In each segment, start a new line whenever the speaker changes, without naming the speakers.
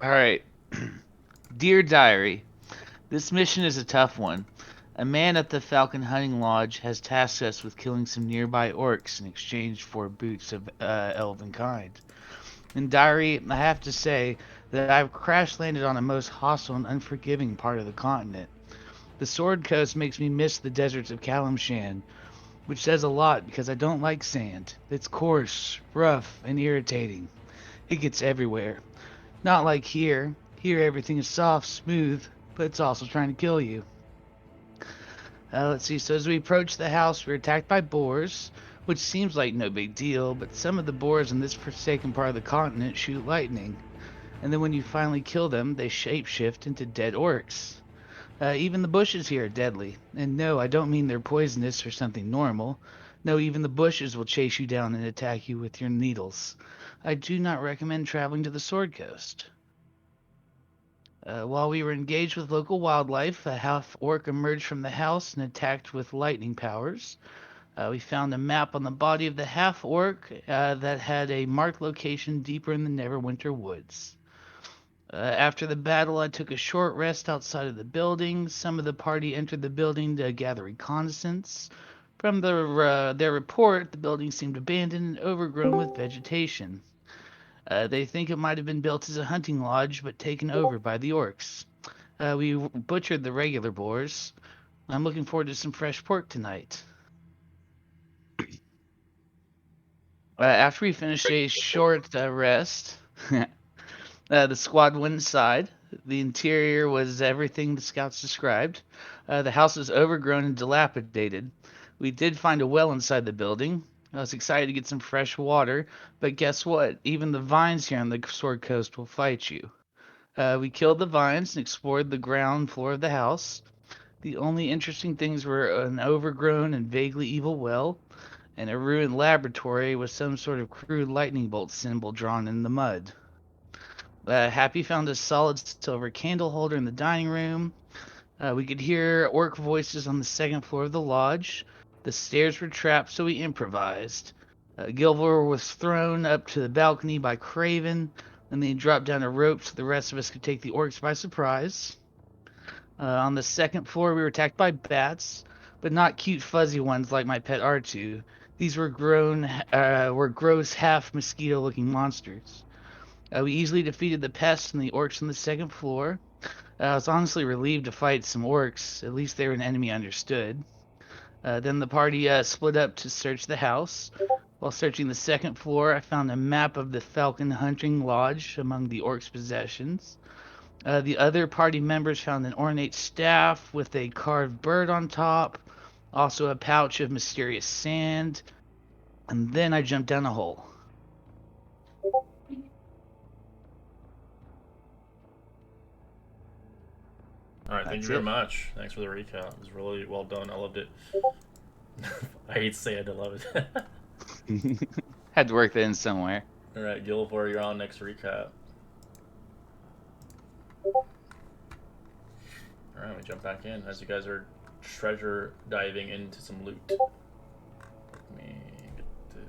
All right. Dear Diary, this mission is a tough one. A man at the Falcon Hunting Lodge has tasked us with killing some nearby orcs in exchange for boots of elven kind. In Diary, I have to say that I've crash landed on a most hostile and unforgiving part of the continent. The Sword Coast makes me miss the deserts of Kalimshan, which says a lot because I don't like sand. It's coarse, rough, and irritating. It gets everywhere. Not like here. Here everything is soft, smooth, but it's also trying to kill you. Let's see. So as we approach the house, we're attacked by boars, which seems like no big deal, but some of the boars in this forsaken part of the continent shoot lightning. And then when you finally kill them, they shapeshift into dead orcs. Even the bushes here are deadly. And no, I don't mean they're poisonous or something normal. No, even the bushes will chase you down and attack you with your needles. I do not recommend traveling to the Sword Coast. While we were engaged with local wildlife, a half orc emerged from the house and attacked with lightning powers. We found a map on the body of the half orc that had a marked location deeper in the Neverwinter woods. After the battle, I took a short rest outside of the building. Some of the party entered the building to gather reconnaissance. From their report, the building seemed abandoned and overgrown with vegetation. They think it might have been built as a hunting lodge, but taken over by the orcs. We butchered the regular boars. I'm looking forward to some fresh pork tonight. After we finished a short rest, the squad went inside. The interior was everything the scouts described. The house was overgrown and dilapidated. We did find a well inside the building. I was excited to get some fresh water, but guess what? Even the vines here on the Sword Coast will fight you. We killed the vines and explored the ground floor of the house. The only interesting things were an overgrown and vaguely evil well, and a ruined laboratory with some sort of crude lightning bolt symbol drawn in the mud. Happy found a solid silver candle holder in the dining room. We could hear orc voices on the second floor of the lodge. The stairs were trapped, so we improvised. Gilvor was thrown up to the balcony by Craven, and then he dropped down a rope so the rest of us could take the orcs by surprise. On the second floor, we were attacked by bats, but not cute fuzzy ones like my pet R2. These were gross half mosquito-looking monsters. We easily defeated the pests and the orcs on the second floor. I was honestly relieved to fight some orcs. At least they were an enemy I understood. Then the party split up to search the house. While searching the second floor, I found a map of the Falcon Hunting Lodge among the orcs' possessions. The other party members found an ornate staff with a carved bird on top, also a pouch of mysterious sand, and then I jumped down a hole.
All right, thank you
That's
very
it.
much. Thanks for the recap. It was really well done. I loved it. I hate to say it, I love it.
Had to work that in somewhere.
All right, Gilvor, you're on next recap. All right, we jump back in as you guys are treasure diving into some loot. Let me get the.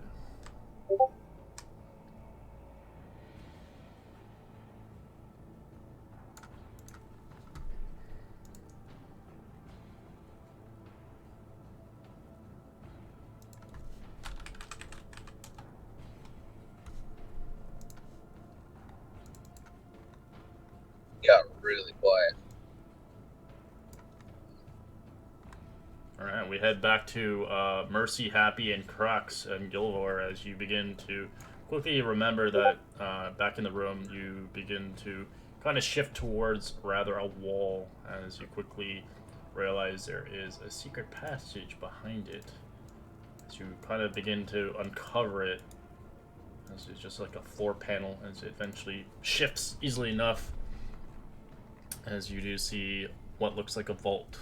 Got really quiet.
All right, we head back to Mercy, Happy, and Crux and Gilvor as you begin to quickly remember that back in the room you begin to kind of shift towards rather a wall as you quickly realize there is a secret passage behind it. As you kind of begin to uncover it, as it's just like a floor panel, as it eventually shifts easily enough, as you do see what looks like a vault.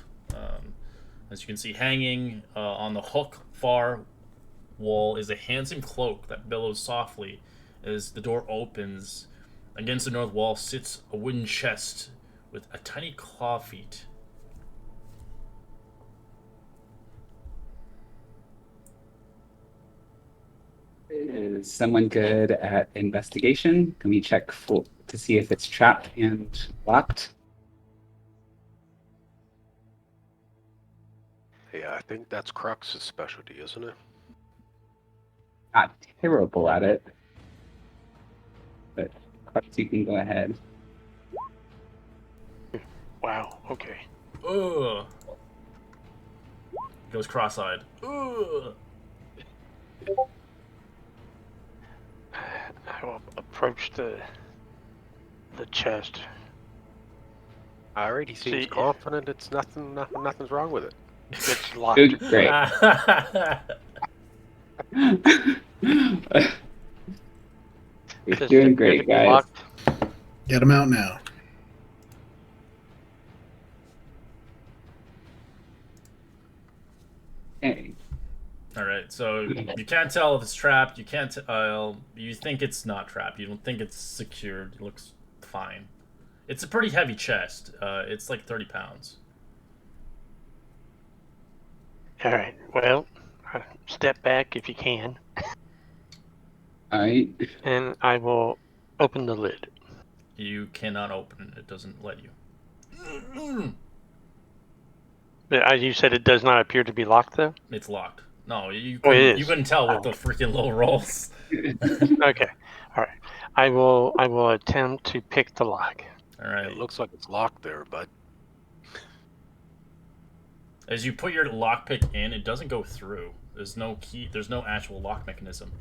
As you can see, hanging on the hook far wall is a handsome cloak that billows softly as the door opens. Against the north wall sits a wooden chest with a tiny claw feet.
Is someone good at investigation? Can we check to see if it's trapped and locked?
Yeah, I think that's Crux's specialty, isn't it?
Not terrible at it, but Crux, you can go ahead.
Wow. Okay.
Ugh. Goes cross-eyed. Ugh.
I will approach the chest.
Alright, he seems
See-
confident it's nothing's wrong with it.
It's locked.
Good, great. You're
Does it
doing
appear to
great,
be
guys.
locked?
Get him out now.
Okay.
All right, so you can't tell if it's trapped. You can't. You think it's not trapped. You don't think it's secured. It looks fine. It's a pretty heavy chest. It's like 30 pounds.
All right. Well, step back if you can,
All right.
and I will open the lid.
You cannot open it. It doesn't let you.
But you said it does not appear to be locked, though.
It's locked. No, you
Oh, it
couldn't,
is.
you couldn't tell with the freaking low rolls.
Okay. All right. I will attempt to pick the lock.
All right.
It looks like it's locked there, but
As you put your lockpick in, it doesn't go through. There's no key. There's no actual lock mechanism.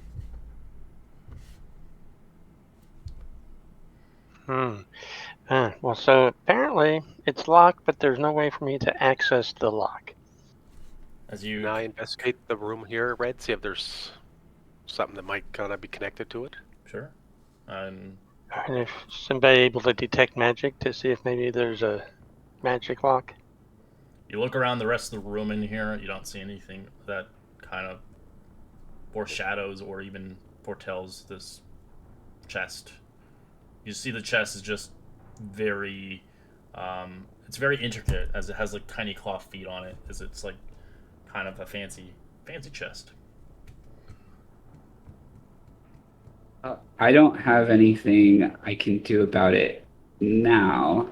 Well, so apparently it's locked, but there's no way for me to access the lock.
As you
can I investigate the room here, Red? See if there's something that might kind of be connected to it.
sure.
And if somebody able to detect magic to see if maybe there's a magic lock.
You look around the rest of the room in here, you don't see anything that kind of foreshadows or even foretells this chest. You see the chest is just very, it's very intricate, as it has like tiny claw feet on it, as it's like kind of a fancy chest.
I don't have anything I can do about it now,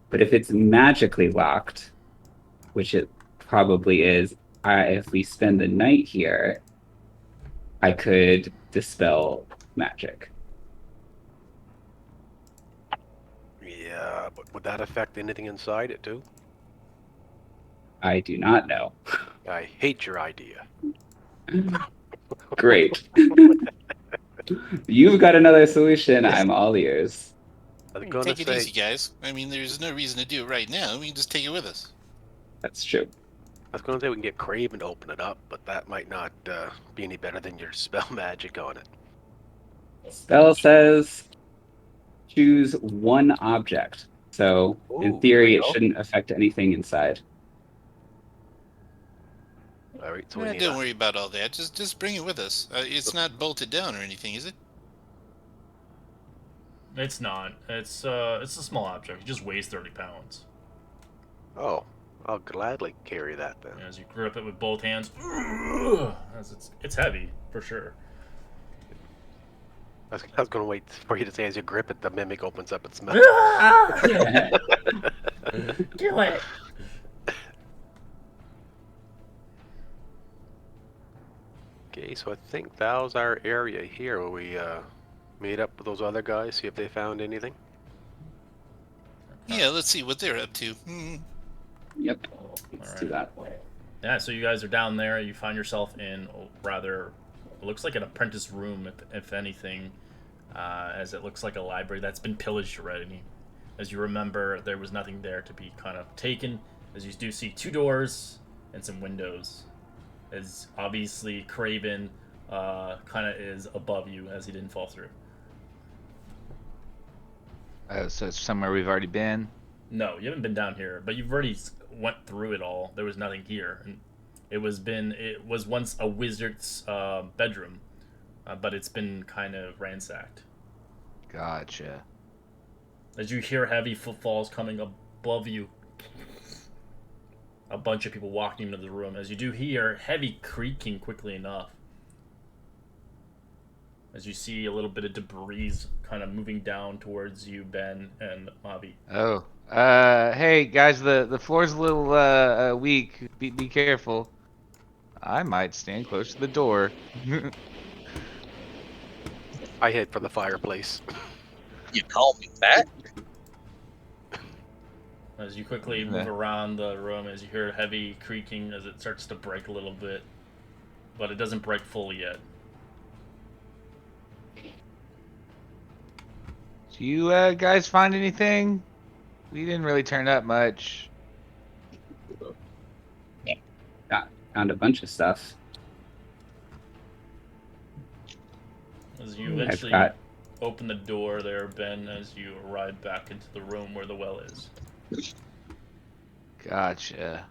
but if it's magically locked, which it probably is, if we spend the night here, I could dispel magic.
Yeah, but would that affect anything inside it too?
I do not know.
I hate your idea.
Great. You've got another solution. I'm all ears.
I was gonna
Take it
say,
easy, guys. I mean, there's no reason to do it right now. We can just take it with us.
That's true.
I was gonna say we can get Craven to open it up, but that might not be any better than your spell magic on it.
Spell says choose one object. So in
Ooh,
theory,
there
it
you go.
shouldn't affect anything inside.
All right, so we need
Don't worry about all that. Just bring it with us. It's not bolted down or anything, is it?
It's not. It's a small object. It just weighs 30 pounds.
Oh, I'll gladly carry that then.
As you grip it with both hands, as it's heavy for sure.
I was gonna wait for you to say as you grip it, the mimic opens up its mouth.
Do it.
Okay, so I think that was our area here where we meet up with those other guys, see if they found anything.
Yeah, let's see what they're up to.
Yep. Let's do that.
Yeah, so you guys are down there. You find yourself in rather, it looks like an apprentice room, if anything, as it looks like a library that's been pillaged already. As you remember, there was nothing there to be kind of taken, as you do see 2 doors and some windows. As obviously Craven kind of is above you, as he didn't fall through.
So it's somewhere we've already been.
No, you haven't been down here, but you've already went through it all. There was nothing here, and it was once a wizard's bedroom, but it's been kind of ransacked.
Gotcha.
As you hear heavy footfalls coming above you, a bunch of people walking into the room. As you do hear heavy creaking quickly enough. as you see a little bit of debris kind of moving down towards you, Ben and Mavi.
Oh. Hey guys, the floor's a little weak. Be careful. I might stand close to the door.
I head for the fireplace.
You call me fat?
As you quickly move around the room, as you hear a heavy creaking as it starts to break a little bit, but it doesn't break fully yet.
Do you guys find anything? We didn't really turn up much.
Found a bunch of stuff.
As you eventually open the door there, Ben, as you arrive back into the room where the well is.
Gotcha.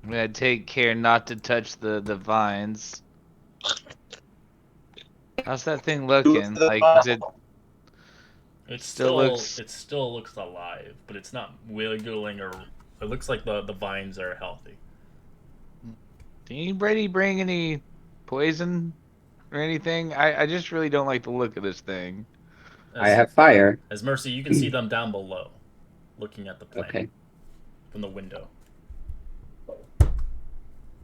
I'm gonna take care not to touch the vines. How's that thing looking? Like, is it?
It
Still looks-
it still looks alive, but it's not wiggling, or it looks like the vines are healthy.
Did anybody bring any poison or anything? I just really don't like the look of this thing.
As,
I have fire.
As Mercy, you can see them down below, looking at the plant
Okay.
from the window.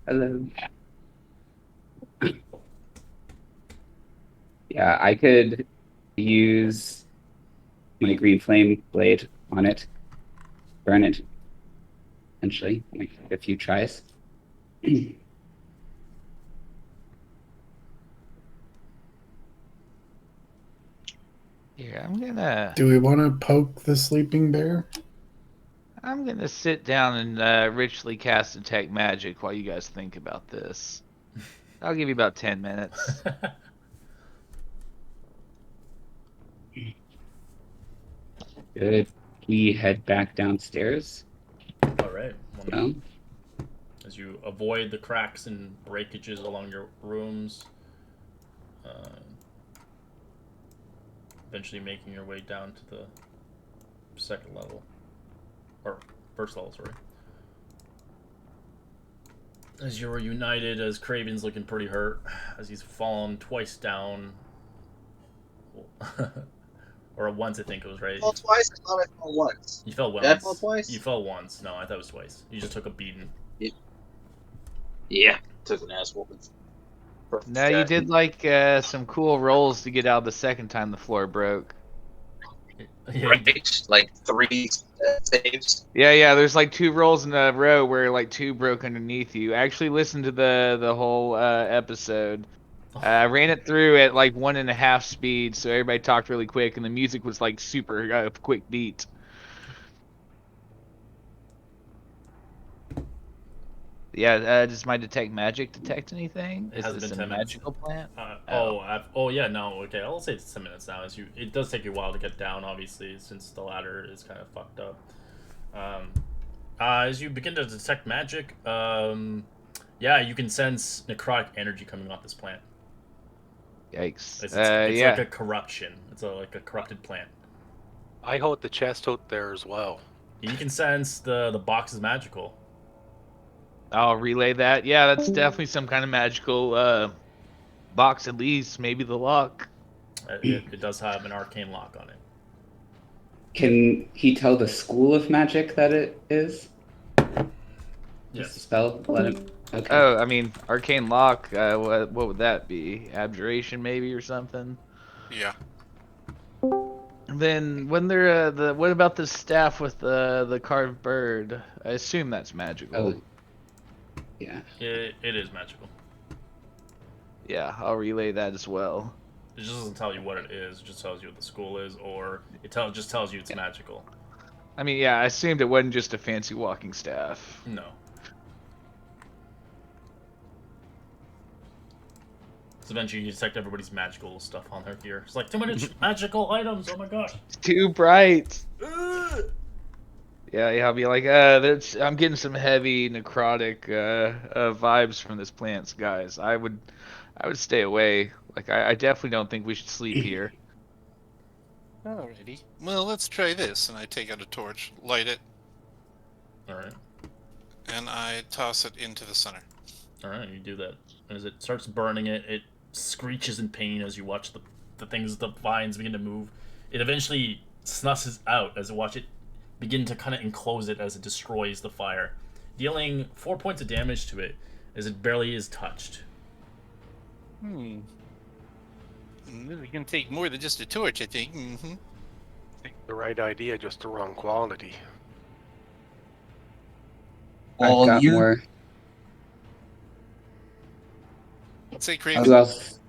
Hello. Yeah, I could use my green flame blade on it. Burn it. Eventually. Like a few tries.
Here,
Do we want to poke the sleeping bear?
I'm gonna sit down and richly cast detect magic while you guys think about this. I'll give you about 10 minutes.
Good. We head back downstairs.
All right.
Well,
As you avoid the cracks and breakages along your rooms, eventually making your way down to the second level, or first level, sorry. As you're reunited, as Craven's looking pretty hurt, as he's fallen twice down, or once I think it was, right?
Well, twice. I thought I fell once.
You fell once.
Did I fall twice?
You fell once. No, I thought it was twice. You just took a beating.
Yeah, took an ass whooping.
No, you did like some cool rolls to get out the second time the floor broke.
Yeah,
Right, like 3 saves.
Yeah, there's like 2 rolls in a row where like 2 broke underneath you. Actually listen to the whole episode. I ran it through at like 1.5 speed, so everybody talked really quick, and the music was like super quick beat. Yeah, does my detect magic detect anything?
It
Is
hasn't
this
been
a
10 minutes.
magical plant?
Yeah, no, okay, I'll say it's 10 minutes now. It does take you a while to get down, obviously, since the ladder is kind of fucked up. As you begin to detect magic, yeah, you can sense necrotic energy coming off this plant.
Yikes.
It's
Yeah.
like a corruption. It's like a corrupted plant.
I hold the chest out there as well.
You can sense the box is magical.
I'll relay that. Yeah, that's definitely some kind of magical box, at least. Maybe the lock.
It does have an arcane lock on it.
can he tell the school of magic that it is?
Yes.
The spell? Let him. Okay.
Oh, I mean, arcane lock. What would that be? Abjuration, maybe, or something.
Yeah.
Then when they're what about the staff with the carved bird? I assume that's magical.
Oh. Yeah.
It is magical.
Yeah, I'll relay that as well.
It just doesn't tell you what it is. It just tells you what the school is, or it just tells you it's magical.
I mean, yeah, I assumed it wasn't just a fancy walking staff.
No. So eventually you detect everybody's magical stuff on their gear. It's like, too many magical items, oh my gosh.
It's too bright. Yeah, I'll be like, I'm getting some heavy necrotic vibes from this plant, guys. I would stay away. Like, I definitely don't think we should sleep here.
Alrighty. Well, let's try this. And I take out a torch, light it,
Alright.
and I toss it into the center.
Alright, you do that. As it starts burning it screeches in pain as you watch the the vines begin to move. It eventually snusses out as you watch it begin to kind of enclose it as it destroys the fire, dealing 4 points of damage to it as it barely is touched.
This is gonna take more than just a torch, I think.
The right idea, just the wrong quality.
Well,
I've got more.
Say,
Who
Craven.
else?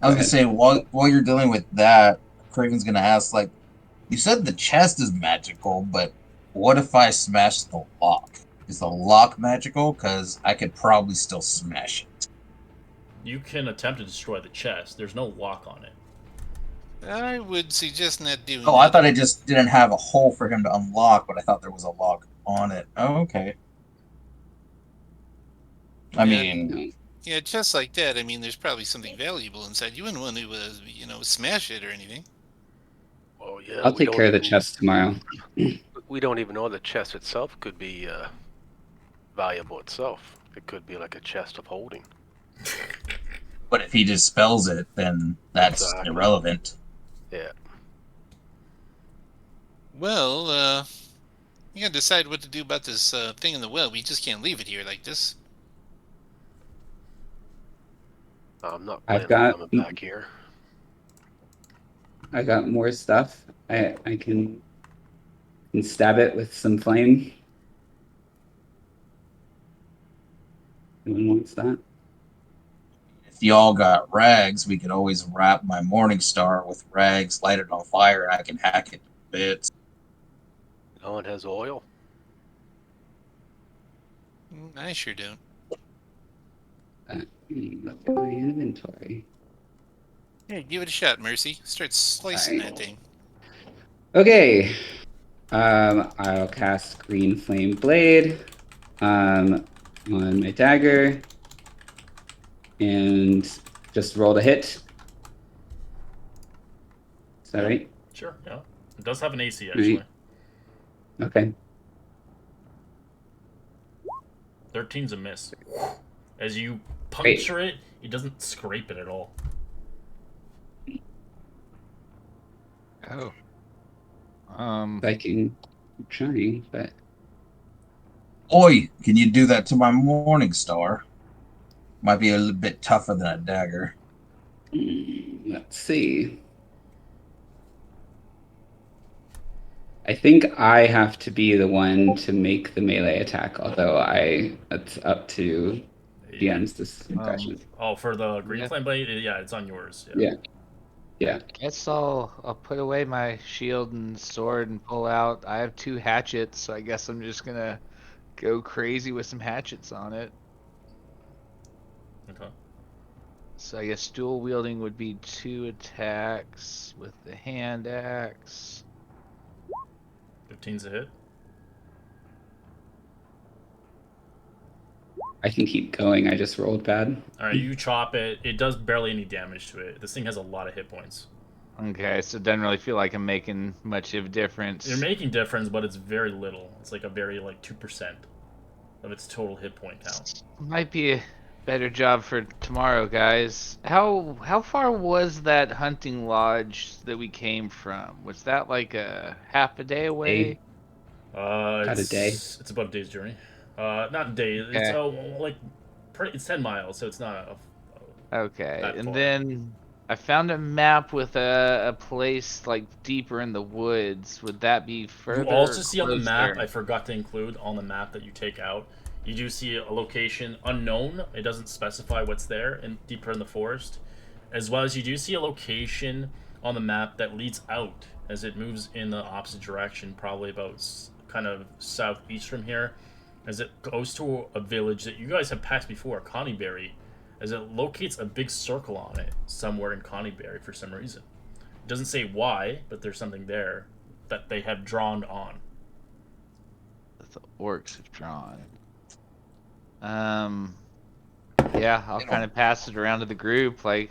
I was
Go
gonna say, while you're dealing with that, Craven's gonna ask, like, you said the chest is magical, but what if I smash the lock? Is the lock magical? Because I could probably still smash it.
You can attempt to destroy the chest. There's no lock on it.
I would suggest not doing
Oh, I
that.
thought it just didn't have a hole for him to unlock, but I thought there was a lock on it. Oh, okay. I mean,
Yeah, just like that. I mean, there's probably something valuable inside. You wouldn't want to, smash it or anything.
Oh yeah.
I'll
we
take
don't
care of the
even-
chest tomorrow.
We don't even know the chest itself could be valuable itself. It could be like a chest of holding.
but if he just spells it, then that's
Exactly.
irrelevant.
Yeah.
Well, you gotta decide what to do about this thing in the well. We just can't leave it here like this.
I'm not
I've
planning on
got-
coming back here.
I got more stuff. I can stab it with some flame. Anyone wants that?
If y'all got rags, we could always wrap my Morning Star with rags, light it on fire, and I can hack it to bits.
No one has oil.
I sure don't.
Look at my inventory.
Here, give it a shot, Mercy. Start slicing
Alright.
that thing.
Okay. I'll cast Green Flame Blade on my dagger. And just roll the hit. Is that right?
Sure, yeah. It does have an AC, actually.
Okay.
13's a miss. As you puncture it, it doesn't scrape it at all.
Oh.
I can try, but
Oi, can you do that to my Morning Star? Might be a little bit tougher than a dagger.
let's see. I think I have to be the one to make the melee attack, although it's up to DM's discretion.
Oh, for the green
Yeah.
flame blade? Yeah, it's on yours.
Yeah.
Guess I'll put away my shield and sword and pull out. I have 2 hatchets, so I guess I'm just gonna go crazy with some hatchets on it.
Okay.
So I guess dual wielding would be 2 attacks with the hand axe.
15's a hit.
I can keep going. I just rolled bad.
Alright, you chop it. It does barely any damage to it. This thing has a lot of hit points.
Okay, so it doesn't really feel like I'm making much of a difference.
You're making difference, but it's very little. It's like a very, 2% of its total hit point count.
Might be a better job for tomorrow, guys. How far was that hunting lodge that we came from? Was that like a half a day away?
About a day.
It's about a day's journey. Not day.
Okay.
It's 10 miles, so it's not
Okay,
that
and
far.
then I found a map with a place like deeper in the woods. Would that be further?
You also
or
see on the map,
closer?
I forgot to include on the map that you take out, you do see a location unknown. It doesn't specify what's there and deeper in the forest. As well as you do see a location on the map that leads out as it moves in the opposite direction, probably about kind of southeast from here, as it goes to a village that you guys have passed before, Connieberry, as it locates a big circle on it somewhere in Connieberry for some reason. It doesn't say why, but there's something there that they have drawn on.
That the orcs have drawn. Yeah, I'll kind of pass it around to the group. Like,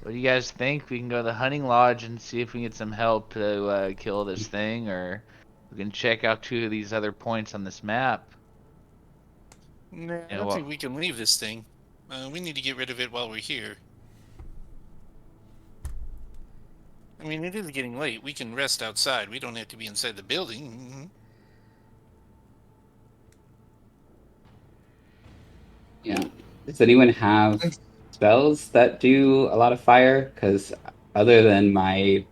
what do you guys think? We can go to the hunting lodge and see if we can get some help to kill this thing, or we can check out 2 of these other points on this map.
Nah, I
Yeah,
don't
well-
think we can leave this thing. We need to get rid of it while we're here. I mean, it is getting late. We can rest outside. We don't have to be inside the building.
Yeah. Does anyone have spells that do a lot of fire? Because other than my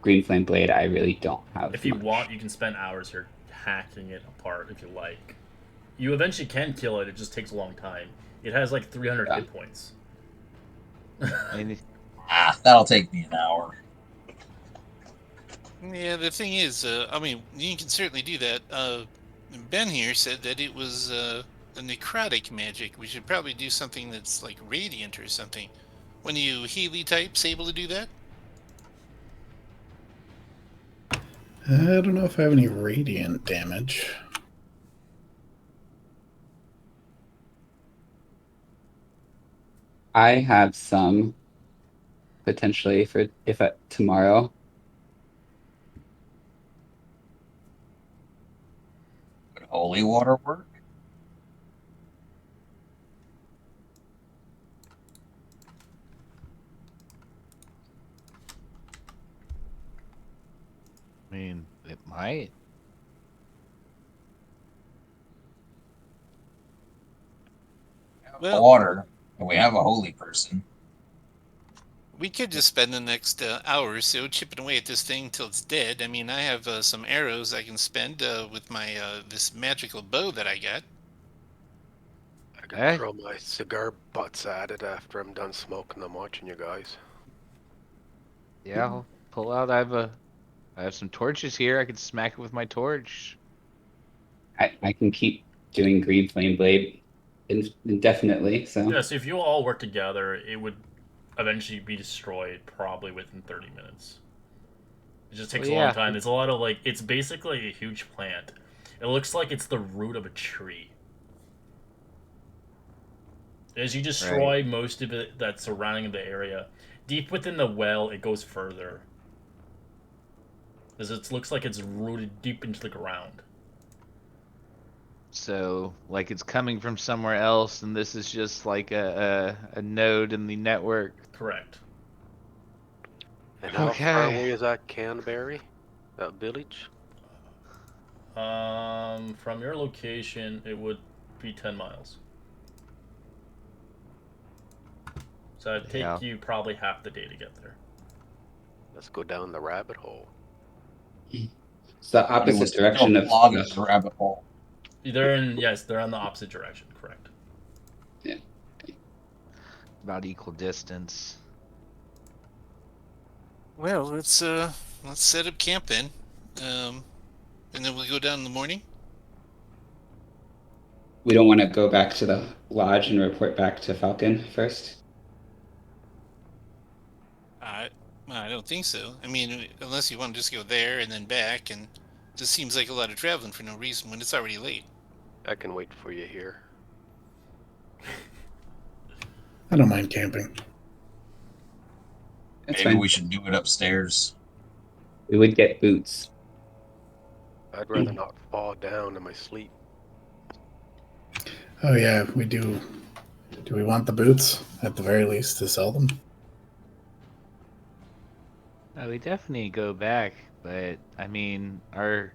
green flame blade, I really don't have.
If you
much.
want, you can spend hours here hacking it apart if you like. You eventually can kill it. It just takes a long time. It has like 300 hit points.
That'll take me an hour.
Yeah, the thing is, I mean, you can certainly do that. Ben here said that it was a necrotic magic. We should probably do something that's like radiant or something. One of you Healy types able to do that?
I don't know if I have any radiant damage.
I have some potentially for if tomorrow.
Would holy water work?
I mean, it might.
Well,
Water, and we have a holy person.
we could just spend the next hour or so chipping away at this thing till it's dead. I mean, I have some arrows I can spend with my this magical bow that I got.
I can throw my cigar butts at it after I'm done smoking them, watching you guys.
Yeah, I'll pull out. I have some torches here. I can smack it with my torch.
I can keep doing green flame blade indefinitely. So
yeah, so if you all work together, it would eventually be destroyed probably within 30 minutes. It just takes a long time. There's a lot of it's basically a huge plant. It looks like it's the root of a tree. As you destroy most of it that's surrounding the area, deep within the well, it goes further. As it looks like it's rooted deep into the ground.
So, like, it's coming from somewhere else, and this is just like a node in the network.
Correct.
And how far away is that Canterbury? That village?
From your location, it would be 10 miles. So it'd take you probably half the day to get there.
Let's go down the rabbit hole.
It's the opposite direction of
the rabbit hole.
They're in they're on the opposite direction, correct.
Yeah.
About equal distance.
Well, let's set up camp then, and then we'll go down in the morning.
We don't want to go back to the lodge and report back to Falcon first.
I don't think so. I mean, unless you want to just go there and then back, and it just seems like a lot of traveling for no reason when it's already late.
I can wait for you here.
I don't mind camping.
Maybe we should do it upstairs.
We would get boots.
I'd rather not fall down in my sleep.
Oh yeah, we do. Do we want the boots at the very least to sell them?
We definitely go back, but I mean, I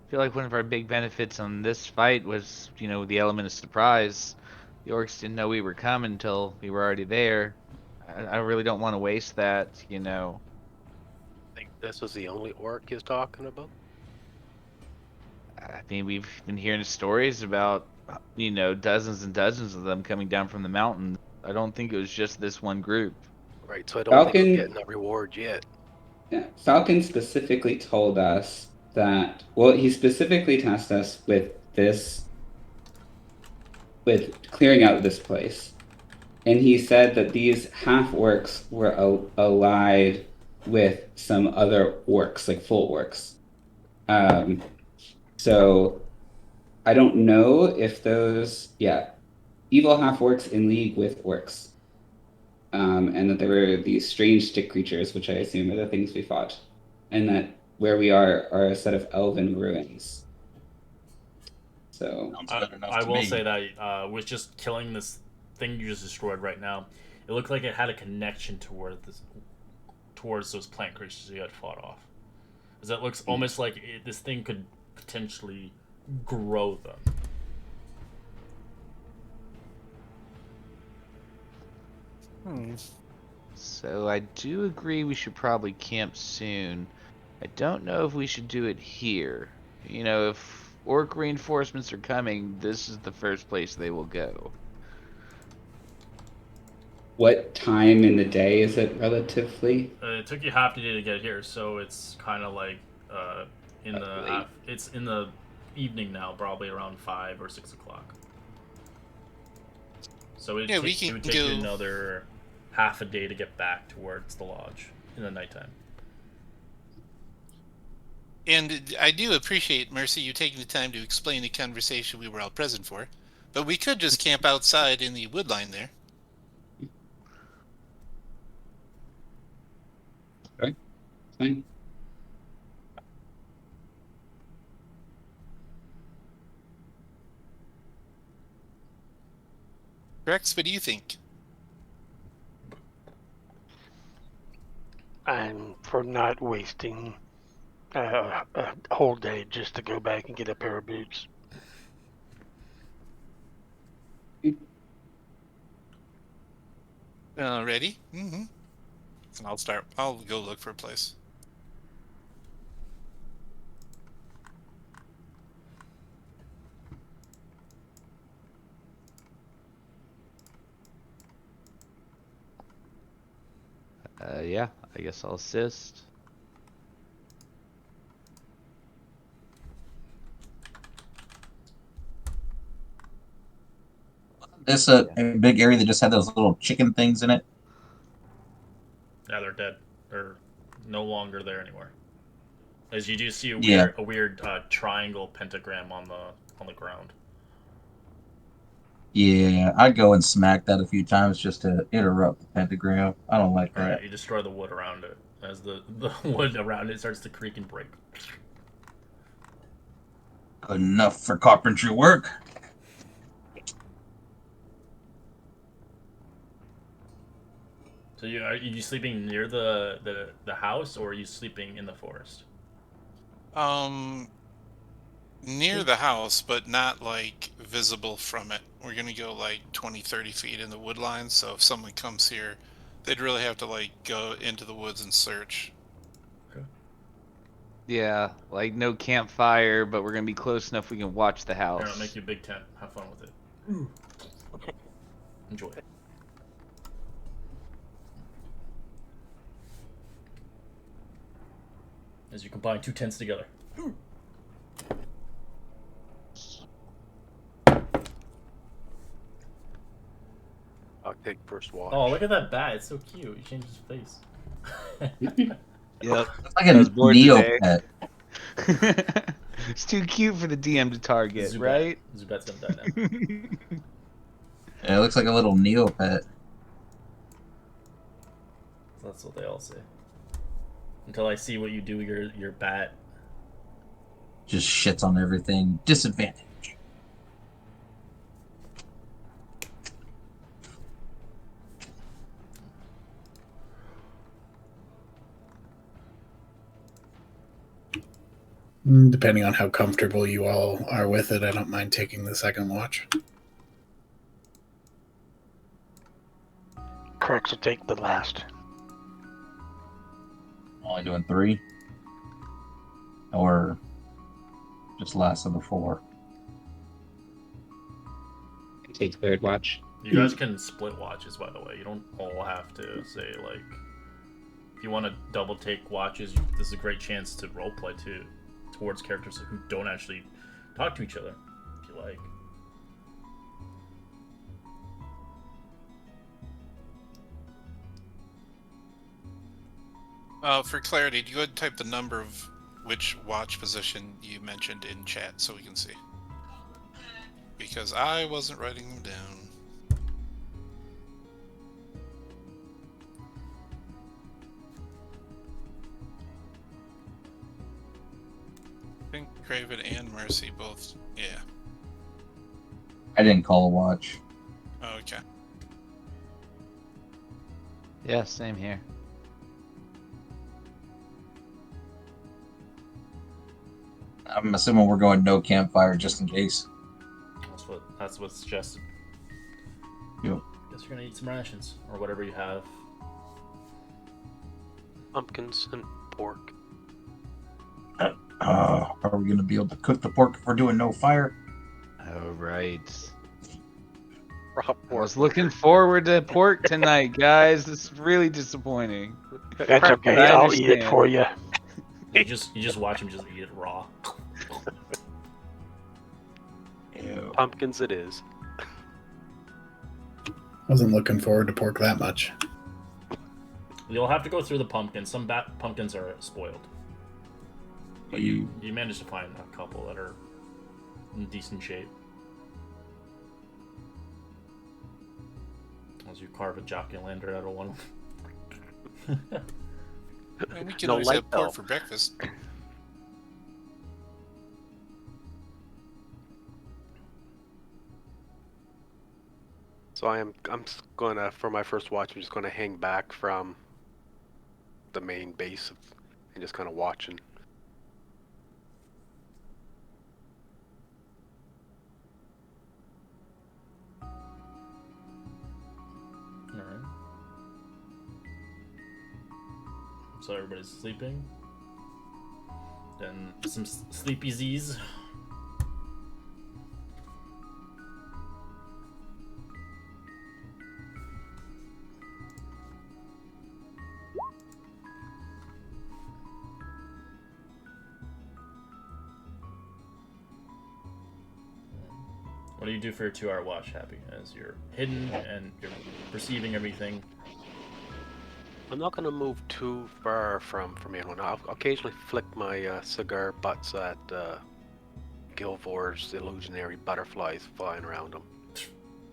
feel like one of our big benefits on this fight was, the element of surprise. The orcs didn't know we were coming until we were already there. I really don't want to waste that,
I think this is the only orc he's talking about.
I mean, we've been hearing stories about, dozens and dozens of them coming down from the mountain. I don't think it was just this one group.
Right, so I don't think we're getting a reward yet.
Yeah, Falcon specifically told us that, well, he specifically tasked us with clearing out this place. And he said that these half-orcs were allied with some other orcs, like full orcs. So I don't know if those, evil half-orcs in league with orcs. And that there were these strange stick creatures, which I assume are the things we fought. And that where we are a set of elven ruins. So
I will say that with just killing this thing you just destroyed right now, it looked like it had a connection towards those plant creatures you had fought off. Because it looks almost like this thing could potentially grow them.
So I do agree we should probably camp soon. I don't know if we should do it here. You know, if orc reinforcements are coming, this is the first place they will go.
What time in the day is it relatively?
It took you half the day to get here, so it's kind of like
Late.
it's in the evening now, probably around 5 or 6 o'clock. So it would take you another half a day to get back towards the lodge in the nighttime.
And I do appreciate, Mercy, you taking the time to explain the conversation we were all present for. But we could just camp outside in the wood line there.
Okay, fine.
Rex, what do you think?
I'm for not wasting a whole day just to go back and get a pair of boots.
Ready? Mm-hmm. And I'll go look for a place.
Yeah, I guess I'll assist.
This a big area that just had those little chicken things in it.
Yeah, they're dead. They're no longer there anymore. As you do see
Yeah.
a weird triangle pentagram on the ground.
Yeah, I'd go and smack that a few times just to interrupt the pentagram. I don't like that.
Alright, you destroy the wood around it. As the wood around it starts to creak and break.
Good enough for carpentry work.
So are you sleeping near the house, or are you sleeping in the forest?
Near the house, but not like visible from it. We're gonna go like 20-30 feet in the wood line, so if someone comes here, they'd really have to like go into the woods and search.
Yeah, like no campfire, but we're gonna be close enough we can watch the house.
Here, I'll make you a big tent. Have fun with it. Enjoy. As you combine two tents together.
I'll take first watch.
Oh, look at that bat. It's so cute. He changed his face.
Yep.
It's like a Neopet.
It's too cute for the DM to target,
Zubat.
right?
Zubat's gonna die now.
Yeah, it looks like a little Neopet.
That's what they all say. Until I see what you do, your bat.
Just shits on everything. Disadvantage.
Depending on how comfortable you all are with it, I don't mind taking the second watch.
Crux will take the last.
Only doing 3? Or just less of the 4?
Take third watch.
You guys can split watches, by the way. You don't all have to say, like... If you want to double take watches, this is a great chance to roleplay, too. Towards characters who don't actually talk to each other, if you like.
For clarity, do you go ahead and type the number of which watch position you mentioned in chat so we can see? Because I wasn't writing them down. I think Craven and Mercy both, yeah.
I didn't call a watch.
Oh, okay.
Yeah, same here.
I'm assuming we're going no campfire just in case.
That's what's suggested.
Yep.
Guess you're gonna eat some rations or whatever you have.
Pumpkins and pork.
Are we going to be able to cook the pork if we're doing no fire?
Oh, right.
Raw
I
pork.
was looking forward to pork tonight, guys. This is really disappointing.
That's
But
okay.
I
I'll eat it
understand.
for you.
You just watch him just eat it raw.
Ew.
Pumpkins it is.
Wasn't looking forward to pork that much.
You'll have to go through the pumpkins. Some pumpkins are spoiled. But you managed to find a couple that are in decent shape. As you carve a jack-o'-lantern out of one.
I mean, we can
No
always
light,
have pork
though.
for breakfast.
So I'm gonna, for my first watch, I'm just gonna hang back from the main base and just kind of watching.
Alright. So everybody's sleeping. Then some sleepy Z's. What do you do for your 2-hour watch, Happy? As you're hidden and you're perceiving everything.
I'm not gonna move too far from anyone. I'll occasionally flick my cigar butts at Gilvor's illusionary butterflies flying around him.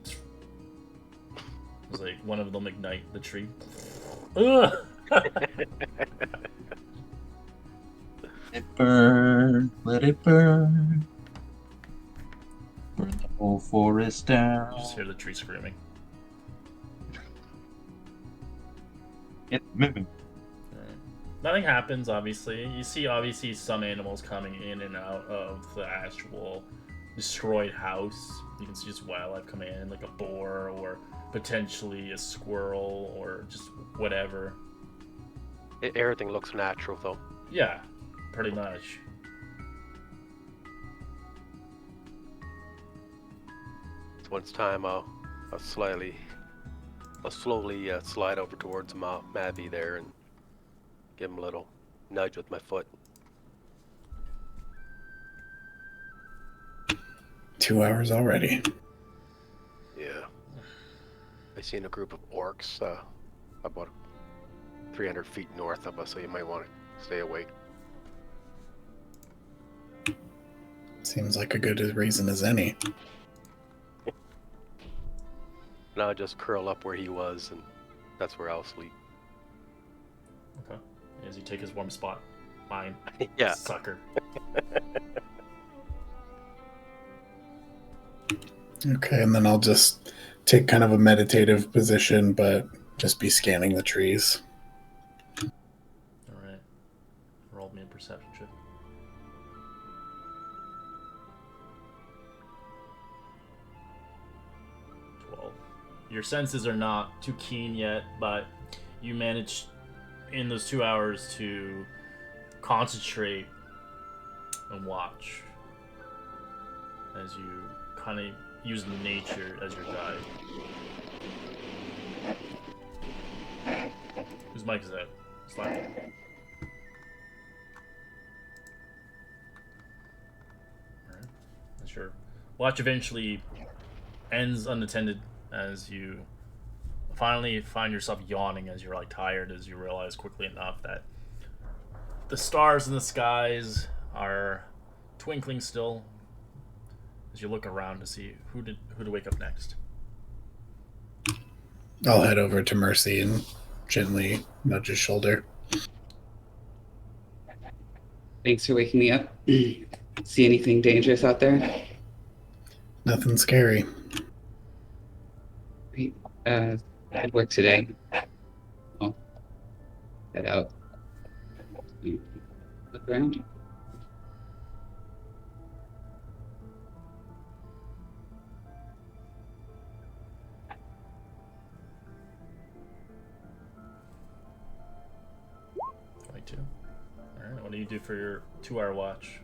It's like one of them ignite the tree. Ugh!
Let it burn, let it burn. Burn the whole forest down.
You just hear the tree screaming.
It's moving.
Nothing happens, obviously. You see, obviously, some animals coming in and out of the actual destroyed house. You can see just wildlife coming in, like a boar or potentially a squirrel or just whatever.
Everything looks natural, though.
Yeah, pretty much.
So when it's time, I'll slowly slide over towards Mavi there and give him a little nudge with my foot.
2 hours already.
Yeah. I seen a group of orcs about 300 feet north of us, so you might want to stay awake.
Seems like a good reason as any.
And I'll just curl up where he was, and that's where I'll sleep.
Okay. As you take his warm spot. Mine.
Yeah.
Sucker.
Okay, and then I'll just take kind of a meditative position, but just be scanning the trees.
Alright. Roll me a perception check. 12. Your senses are not too keen yet, but you manage in those 2 hours to concentrate and watch as you kind of use nature as your guide. Whose mic is that? Slack. Alright. Sure. Watch eventually ends unattended as you finally find yourself yawning as you're like tired, as you realize quickly enough that the stars in the skies are twinkling still as you look around to see who to wake up next.
I'll head over to Mercy and gently nudge his shoulder.
Thanks for waking me up. See anything dangerous out there?
Nothing scary.
Great. I'd work today. I'll head out. Look around.
do for your 2-hour watch?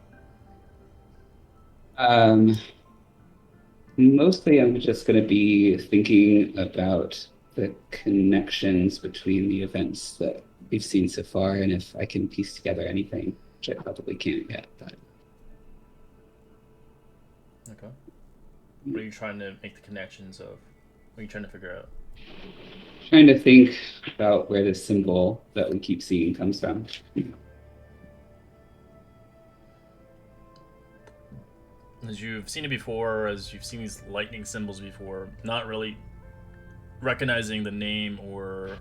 Mostly I'm just going to be thinking about the connections between the events that we've seen so far, and if I can piece together anything, which I probably can't yet. But
Okay. What are you trying to make the connections of? What are you trying to figure out?
trying to think about where the symbol that we keep seeing comes from.
As you've seen it before, as you've seen these lightning symbols before, not really recognizing the name or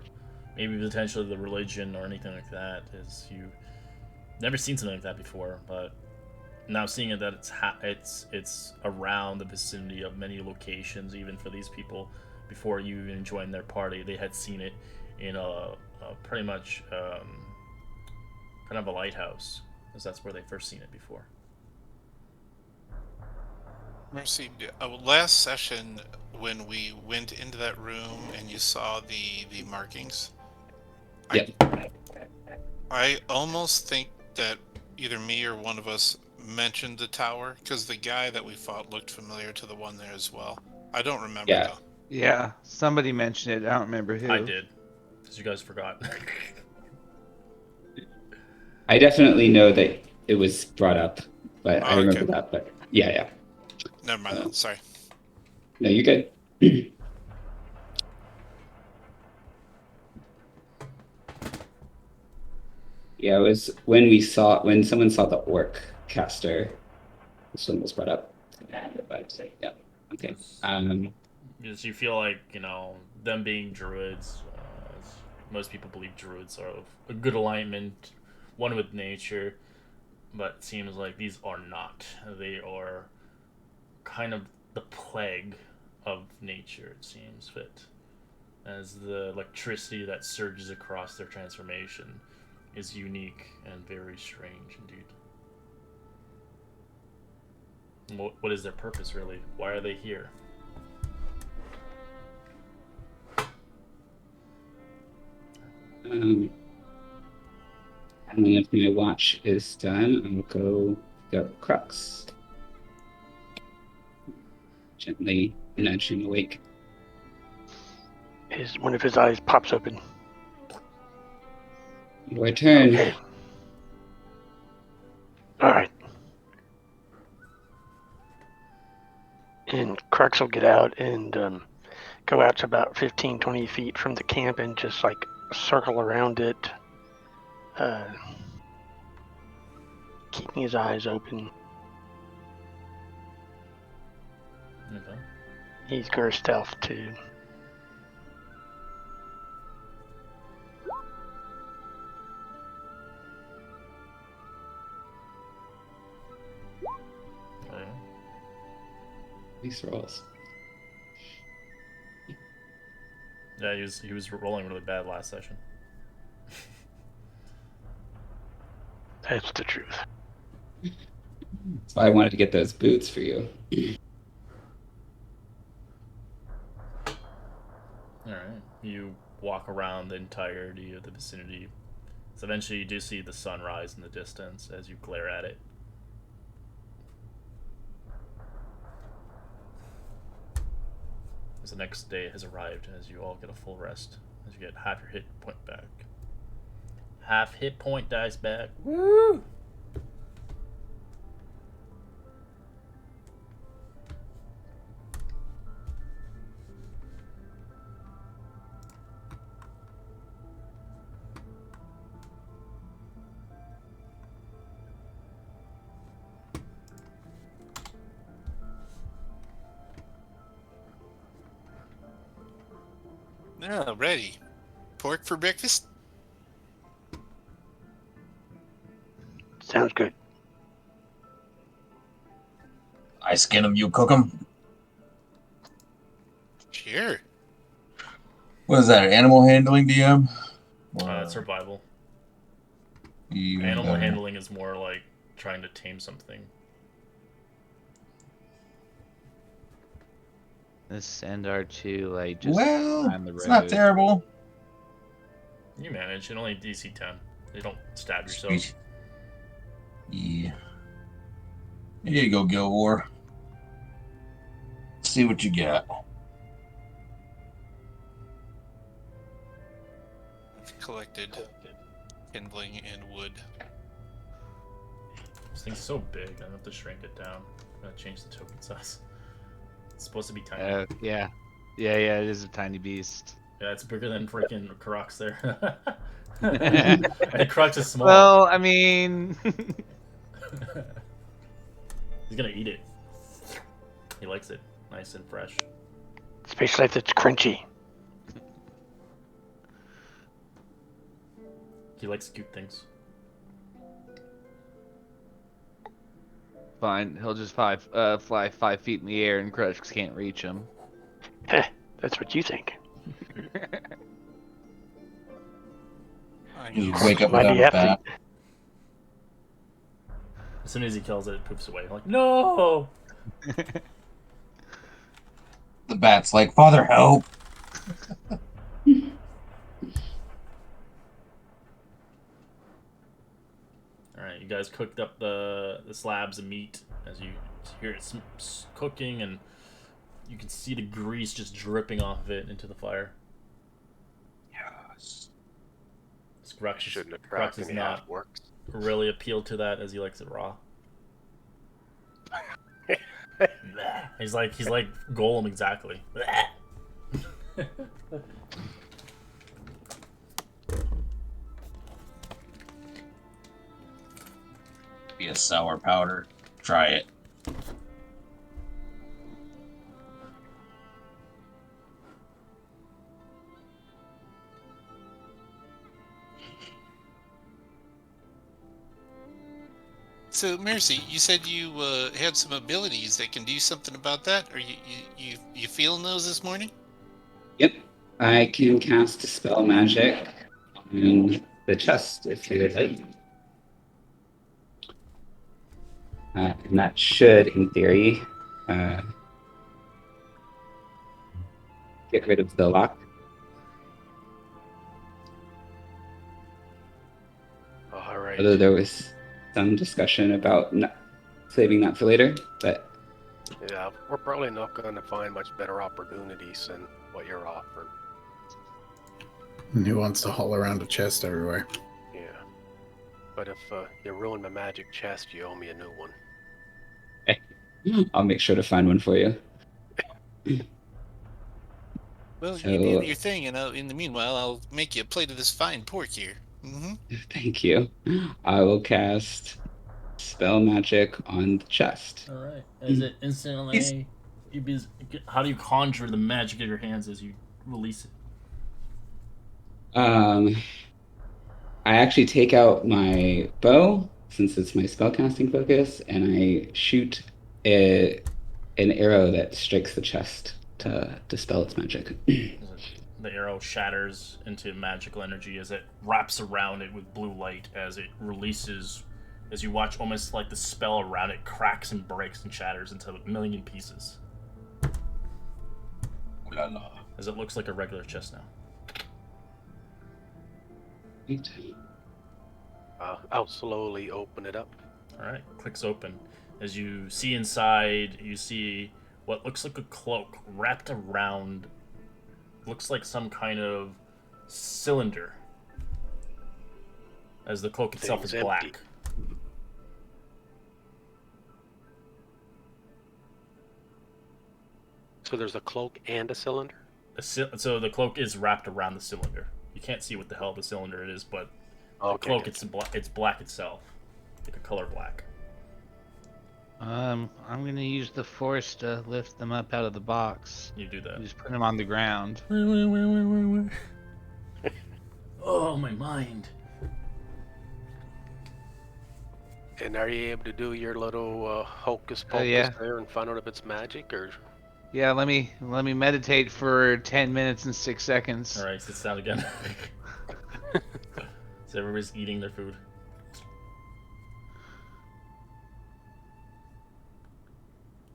maybe potentially the religion or anything like that, is you've never seen something like that before, but now seeing it that it's around the vicinity of many locations, even for these people, before you even joined their party, they had seen it in a pretty much kind of a lighthouse, because that's where they first seen it before.
Mercy, last session when we went into that room and you saw the markings,
Yep.
I almost think that either me or one of us mentioned the tower, because the guy that we fought looked familiar to the one there as well. I don't remember
Yeah.
though.
Yeah, somebody mentioned it. I don't remember who.
I did, because you guys forgot.
I definitely know that it was brought up, but I
Oh,
remember
okay.
that. But yeah.
Never mind then. Sorry.
No, you're good. Yeah, it was when someone saw the orc caster. This one was brought up. But yeah, okay.
Because you feel like, them being druids, as most people believe druids are of a good alignment, one with nature, but it seems like these are not. They are kind of the plague of nature, it seems fit, as the electricity that surges across their transformation is unique and very strange indeed. What is their purpose, really? Why are they here?
And then if my watch is done, I'll go Crux. Gently nudge him awake.
One of his eyes pops open.
Your turn.
Okay. All right. And Crux will get out and go out to about 15, 20 feet from the camp and just circle around it, keeping his eyes open.
Okay.
He's going to stealth too.
These rolls.
Yeah, he was rolling really bad last session.
That's the truth.
That's why I wanted to get those boots for you.
Alright. You walk around the entirety of the vicinity. So eventually you do see the sun rise in the distance as you glare at it. As the next day has arrived, as you all get a full rest, as you get half your hit point back. Half hit point dice back. Woo!
Yeah, ready. Pork for breakfast?
Sounds good.
I skin them, you cook them.
Sure.
What is that? Animal handling, DM?
Survival.
Even
Animal
better.
handling is more like trying to tame something.
Let's send R2 just
Well,
on the road.
it's not terrible.
You manage. It only DC 10. They don't stab yourself.
Sweet. Yeah. Here you go, Gilvor. See what you got.
I've collected kindling and wood.
This thing's so big, I have to shrink it down. I'm gonna change the token size. It's supposed to be tiny.
Yeah. Yeah, it is a tiny beast.
Yeah, it's bigger than freaking Crux there. And Crux is small.
Well, I mean...
He's gonna eat it. He likes it. Nice and fresh.
Especially if it's crunchy.
He likes cute things.
Fine, he'll just fly 5 feet in the air and Crux can't reach him.
Heh, that's what you think.
I
Just
use-
wake up
Might
without
be
a
hefty.
bat.
As soon as he kills it, it poops away. I'm like, no!
The bat's like, Father, help!
Alright, you guys cooked up the slabs of meat as you hear it cooking, and you can see the grease just dripping off of it into the fire.
Yes.
Crux
Shouldn't have
Crux
cracked
is
any
not
half works.
really appealed to that as he likes it raw. he's like Golem exactly.
Be a sour powder. Try it.
So, Mercy, you said you had some abilities that can do something about that. Are you feeling those this morning?
Yep. I can cast spell magic on the chest if you would like. And that should, in theory, get rid of the lock.
All right.
Although there was some discussion about saving that for later, but
Yeah, we're probably not going to find much better opportunities than what you're offering.
And who wants to haul around a chest everywhere?
Yeah. But if you ruin my magic chest, you owe me a new one.
I'll make sure to find one for you.
Well,
So-
you do your thing, and in the meanwhile, I'll make you a plate of this fine pork here. Mm-hmm.
Thank you. I will cast spell magic on the chest.
Alright. Is it instantly how do you conjure the magic in your hands as you release it?
I actually take out my bow since it's my spellcasting focus, and I shoot an arrow that strikes the chest to dispel its magic.
The arrow shatters into magical energy as it wraps around it with blue light as it releases, as you watch almost like the spell around it cracks and breaks and shatters into a million pieces.
Ooh la la.
As it looks like a regular chest now.
I'll slowly open it up.
Alright, clicks open. As you see inside, you see what looks like a cloak wrapped around, looks like some kind of cylinder. As the cloak itself
Thing's
is black.
empty. So there's a cloak and a cylinder?
So the cloak is wrapped around the cylinder. You can't see what the hell the cylinder it is, but the
Okay.
cloak it's black itself, like a color black.
I'm gonna use the force to lift them up out of the box.
You do that.
Just put them on the ground.
Oh, my mind.
And are you able to do your little hocus pocus
yeah.
there and find out if it's magic, or
Yeah, let me meditate for 10 minutes and 6 seconds.
All right, sits down again. So everybody's eating their food.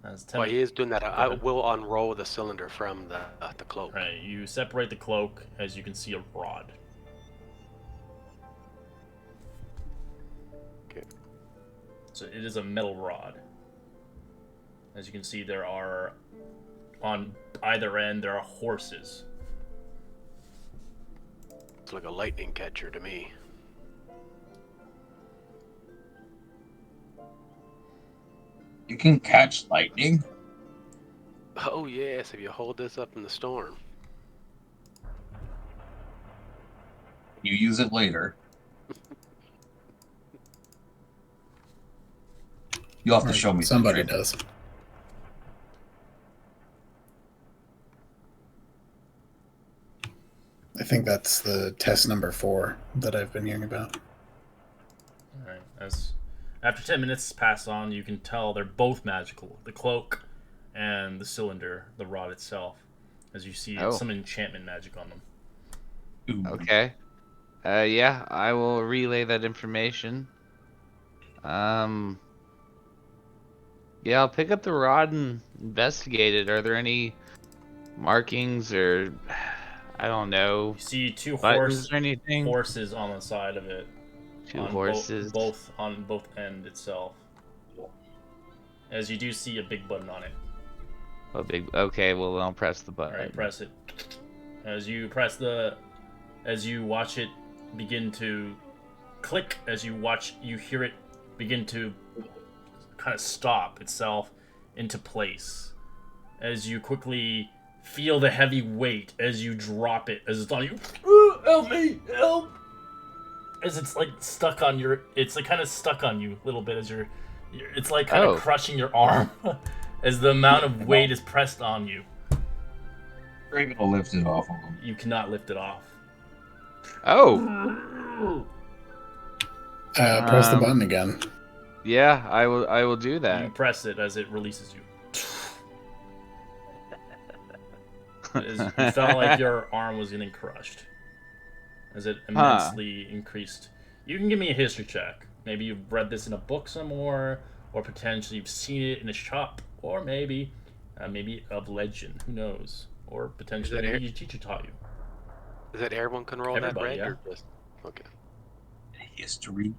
That's 10.
while he is doing that, I
ahead.
will unroll the cylinder from the cloak.
Right, you separate the cloak as you can see a rod.
Okay.
So it is a metal rod. As you can see, there are on either end there are horses.
It's like a lightning catcher to me.
You can catch lightning.
Oh yes, if you hold this up in the storm.
You use it later. You'll have to show me. the
Somebody
trick.
does. I think that's the test number 4 that I've been hearing about.
All right. As after 10 minutes pass on, you can tell they're both magical. The cloak and the cylinder, the rod itself, as you see some enchantment magic on them.
Ooh.
Okay. Yeah, I will relay that information. Yeah, I'll pick up the rod and investigate it. Are there any markings or I don't know?
You see two
buttons or anything?
horses on the side of it.
Two
on
horses.
Both on both end itself. As you do see a big button on it.
Oh, big. Okay, well then I'll press the button.
All right, press it. As you watch it begin to click, you hear it begin to kind of stop itself into place. As you quickly feel the heavy weight as you drop it, as it's on you. Help me! Help! As it's like stuck on your, it's like kind of stuck on you a little bit as it's like kind of crushing your arm as the amount of weight is pressed on you.
Raven will lift it off of him.
You cannot lift it off.
Oh.
Press the button again.
Yeah, I will do that.
You press it as it releases you. You felt like your arm was getting crushed as it immensely increased. You can give me a history check. Maybe you've read this in a book somewhere, or potentially you've seen it in a shop, or maybe of legend. Who knows? Or potentially maybe your teacher taught you.
Is that everyone can roll that, Brad?
Yeah.
Or just... Okay.
History.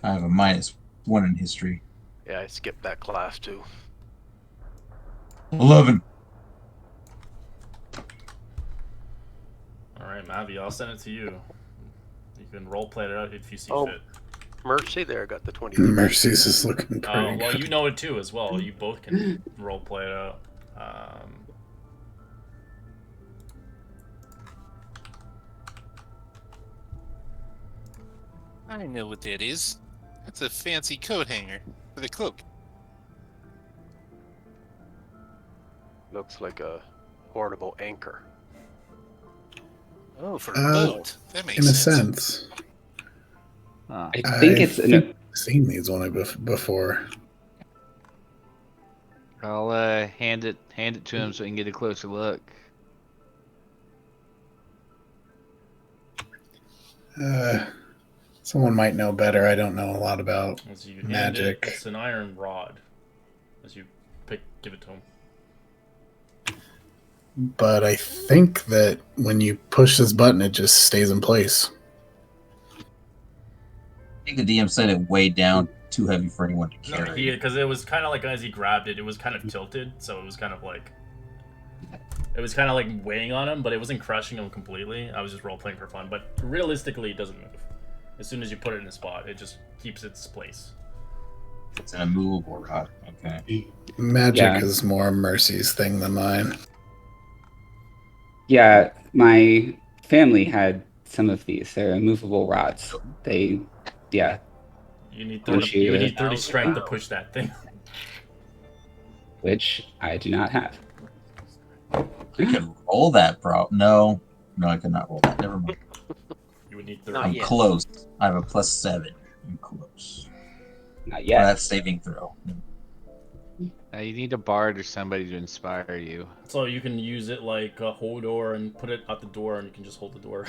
I have a -1 in history.
Yeah, I skipped that class too.
11.
All right, Mavi, I'll send it to you. You can roleplay it out if you see fit.
Mercy there got the 20.
Mercy's is looking pretty
Well,
good.
you know it too as well. You both can roleplay it out.
I know what that is. That's a fancy coat hanger for the cloak.
Looks like a portable anchor.
Oh, for a boat. That makes
in a
sense.
sense.
Huh.
I think it's
I've seen these one before.
I'll hand it to him so he can get a closer look.
Someone might know better. I don't know a lot about
As you hand
magic.
it's an iron rod. As you give it to him.
But I think that when you push this button, it just stays in place.
I think the DM said it weighed down, too heavy for anyone to carry.
Because it was kind of like as he grabbed it, it was kind of tilted, so it was kind of like weighing on him, but it wasn't crushing him completely. I was just role playing for fun, but realistically, it doesn't move. As soon as you put it in a spot, it just keeps its place.
It's an immovable rod. Okay.
Magic is more Mercy's thing than mine.
Yeah, my family had some of these. They're immovable rods.
You need 30 strength to push that thing.
Which I do not have.
I can roll that, bro. No, I could not roll that. Never mind.
You would need 30.
I'm close. I have a +7. I'm close.
Not yet.
Well, that's saving throw.
You need a bard or somebody to inspire you.
So you can use it like a Hodor and put it at the door, and you can just hold the door.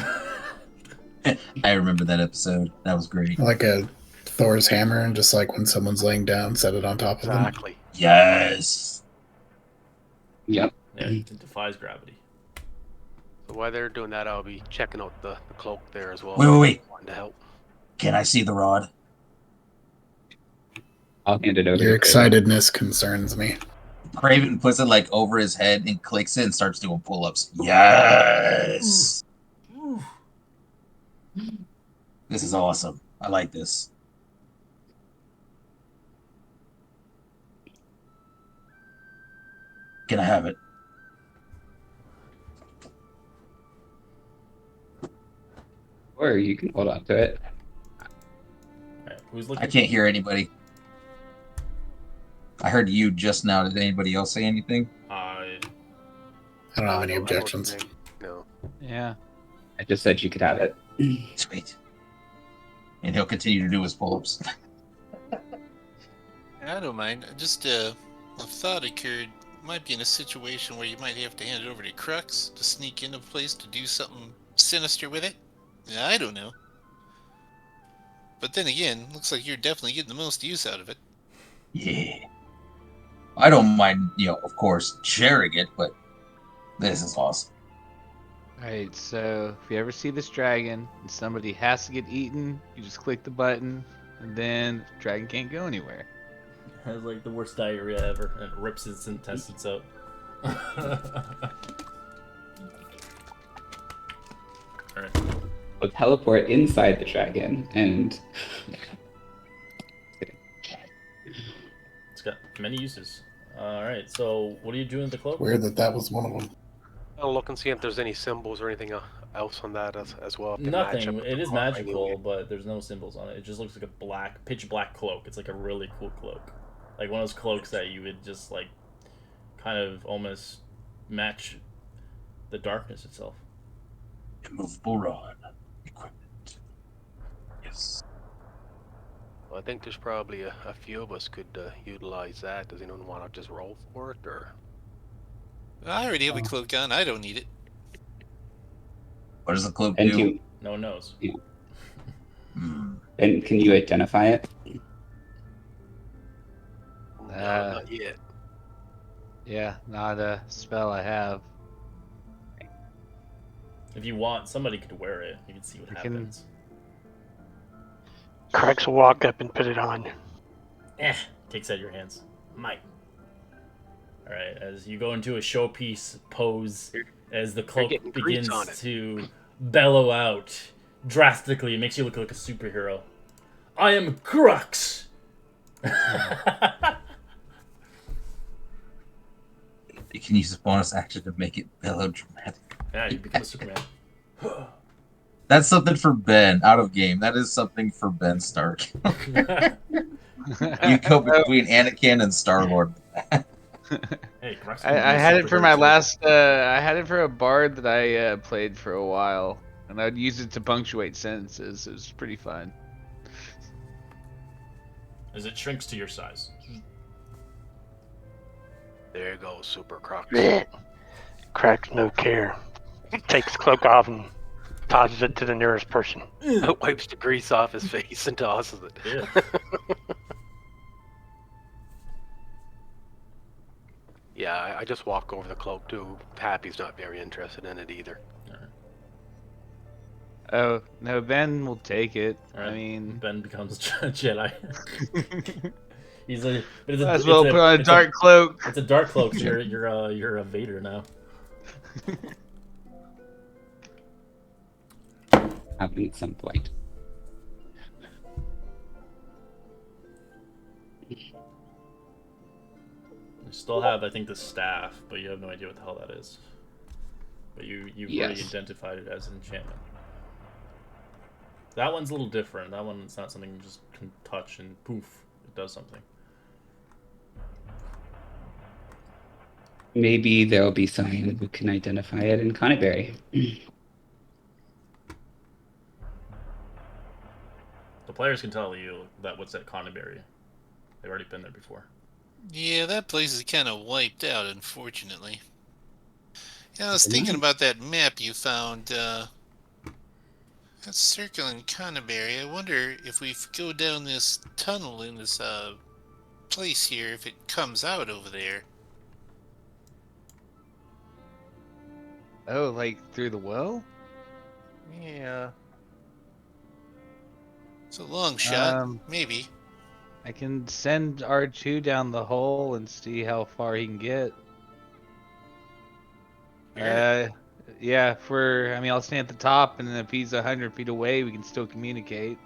I remember that episode. That was great.
Like a Thor's hammer, and just like when someone's laying down, set it on top of them.
Exactly.
Yes.
Yep.
Yeah, it defies gravity.
So while they're doing that, I'll be checking out the cloak there as well.
Wait.
Wanting to help.
Can I see the rod?
I'll hand it over.
Your
to Craven.
excitedness concerns me.
Craven puts it like over his head and clicks it and starts doing pull-ups. Yes. This is awesome. I like this. Can I have it?
Or you can hold on to it.
Alright, who's looking?
I can't hear anybody. I heard you just now. Did anybody else say anything?
I don't have any objections.
No.
Yeah.
I just said you could have it.
Sweet. And he'll continue to do his pull-ups.
I don't mind. Just a thought occurred. Might be in a situation where you might have to hand it over to Crux to sneak into place to do something sinister with it. Yeah, I don't know. But then again, looks like you're definitely getting the most use out of it.
Yeah. I don't mind, of course, sharing it, but this is awesome.
Alright, so if you ever see this dragon and somebody has to get eaten, you just click the button, and then the dragon can't go anywhere.
Has like the worst diarrhea ever, and it rips its intestines out. Alright.
We'll teleport inside the dragon and
It's got many uses. Alright, so what are you doing with the cloak?
Weird that was one of them.
I'll look and see if there's any symbols or anything else on that as well. to match up
Nothing.
with
It
the
is
clock
magical,
anyway.
but there's no symbols on it. It just looks like a pitch black cloak. It's like a really cool cloak. Like one of those cloaks that you would just like kind of almost match the darkness itself.
Immovable rod. Equipment. Yes.
Well, I think there's probably a few of us could utilize that. Does anyone want to just roll for it, or?
I already have a cloak on. I don't need it.
What does the cloak
and
do?
you
No one knows.
and can you identify it?
No, not yet.
Yeah, not a spell I have.
If you want, somebody could wear it. You can see what happens.
Crux will walk up and put it on.
Takes out your hands. Might. Alright, as you go into a showpiece pose, as the cloak
getting grease
begins
on it.
to bellow out drastically, it makes you look like a superhero. I am Crux!
You can use a bonus action to make it bellow dramatic.
Yeah, you become a Superman.
That's something for Ben, out of game. That is something for Ben Stark. You go between Anakin and Star-Lord.
Hey, Crux
I had it for my last. I had it for a bard that I played for a while, and I'd use it to punctuate sentences. It was pretty fun.
As it shrinks to your size.
There you go, Super Crux.
Crux, no care. Takes cloak off and tosses it to the nearest person.
Wipes the grease off his face and tosses it.
Yeah.
Yeah, I just walk over the cloak too. Happy's not very interested in it either.
Oh no, Ben will take it.
Alright.
I mean,
Ben becomes a Jedi. He's a. But it's a
might as well put on a dark cloak.
It's a dark cloak. So you're a Vader now.
I'll need some light.
You still have, I think, the staff, but you have no idea what the hell that is. But you already
Yes.
identified it as an enchantment. That one's a little different. That one's not something you just can touch and poof, it does something.
Maybe there'll be someone who can identify it in Conneberry.
The players can tell you that what's at Conneberry. They've already been there before.
Yeah, that place is kind of wiped out, unfortunately. Yeah, I was thinking about that map you found. That's circling Conneberry. I wonder if we go down this tunnel in this place here, if it comes out over there.
Oh, like through the well?
Yeah. It's a long shot, maybe.
I can send R2 down the hole and see how far he can get. Yeah, I mean, I'll stand at the top, and then if he's 100 feet away, we can still communicate.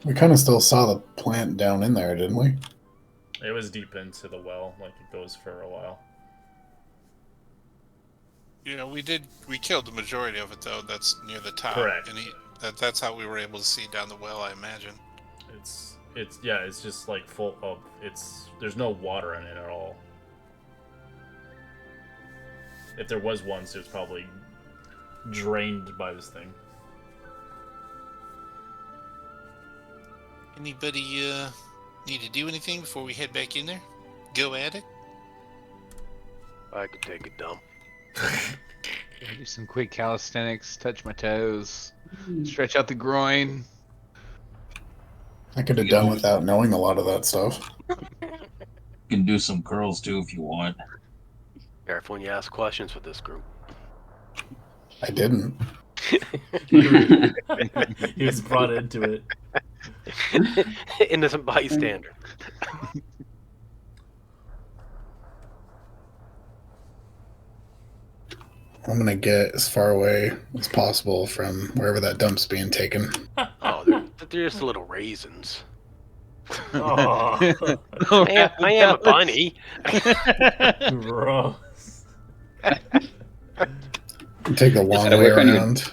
We kind of still saw the plant down in there, didn't we?
It was deep into the well, like it goes for a while.
You know, we killed the majority of it though. That's near the top.
Correct.
And that's how we were able to see down the well, I imagine.
It's just like full of there's no water in it at all. If there was once, it was probably drained by this thing.
Anybody need to do anything before we head back in there? Go at it?
I could take a dump.
Do some quick calisthenics, touch my toes, stretch out the groin.
I could have done without knowing a lot of that stuff.
You can do some curls too if you want.
Careful when you ask questions with this group.
I didn't.
He was brought into it.
Innocent bystander.
I'm gonna get as far away as possible from wherever that dump's being taken.
Oh, they're just little raisins.
Oh,
I am a bunny.
gross.
Take a long
gotta
way
work on your-
around.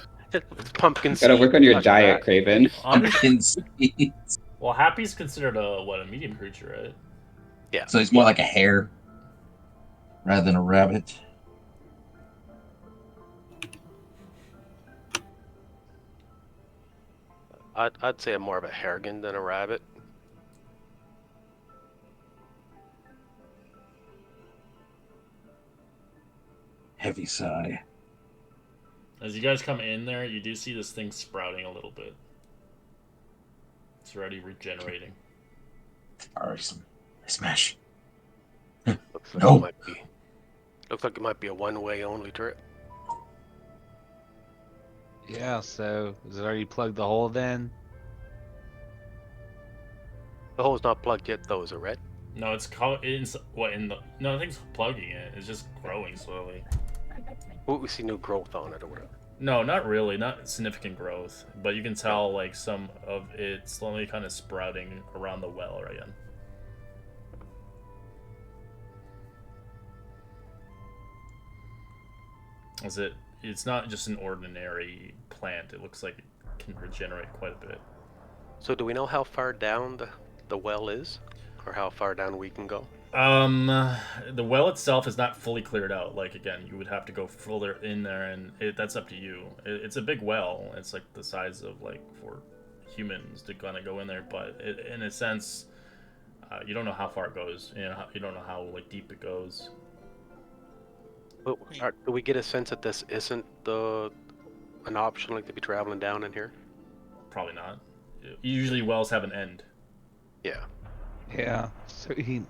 Pumpkin seed.
Gotta work on your
Touch
diet,
that.
Craven.
Pumpkin seeds.
Well, Happy's considered a medium creature, right?
Yeah.
So he's more like a hare rather than a rabbit.
I'd say I'm more of a harrigan than a rabbit.
Heavy sigh.
As you guys come in there, you do see this thing sprouting a little bit. It's already regenerating.
Alright, I smash.
Looks like
No.
it might be a one-way only trip.
Yeah, so is it already plugged the hole then?
The hole's not plugged yet, though, is it, Red?
No, it's no, I think it's plugging it. It's just growing slowly.
We see new growth on it or whatever.
No, not really, not significant growth, but you can tell like some of it slowly kind of sprouting around the well again. It's not just an ordinary plant. It looks like it can regenerate quite a bit.
So do we know how far down the well is? Or how far down we can go?
The well itself is not fully cleared out. Like, again, you would have to go further in there, and that's up to you. It's a big well. It's like the size of, like, for humans to kind of go in there, but in a sense, you don't know how far it goes. You don't know how, like, deep it goes.
But do we get a sense that this isn't an option, like to be traveling down in here?
Probably not. Usually wells have an end.
Yeah.
Yeah. So he.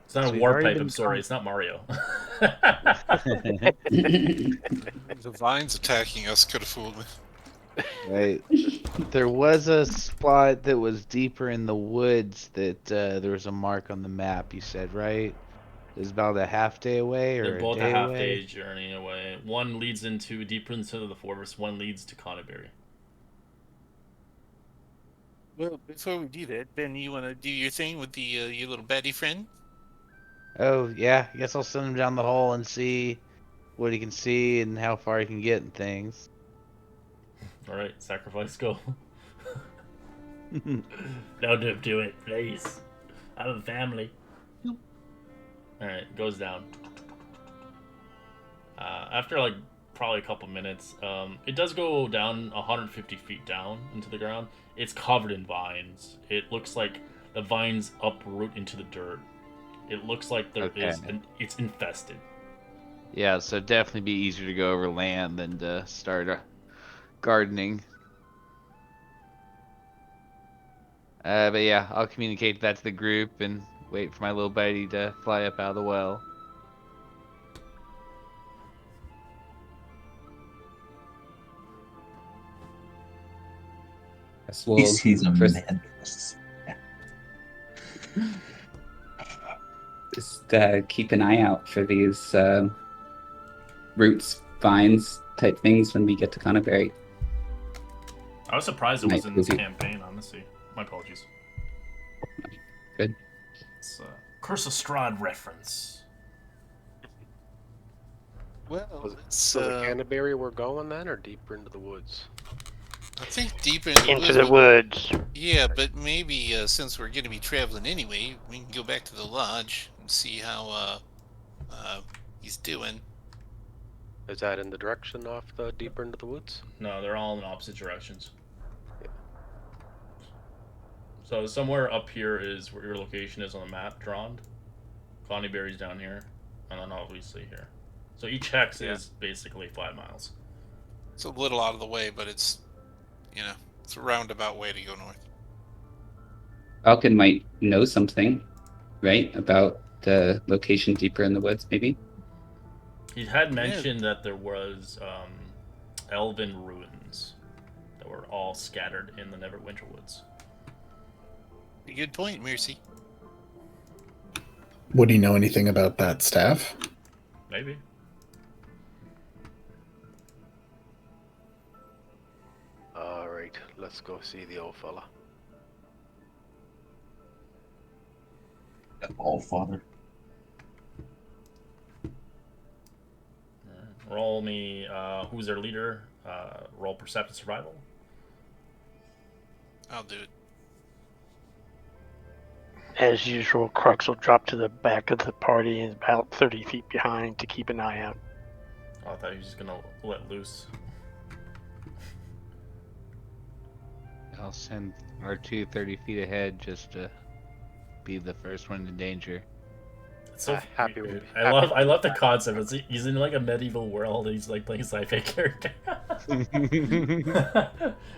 It's not
So
a
you've
warp
already
pipe,
been
I'm sorry. It's not Mario.
The vines attacking us could have fooled me.
Right. There was a spot that was deeper in the woods that there was a mark on the map. You said, right? It was about a half day away, or
They're both
a
a
day
half
away.
day journey away. One leads deeper into the forest. One leads to Conneberry.
Well, before we do that, Ben, you want to do your thing with your little baddie friend?
Oh yeah, I guess I'll send him down the hole and see what he can see and how far he can get and things.
All right, sacrifice go. No, do it, please. I have a family. All right, goes down. After like probably a couple minutes, it does go down 150 feet down into the ground. It's covered in vines. It looks like the vines uproot into the dirt. It looks like it's infested.
Yeah, so definitely be easier to go over land than to start gardening. But yeah, I'll communicate that to the group and wait for my little buddy to fly up out of the well.
Guess we'll
He's a
first-
man.
Just keep an eye out for these roots, vines type things when we get to Coniberry.
I was surprised it was
Night
in this
vision.
campaign, honestly. My apologies.
Good.
It's a Curse of Strahd reference.
Well, it's
So the Canterbury we're going then, or deeper into the woods?
I think deeper in the
Into
woods.
the woods.
Yeah, but maybe since we're going to be traveling anyway, we can go back to the lodge and see how he's doing.
Is that in the direction off the deeper into the woods?
No, they're all in opposite directions. So somewhere up here is where your location is on the map drawn. Conyberry's down here, and then obviously here. So each hex is basically 5 miles.
It's a little out of the way, but it's, it's a roundabout way to go north.
Falcon might know something, right, about the location deeper in the woods, maybe?
He had mentioned that there was elven ruins that were all scattered in the Neverwinter Woods.
Good point, Mercy.
Would he know anything about that staff?
Maybe.
Alright, let's go see the old fella.
All father.
Roll me who's their leader. Roll Perception Survival.
I'll do it.
As usual, Crux will drop to the back of the party and about 30 feet behind to keep an eye out.
Oh, I thought he was just gonna let loose.
I'll send R2 30 feet ahead just to be the first one in danger.
It's so
Happy
weird.
with-
I love the concept. He's in like a medieval world. And he's like playing a sci-fi character.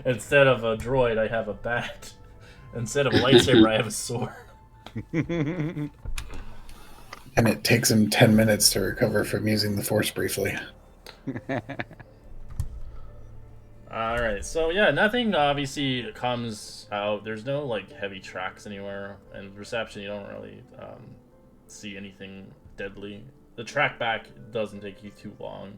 Instead of a droid, I have a bat. Instead of a lightsaber, I have a sword.
And it takes him 10 minutes to recover from using the Force briefly.
Alright, so yeah, nothing obviously comes out. There's no like heavy tracks anywhere, and reception you don't really see anything deadly. The track back doesn't take you too long,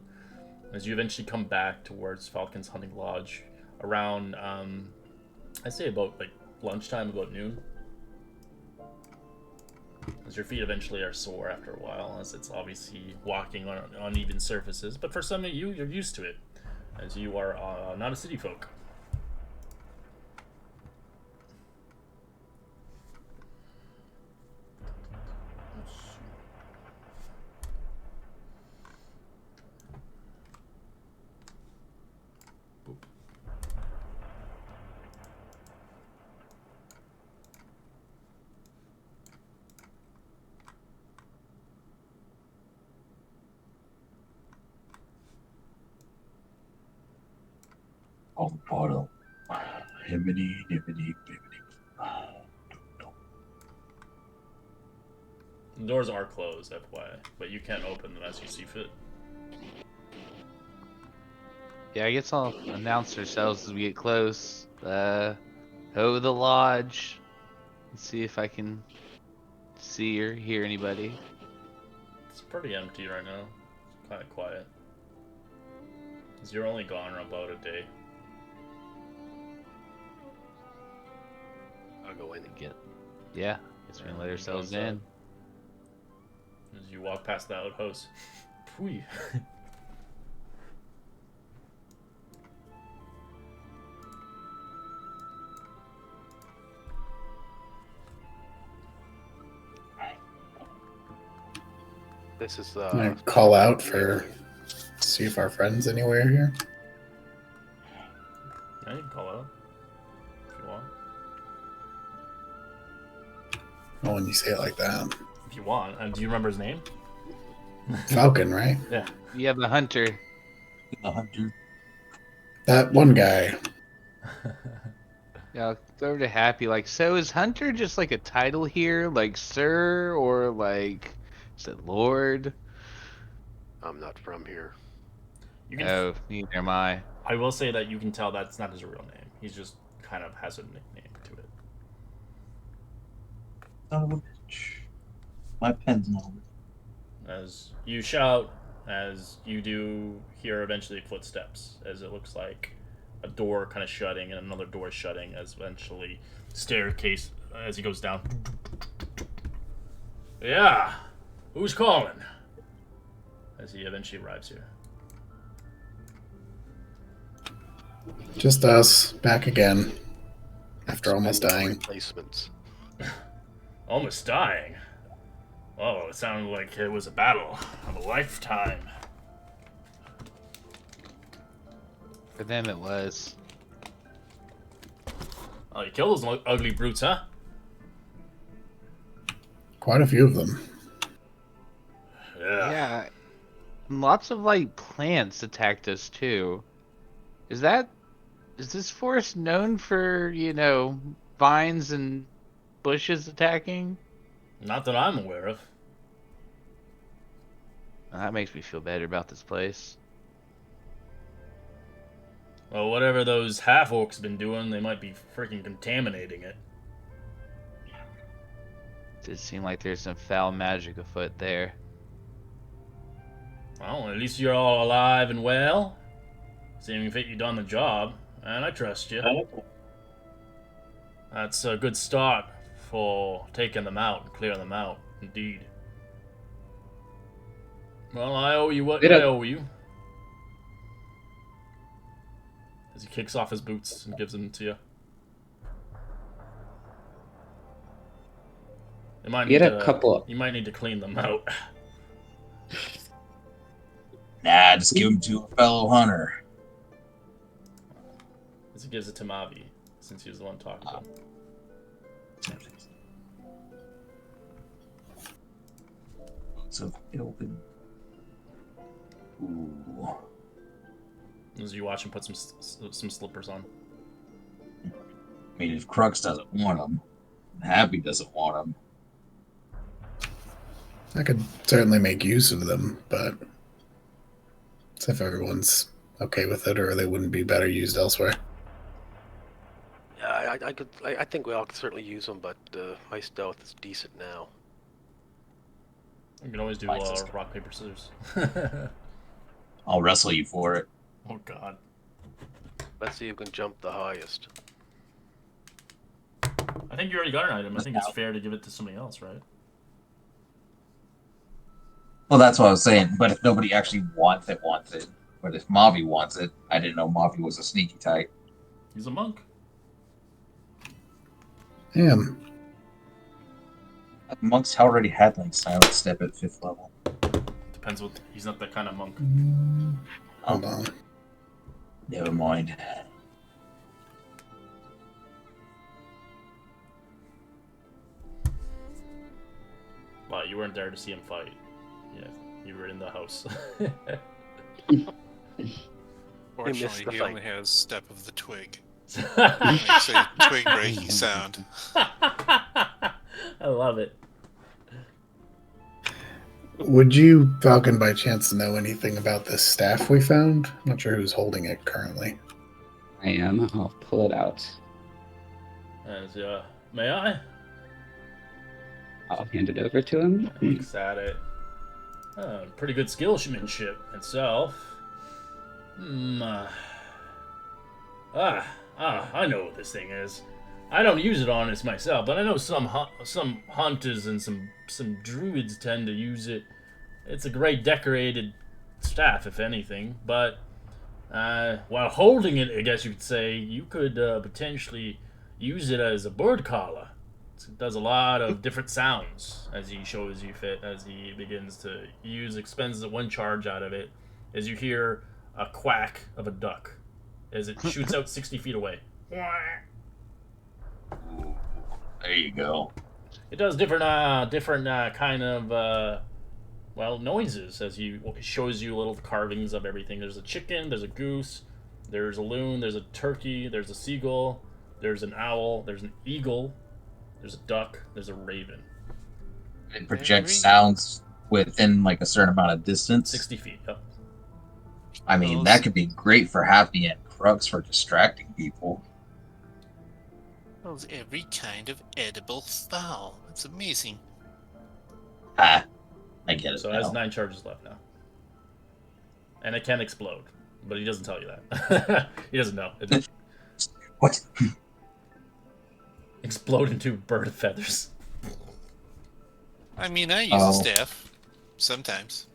as you eventually come back towards Falcon's Hunting Lodge around I'd say about like lunchtime, about noon. As your feet eventually are sore after a while, as it's obviously walking on uneven surfaces, but for some of you, you're used to it, as you are not a city folk. Boop.
All the portal. Hibbity, hibbity, bibbity.
The doors are closed, FYI, but you can't open them as you see fit.
Yeah, I guess I'll announce ourselves as we get close. Ho the lodge. Let's see if I can see or hear anybody.
It's pretty empty right now. It's kind of quiet. Because you're only gone about a day.
I'll go in.
Yeah, guess we can let ourselves
Goes up.
in.
As you walk past the outhouse. Pooey.
This is
Can I call out for see if our friend's anywhere here?
Yeah, you can call out if you want.
Oh, when you say it like that.
If you want. Do you remember his name?
Falcon, right?
Yeah.
Yeah, the hunter.
The hunter.
That one guy.
Yeah, I'll go over to Happy. Like, so is Hunter just like a title here, like Sir, or like is it Lord?
I'm not from here.
You can,
Oh, neither am I.
I will say that you can tell that's not his real name. He's just kind of has a nickname to it.
Son of a bitch. My pen's not over.
As you shout, as you do hear eventually footsteps, as it looks like a door kind of shutting and another door shutting, as eventually staircase as he goes down. Yeah, who's calling? As he eventually arrives here.
Just us, back again. After almost dying.
Replacements.
Almost dying? Oh, it sounded like it was a battle of a lifetime.
For them, it was.
Oh, you killed those ugly brutes, huh?
Quite a few of them.
Yeah.
Yeah. Lots of like plants attacked us too. Is this forest known for, you know, vines and bushes attacking?
Not that I'm aware of.
That makes me feel better about this place.
Well, whatever those half-orcs been doing, they might be freaking contaminating it.
It does seem like there's some foul magic afoot there.
Well, at least you're all alive and well. Seeming fit you done the job, and I trust you. That's a good start for taking them out and clearing them out, indeed. Well, I owe you what I owe you. As he kicks off his boots and gives them to you. You might need to clean them out.
Nah, just give him to a fellow hunter.
As he gives it to Mavi, since he was the one talking to him.
So open. Ooh.
As you watch him put some slippers on.
I mean, if Crux doesn't want them, Happy doesn't want them.
I could certainly make use of them, but it's if everyone's okay with it, or they wouldn't be better used elsewhere.
Yeah, I think we all could certainly use them, but my stealth is decent now.
You can always do rock, paper, scissors.
I'll wrestle you for it.
Oh god.
Let's see who can jump the highest.
I think you already got an item. I think it's fair to give it to somebody else, right?
Well, that's what I was saying. But if nobody actually wants it. But if Mavi wants it, I didn't know Mavi was a sneaky type.
He's a monk.
Damn.
Monks already had like silent step at 5th level.
Depends what. He's not that kind of monk.
Hold on.
Never mind.
Well, you weren't there to see him fight. Yeah, you were in the house.
Fortunately,
the
he
fight.
only has step of the twig. Makes a twig breaking sound.
I love it.
Would you, Falcon, by chance know anything about this staff we found? I'm not sure who's holding it currently.
I am. I'll pull it out.
As may I?
I'll hand it over to him.
Looks at it. Pretty good skillsmanship itself. I know what this thing is. I don't use it on this myself, but I know some hunters and some druids tend to use it. It's a great decorated staff, if anything. But while holding it, I guess you could say, you could potentially use it as a bird collar. It does a lot of different sounds as he shows you fit, as he begins to expends one charge out of it, as you hear a quack of a duck as it shoots out 60 feet away.
There you go.
It does different kind of noises as he shows you little carvings of everything. There's a chicken, there's a goose, there's a loon, there's a turkey, there's a seagull, there's an owl, there's an eagle, there's a duck, there's a raven.
It projects sounds within like a certain amount of distance.
60 feet, yep.
I mean, that could be great for Happy and Crux for distracting people.
Controls every kind of edible fowl. That's amazing.
Ah, I get it
So it
now.
has 9 charges left now. And it can explode, but he doesn't tell you that. He doesn't know. It
What?
explode into bird feathers.
I mean, I use
Oh.
a staff sometimes.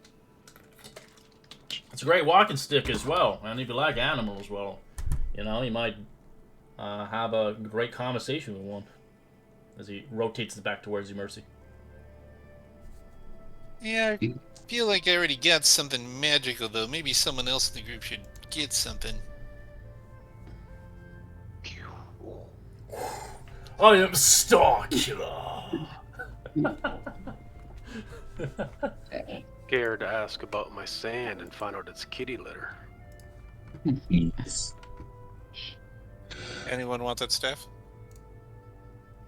It's a great walking stick as well, and if you like animals, well, you know, you might have a great conversation with one as he rotates it back towards you, Mercy.
Yeah, I feel like I already got something magical, though. Maybe someone else in the group should get something.
I am Starkiller.
Scared to ask about my sand and find out it's kitty litter.
Jeez.
Anyone want that staff?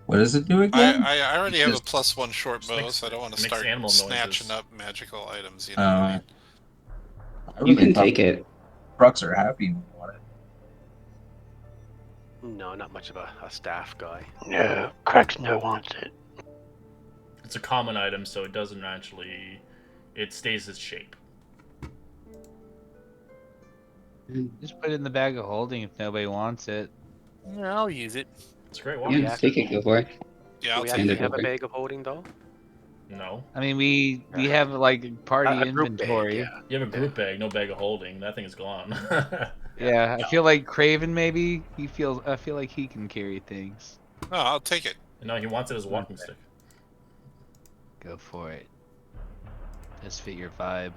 What does it do again?
I already have a
Just-
+1 short
Just
bow,
makes-
so I don't want to
makes
start
animal
snatching
noises.
up magical items. You know.
I
You
really
can
thought
take it.
Trucks are happy you want it.
No, not much of a staff guy.
No, Crux no wants it.
It's a common item, so it doesn't actually. It stays its shape.
Just put it in the bag of holding if nobody wants it.
Yeah, I'll use it.
It's a great
Yeah,
walking
Yeah.
just take it. Go for it.
Yeah,
Do
I'll
we
take
Hand
actually
it
it.
have a
over.
bag of holding though?
No.
I mean, we have like party
A group bag,
inventory.
yeah.
You have a group bag, no bag of holding. That thing is gone.
Yeah, I feel like Craven maybe. I feel like he can carry things.
No, I'll take it.
No, he wants it as a walking stick.
Go for it. Just fit your vibe.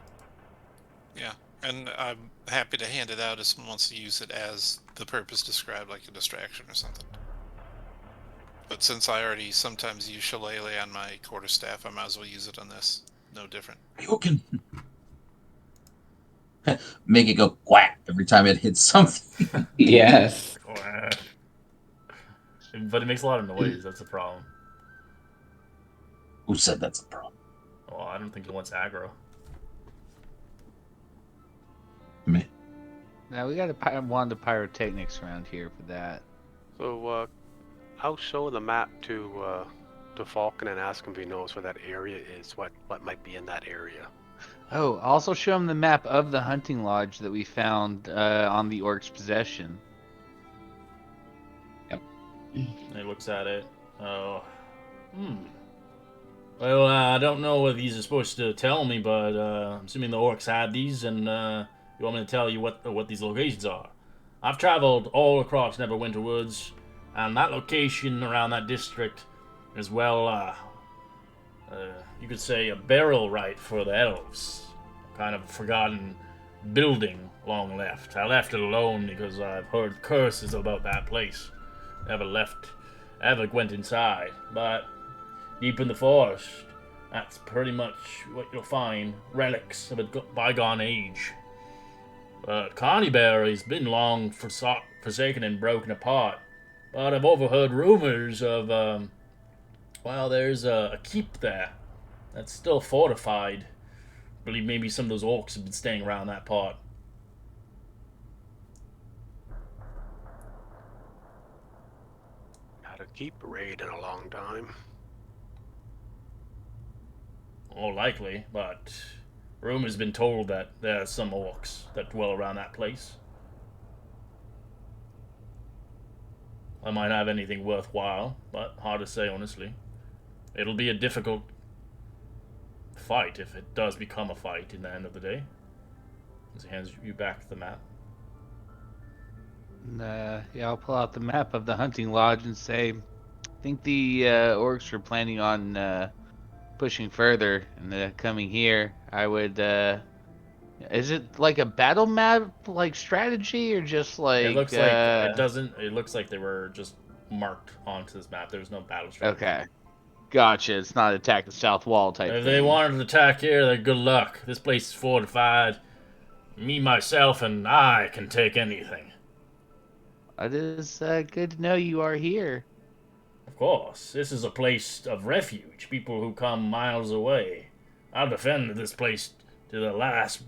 Yeah, and I'm happy to hand it out if someone wants to use it as the purpose described, like a distraction or something. But since I already sometimes use Shillelagh on my quarterstaff, I might as well use it on this. No different.
You can make it go quack every time it hits something.
Yes.
But it makes a lot of noise. That's the problem.
Who said that's a problem?
Oh, I don't think he wants aggro.
Me.
Now we got a wand of pyrotechnics around here for that.
So I'll show the map to Falcon and ask him if he knows where that area is. What might be in that area?
Oh, also show him the map of the hunting lodge that we found on the orc's possession.
And he looks at it. Oh. Well, I don't know what these are supposed to tell me, but I'm assuming the orcs had these, and you want me to tell you what these locations are. I've traveled all across Neverwinter Woods, and that location around that district is, well, you could say a burial right for the elves. Kind of forgotten building long left. I left it alone because I've heard curses about that place. Ever went inside, but deep in the forest, that's pretty much what you'll find, relics of a bygone age. But Carneyberry's been long forsaken and broken apart, but I've overheard rumors of, well, there's a keep there that's still fortified. I believe maybe some of those orcs have been staying around that part.
Had a keep raid in a long time.
More likely, but rumor's been told that there are some orcs that dwell around that place. I might have anything worthwhile, but hard to say honestly. It'll be a difficult fight if it does become a fight in the end of the day. As he hands you back the map.
Yeah, I'll pull out the map of the hunting lodge and say, I think the orcs are planning on pushing further and coming here. I would. Is it like a battle map, like strategy, or just like?
It looks like it doesn't. It looks like they were just marked onto this map. There's no battle strategy.
Okay, gotcha. It's not attack the south wall type.
If
thing.
they wanted to attack here, then good luck. This place is fortified. Me, myself, and I can take anything.
It is good to know you are here.
Of course, this is a place of refuge. People who come miles away. I'll defend this place to the last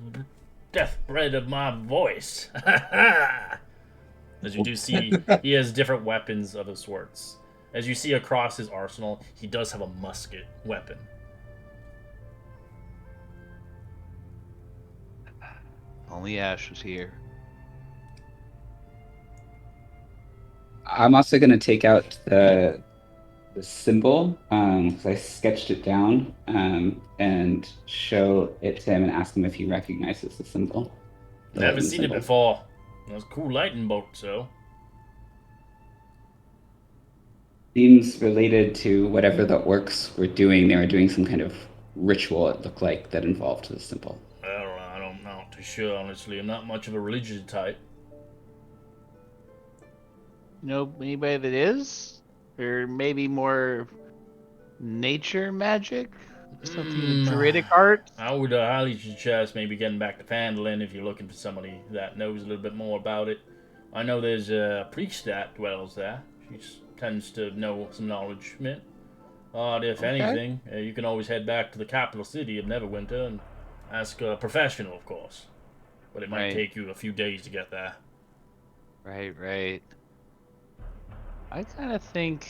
death breath of my voice. As you do see, he has different weapons of his sorts. As you see across his arsenal, he does have a musket weapon.
Only Ash was here.
I'm also going to take out the symbol, because I sketched it down, and show it to him and ask him if he recognizes the symbol. The
Never
lightning
seen
symbol.
it before. It was a cool lightning bolt, so.
Seems related to whatever the orcs were doing. They were doing some kind of ritual, it looked like, that involved the symbol.
Well, I don't know too sure, honestly. I'm not much of a religious type.
You know anybody that is? Or maybe more nature magic? Something druidic art?
I would highly suggest maybe getting back to Phandalin if you're looking for somebody that knows a little bit more about it. I know there's a priest that dwells there. She tends to know some knowledge. If anything, you can always head back to the capital city of Neverwinter and ask a professional, of course. But it might take you a few days to get there.
Right. I kind of think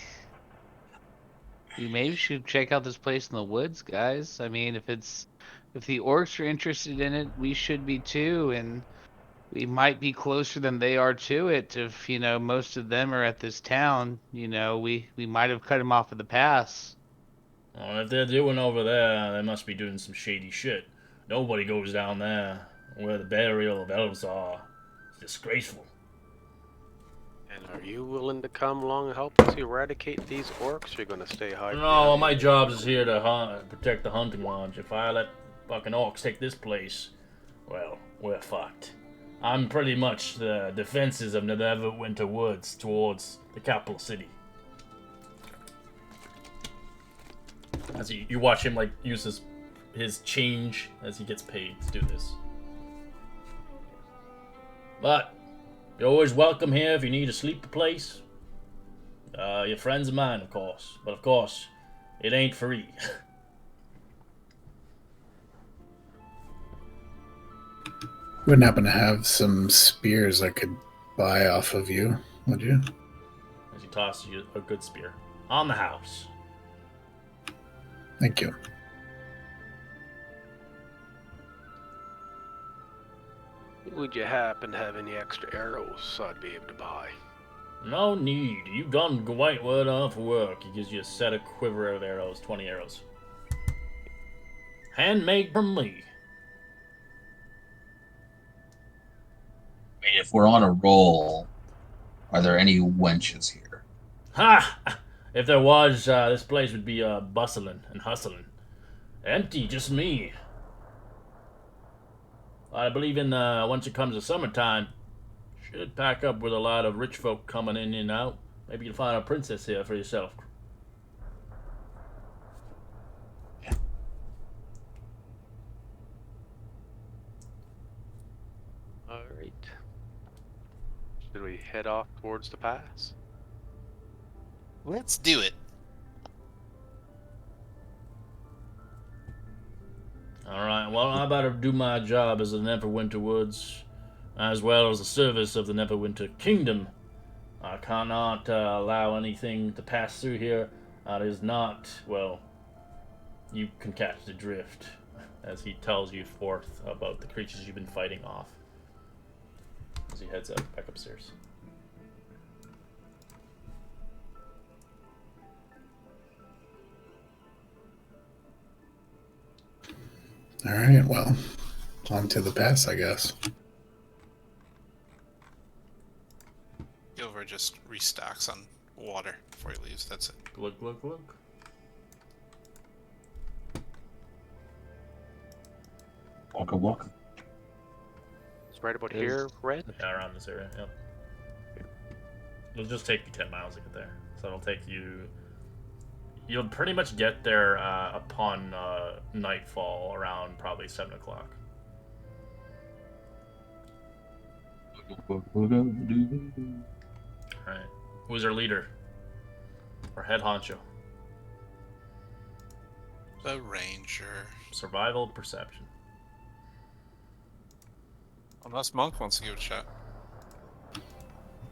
we maybe should check out this place in the woods, guys. I mean, if the orcs are interested in it, we should be too, and we might be closer than they are to it. If most of them are at this town, we might have cut them off at the pass.
Well, if they're doing over there, they must be doing some shady shit. Nobody goes down there where the burial of elves are. It's disgraceful.
And are you willing to come along and help us eradicate these orcs? Or you're gonna stay hiding?
No, my job is here to protect the hunting lodge. If I let fucking orcs take this place, well, we're fucked. I'm pretty much the defenses of the Neverwinter Woods towards the capital city. As you watch him use his change as he gets paid to do this. But you're always welcome here if you need a sleepy place. You're friends of mine, of course. But of course, it ain't free.
Wouldn't happen to have some spears I could buy off of you, would you?
As he tosses you a good spear. On the house.
Thank you.
Would you happen to have any extra arrows so I'd be able to buy?
No need. You've gone quite well off work. He gives you a set of quiver of arrows, 20 arrows. Handmade from me.
I mean, if we're on a roll, are there any wenches here?
Ha! If there was, this place would be bustling and hustling. Empty, just me. I believe once it comes to summertime, should pack up with a lot of rich folk coming in and out. Maybe you'll find a princess here for yourself.
Alright. Should we head off towards the pass?
Let's do it.
Alright, well, I better do my job as the Neverwinter Woods, as well as the service of the Neverwinter Kingdom. I cannot allow anything to pass through here that is not, well, you can catch the drift, as he tells you forth about the creatures you've been fighting off. As he heads back upstairs.
All right, well, on to the pass, I guess.
Gilver just restocks on water before he leaves. That's it.
Look, look, look.
Walka walka.
It's right about here, Red?
Yeah, around this area, yep. It'll just take you 10 miles to get there. So it'll take you... You'll pretty much get there upon nightfall, around probably 7 o'clock. Alright. Who's our leader? Or head honcho?
The ranger.
Survival, perception.
Unless Monk wants to give it a shot.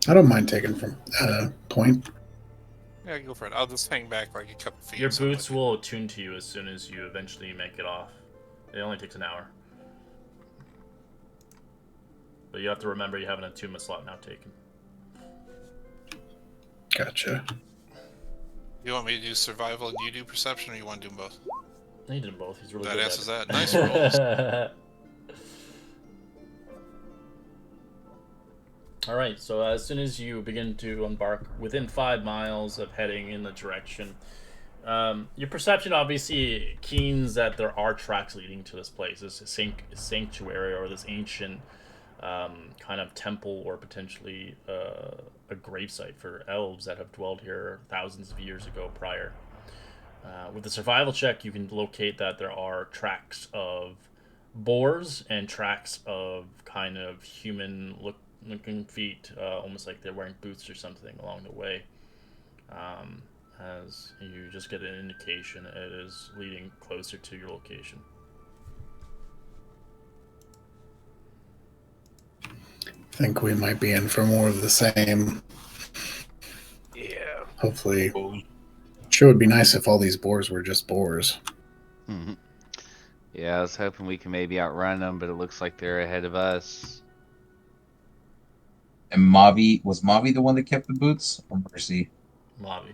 I don't mind taking from point.
Yeah, go for it. I'll just hang back like a couple feet.
Your
or something
boots will attune to you as soon as you eventually make it off. It only takes an hour. But you have to remember you have an attunement slot now taken.
Gotcha.
You want me to do survival and you do perception, or you want to do them both?
He did them both. He's really
That
good
answers
at
that. Nice rolls.
it. All right. So as soon as you begin to embark within 5 miles of heading in the direction, your perception obviously keens that there are tracks leading to this place, this sanctuary or this ancient kind of temple, or potentially a gravesite for elves that have dwelled here thousands of years ago prior. With the survival check, you can locate that there are tracks of boars and tracks of kind of human-looking feet, almost like they're wearing boots or something along the way. As you just get an indication it is leading closer to your location.
I think we might be in for more of the same.
Yeah.
Hopefully. Sure would be nice if all these boars were just boars.
Mhm. Yeah, I was hoping we can maybe outrun them, but it looks like they're ahead of us.
And was Mavi the one that kept the boots, or Mercy?
Mavi.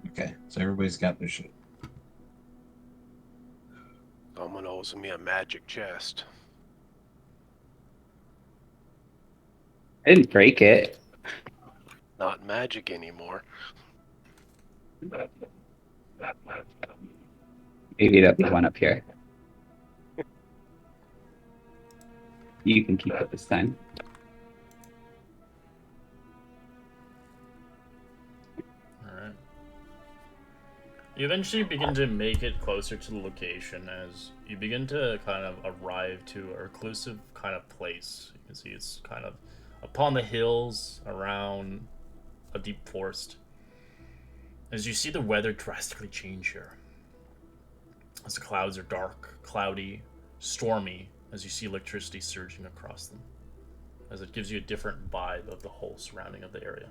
Okay, so everybody's got their shit.
Someone owes me a magic chest.
I didn't break it.
Not magic anymore.
Maybe that'll be one up here. You can keep it this time.
Alright. You eventually begin to make it closer to the location as you begin to kind of arrive to a reclusive kind of place. You can see it's kind of upon the hills around a deep forest. As you see the weather drastically change here. As the clouds are dark, cloudy, stormy, as you see electricity surging across them. As it gives you a different vibe of the whole surrounding of the area.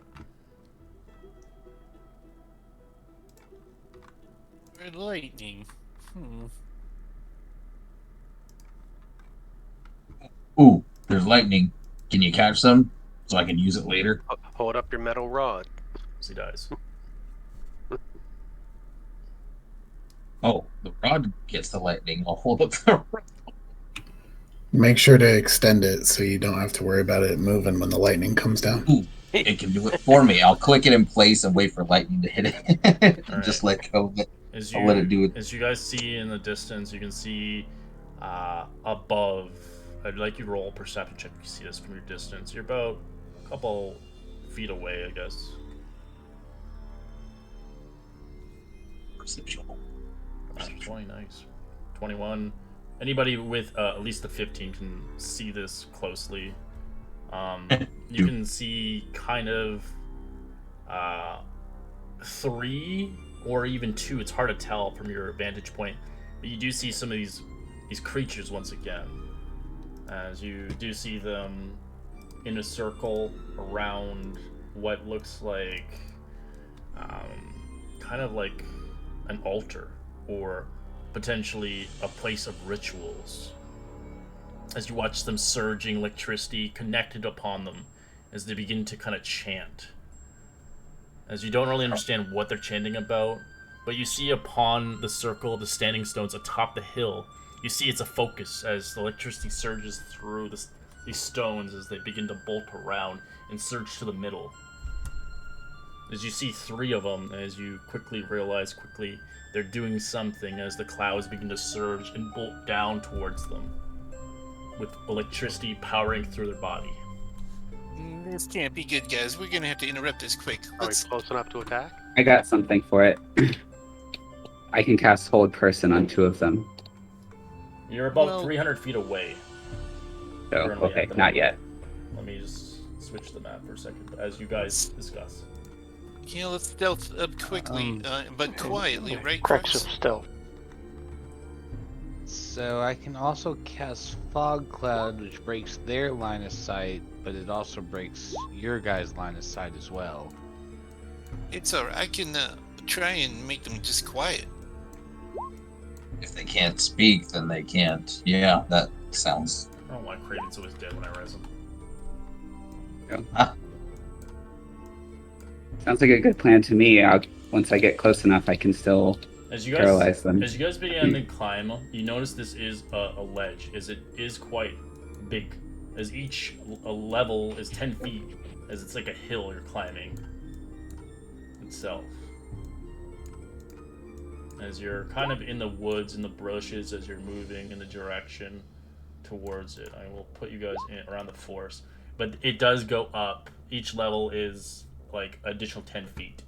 Red lightning.
Ooh, there's lightning. Can you catch some so I can use it later?
Hold up your metal rod.
As he dies.
Oh, the rod gets the lightning. I'll hold up the rod.
Make sure to extend it so you don't have to worry about it moving when the lightning comes down.
Ooh, it can do it for me. I'll click it in place and wait for lightning to hit it. And
Alright.
just let go of it.
As
I'll let it do it.
As you guys see in the distance, you can see above. I'd like you to roll a perception check. You see this from your distance. You're about a couple feet away, I guess.
Perception.
20, nice. 21. Anybody with at least a 15 can see this closely. You can see kind of 3 or even 2. It's hard to tell from your vantage point, but you do see some of these creatures once again. As you do see them in a circle around what looks like kind of like an altar or potentially a place of rituals. As you watch them surging electricity connected upon them as they begin to kind of chant. As you don't really understand what they're chanting about, but you see upon the circle of the standing stones atop the hill, you see it's a focus as the electricity surges through these stones as they begin to bolt around and surge to the middle. As you see 3 of them, as you quickly realize they're doing something as the clouds begin to surge and bolt down towards them, with electricity powering through their body.
This can't be good, guys. We're gonna have to interrupt this quick.
Are we close enough to attack?
I got something for it. I can cast Hold Person on 2 of them.
You're about
Well-
300 feet away.
So,
Currently
okay,
at the
not
moment.
yet.
Let me just switch the map for a second as you guys discuss.
Yeah, let's stealth up quickly, but quietly, right,
Cracks
Crux?
of stealth.
So I can also cast Fog Cloud, which breaks their line of sight, but it also breaks your guys' line of sight as well.
It's alright. I can try and make them just quiet.
If they can't speak, then they can't. Yeah, that sounds.
I don't know why Kraven's always dead when I res him.
Sounds like a good plan to me. Once I get close enough, I can still
As you guys,
paralyze them.
As you guys begin to climb, you notice this is a ledge, as it is quite big. As each level is 10 feet, as it's like a hill you're climbing itself. As you're kind of in the woods, in the bushes, as you're moving in the direction towards it. I will put you guys in around the forest. But it does go up. Each level is like additional 10 feet,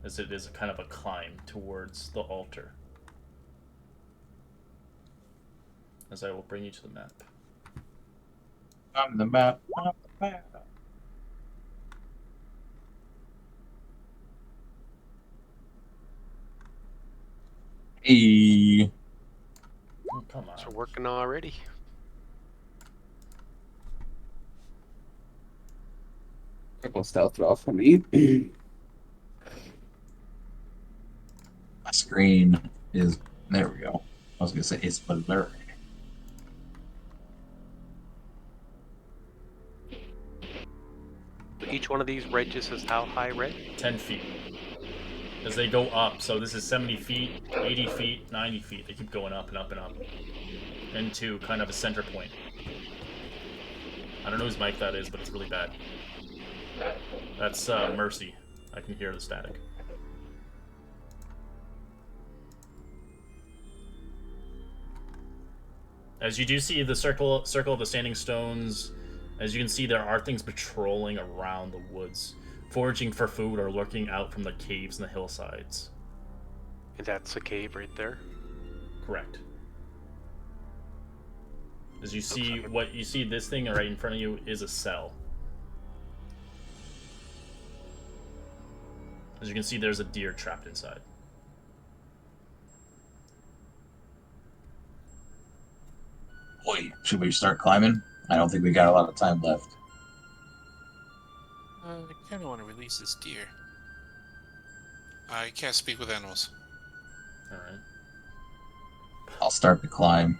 as it is kind of a climb towards the altar. As I will bring you to the map.
On the map. On the map. Hey.
Oh, come on.
So working already.
Triple stealth roll for me.
My screen is. There we go. I was gonna say it's blurry.
Each one of these ridges is how high, Red?
10 feet. As they go up, so this is 70 feet, 80 feet, 90 feet. They keep going up and up and up. Into kind of a center point. I don't know whose mic that is, but it's really bad. That's Mercy. I can hear the static. As you do see the circle of the standing stones, as you can see, there are things patrolling around the woods, foraging for food or lurking out from the caves and the hillsides.
And that's a cave right there.
Correct. As you see, what you see, this thing right in front of you is a cell. As you can see, there's a deer trapped inside.
Boy, should we start climbing? I don't think we got a lot of time left.
I kind of want to release this deer. I can't speak with animals.
Alright.
I'll start the climb.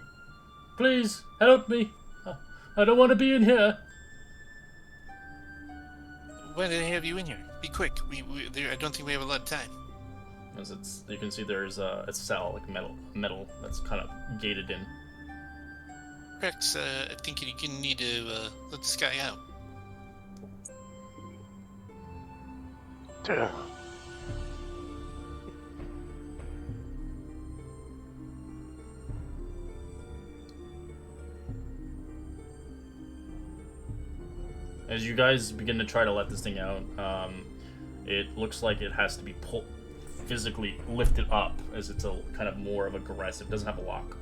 Please, help me! I don't want to be in here!
Why did I have you in here? Be quick. I don't think we have a lot of time.
As you can see, there's a cell, like metal that's kind of gated in.
Rex, I think you need to let this guy out.
Yeah.
As you guys begin to try to let this thing out, it looks like it has to be physically lifted up, as it's a kind of more of aggressive. It doesn't have a lock.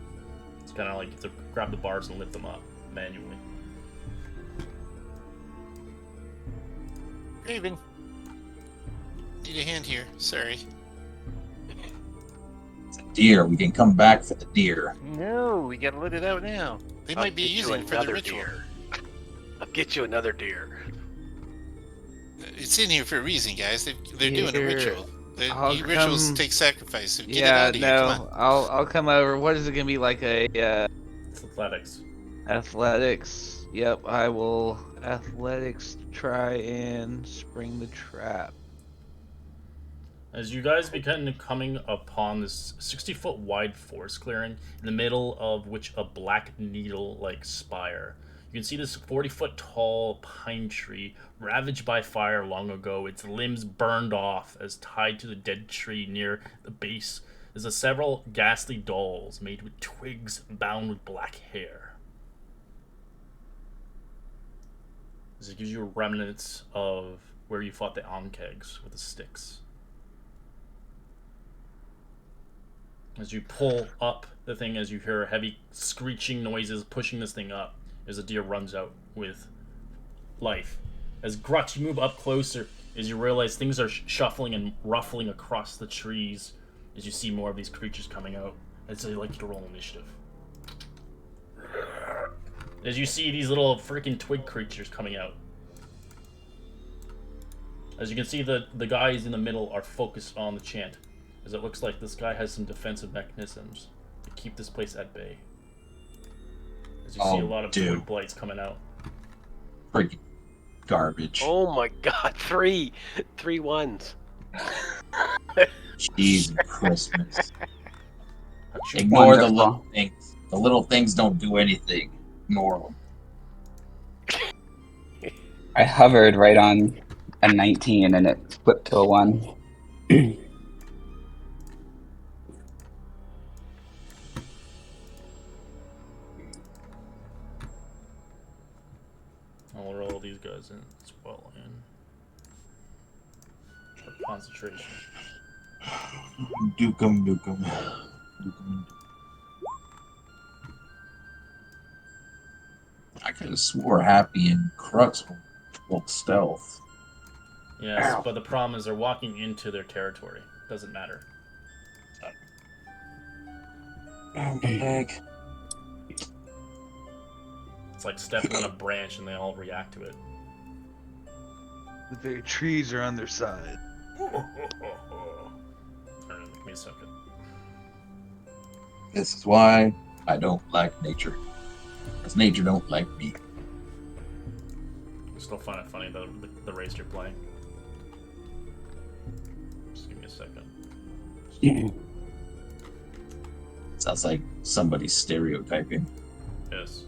It's kind of like you have to grab the bars and lift them up manually.
Raven. Need a hand here. Sorry.
It's a deer. We can come back for the deer.
No, we gotta let it out now. They might be using it for the ritual.
Deer. I'll get you another deer.
It's in here for a reason, guys. They're doing a
Here,
ritual.
I'll
Rituals
come-
take sacrifice. So get it
Yeah,
out of here. Come
no,
on.
I'll come over. What is it gonna be like a
It's athletics.
athletics? Yep, I will athletics try and spring the trap.
As you guys begin coming upon this 60-foot wide forest clearing, in the middle of which a black needle-like spire. You can see this 40-foot tall pine tree ravaged by fire long ago, its limbs burned off as tied to the dead tree near the base. There's several ghastly dolls made with twigs bound with black hair. As it gives you remnants of where you fought the Onkegs with the sticks. As you pull up the thing, as you hear heavy screeching noises pushing this thing up, as the deer runs out with life. As Grutch, you move up closer, as you realize things are shuffling and ruffling across the trees, as you see more of these creatures coming out. I'd say I'd like you to roll initiative. As you see these little freaking twig creatures coming out. As you can see, the guys in the middle are focused on the chant, as it looks like this guy has some defensive mechanisms to keep this place at bay. As you see a lot of twin blights coming out.
Freaking garbage.
Oh my god, three ones.
Jesus Christmas. Ignore the
Wonderful.
little things. The little things don't do anything. Ignore them.
I hovered right on a 19 and it flipped to a 1.
I'll roll these guys in as well. For concentration.
Dukem. I could have swore Happy and Crux were both stealth.
Yes, but the problem is they're walking into their territory. Doesn't matter.
Heck.
It's like stepping on a branch and they all react to it.
The very trees are on their side.
Alright, give me a second.
This is why I don't like nature. Because nature don't like me.
I still find it funny the race you're playing. Just give me a second.
Sounds like somebody's stereotyping.
Yes.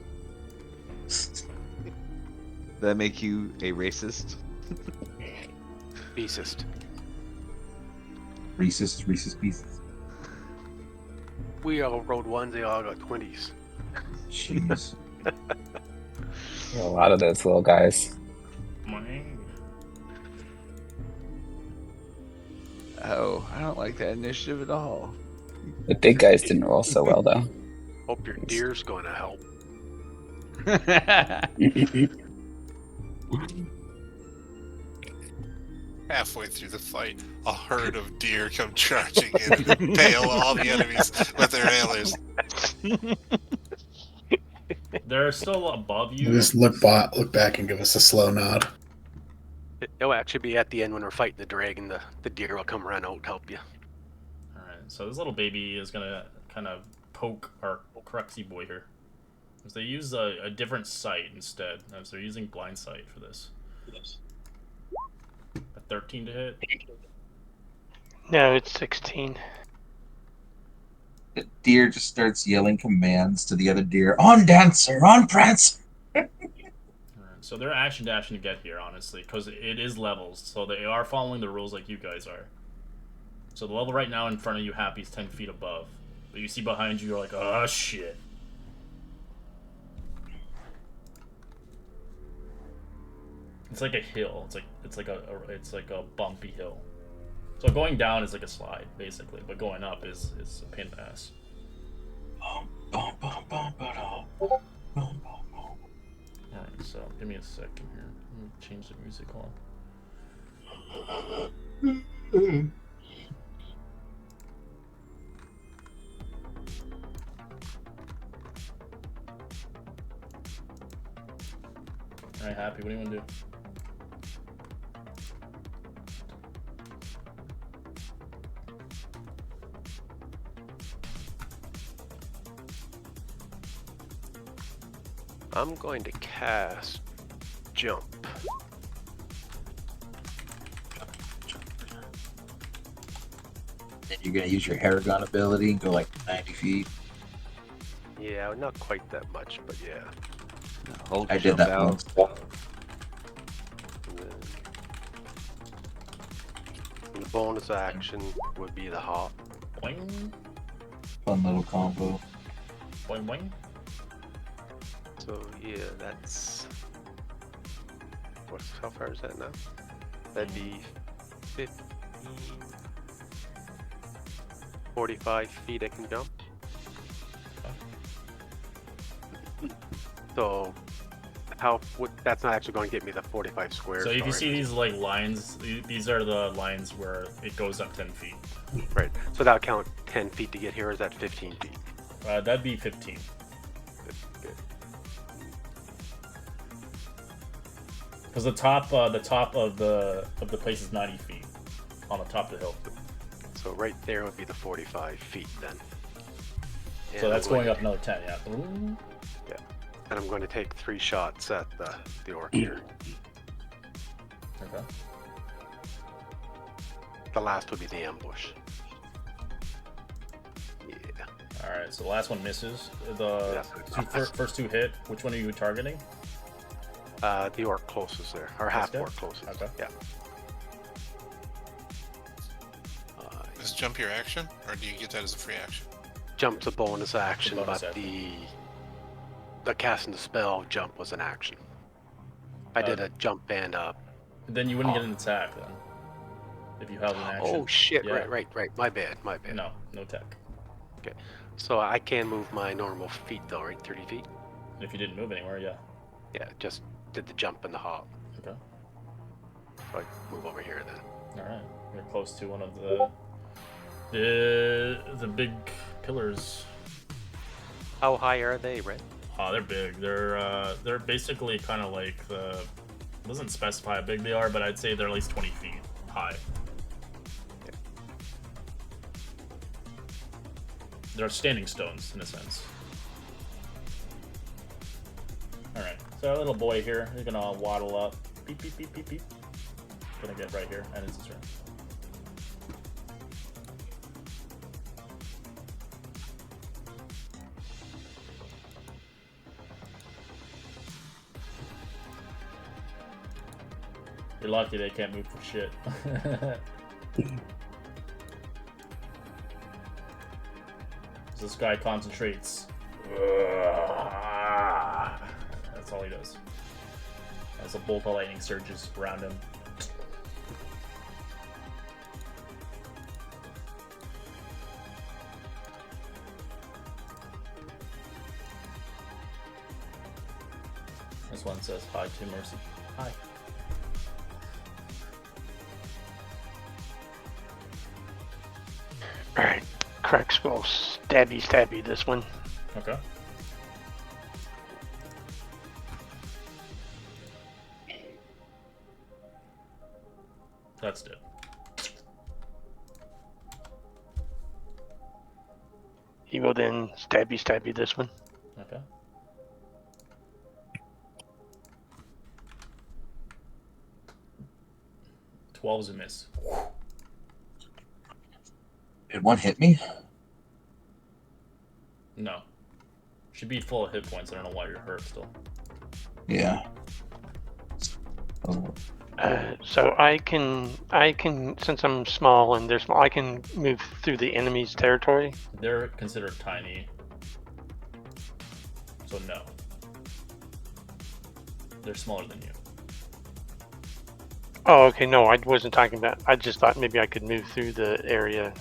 That make you a racist?
Beastist.
Reese's Pieces.
We all rode ones, they all got 20s.
Jeez.
A lot of those little guys.
Oh, I don't like that initiative at all.
The big guys didn't roll so well, though.
Hope your deer's going to help.
Halfway through the fight, a herd of deer come charging in and impale all the enemies with their antlers.
They're still above you.
Just look back and give us a slow nod.
It'll actually be at the end when we're fighting the dragon. The deer will come run out and help you.
Alright, so this little baby is gonna kind of poke our Cruxy boy here. Because they use a different sight instead. As they're using blind sight for this. A 13 to hit.
No, it's 16.
The deer just starts yelling commands to the other deer. On Dancer! On Prancer!
Alright, so they're action dashing to get here, honestly, because it is levels. So they are following the rules like you guys are. So the level right now in front of you, Happy, is 10 feet above. But you see behind you, you're like, oh shit. It's like a hill. It's like a bumpy hill. So going down is like a slide, basically, but going up is a pain in the ass. Alright, so give me a second here. Let me change the music on. Alright, Happy, what do you want to do?
I'm going to cast Jump.
And you're gonna use your Haragon ability and go like 90 feet.
Yeah, not quite that much, but yeah.
Hold
I did that once.
And then the bonus action would be the hop.
Boing,
Fun little combo.
boing, boing.
So yeah, that's how far is that now? That'd be 15, 45 feet I can jump. So that's not actually going to get me the 45 squares.
So if you see these like lines, these are the lines where it goes up 10 feet.
Right. So that'll count 10 feet to get here, or is that 15 feet?
That'd be 15.
Good.
Because the top of the place is 90 feet on the top of the hill.
So right there would be the 45 feet then.
So
And
that's
I'm
going up another 10, yeah.
Yeah. And I'm going to take 3 shots at the orc here.
Okay.
The last would be the ambush. Yeah.
Alright, so the last one misses. The first two hit. Which one are you targeting?
The orc closest there, or half
guy?
orc closest.
Okay.
Yeah.
Is jump your action, or do you get that as a free action?
Jump's a bonus action,
bonus
but
action.
the casting the spell jump was an action. I did a jump and
Then you wouldn't get an attack then. If you held an action.
Oh shit!
Yeah.
Right. My bad.
No attack.
Okay. So I can move my normal feet though, right? 30 feet.
If you didn't move anywhere, yeah.
Yeah, just did the jump and the hop.
Okay.
So I move over here then.
Alright. You're close to one of the big pillars.
How high are they, Red?
Oh, they're big. They're basically kind of like it doesn't specify how big they are, but I'd say they're at least 20 feet high. They're standing stones in a sense. Alright, so our little boy here is gonna waddle up. Beep beep beep beep beep. Gonna get right here, and it's his turn. You're lucky they can't move for shit. This guy concentrates. That's all he does. As a bolt of lightning surges around him. This one says hi to Mercy. Hi.
Alright. Cracks will stabby this one.
Okay. That's dead.
He will then stabby this one.
Okay. Twelve's a miss.
Did one hit me?
No. Should be full of hit points. I don't know why you're hurt still.
Yeah.
So I can, since I'm small and they're small, I can move through the enemy's territory.
They're considered tiny. So no. They're smaller than you.
Oh, okay. No, I wasn't talking about. I just thought maybe I could move through the area.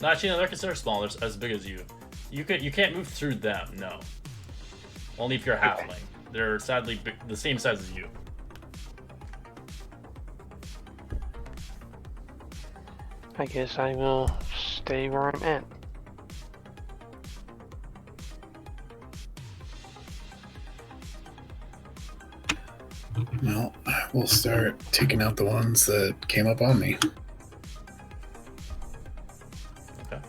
No, actually, no, they're considered small. They're as big as you. You can't move through them. No. Only if you're halfling. They're sadly the same size as you.
I guess I will stay where I'm at.
Well, we'll start taking out the ones that came up on me.
Okay.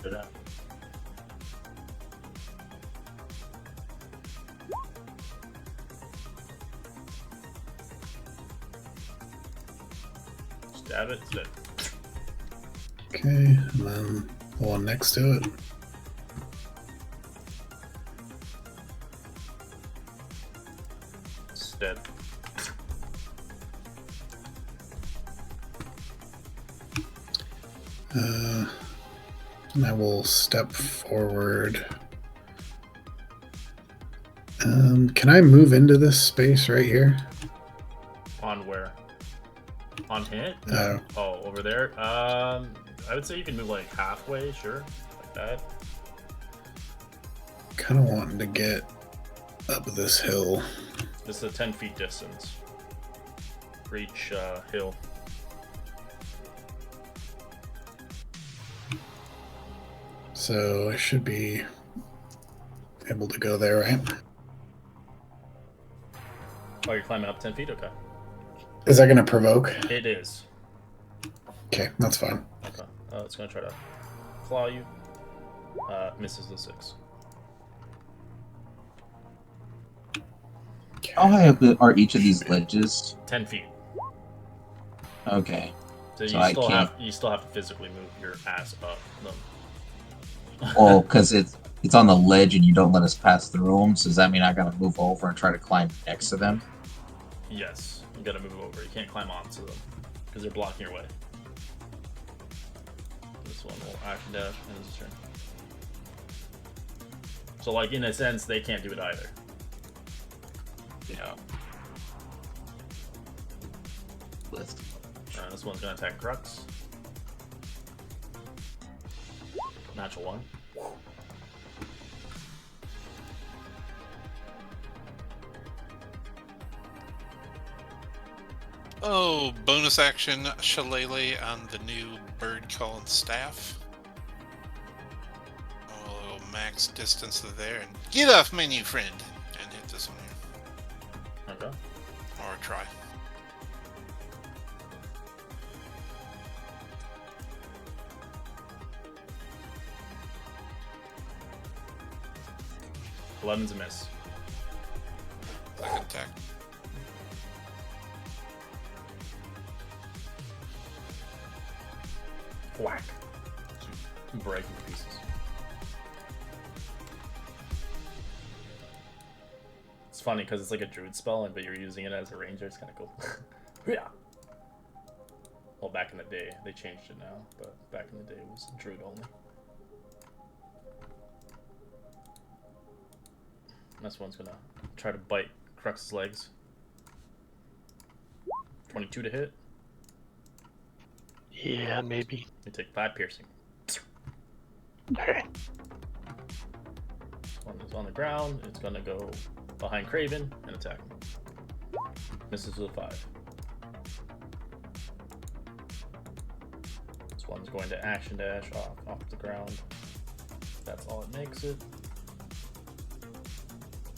Do that. Stab it, it's dead.
Okay, and then the one next to it.
It's dead.
And I will step forward. Can I move into this space right here?
On where? On hit?
Oh.
Oh, over there? I would say you can move like halfway, sure. Like that.
Kind of wanting to get up this hill.
This is a 10 feet distance for each hill.
So I should be able to go there, right?
Oh, you're climbing up 10 feet? Okay.
Is that going to provoke?
It is.
Okay, that's fine.
Okay. It's going to try to claw you. Misses the 6.
How high up are each of these ledges?
10 feet.
Okay.
So you
So I can't.
you still have to physically move your ass up them.
Oh, because it's on the ledge and you don't let us pass through them. So does that mean I gotta move over and try to climb next to them?
Yes, you gotta move over. You can't climb onto them because they're blocking your way. This one will action dash and his turn. So, like, in a sense, they can't do it either.
Yeah.
Lift.
Alright, this one's gonna attack Crux. Natural 1.
Oh, bonus action Shillelagh on the new bird calling staff. Oh, max distance to there and get off menu, friend, and hit this one here.
Okay.
Or try.
Eleven's a miss.
Second attack.
Whack. Break into pieces. It's funny because it's like a druid spell, but you're using it as a ranger. It's kind of cool. Yeah. Well, back in the day, they changed it now, but back in the day it was druid only. This one's gonna try to bite Crux's legs. 22 to hit.
Yeah, maybe.
You take 5 piercing.
Okay.
This one is on the ground. It's gonna go behind Craven and attack him. Misses with a 5. This one's going to action dash off the ground. That's all it makes it.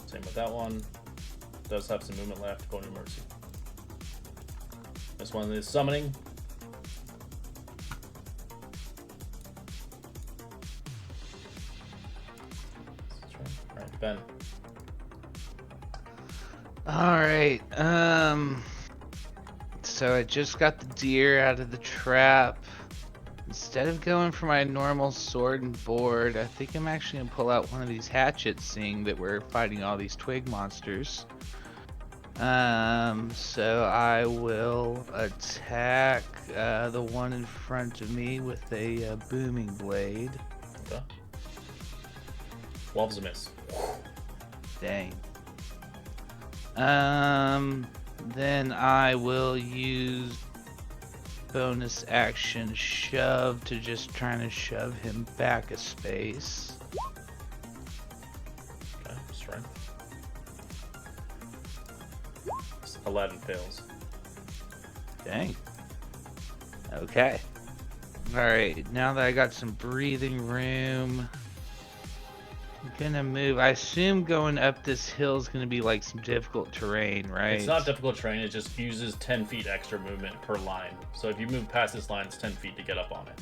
Same with that one. Does have some movement left, going to Mercy. This one is summoning. Alright, Ben.
Alright, so I just got the deer out of the trap. Instead of going for my normal sword and board, I think I'm actually gonna pull out one of these hatchets, seeing that we're fighting all these twig monsters. So I will attack the one in front of me with a booming blade.
Okay. 12's a miss.
Dang. Then I will use bonus action shove to just trying to shove him back a space.
Okay, strength. 11 fails.
Dang. Okay. Alright, now that I got some breathing room, I'm gonna move. I assume going up this hill is gonna be like some difficult terrain, right?
It's not difficult terrain, it just uses 10 feet extra movement per line. So if you move past this line, it's 10 feet to get up on it.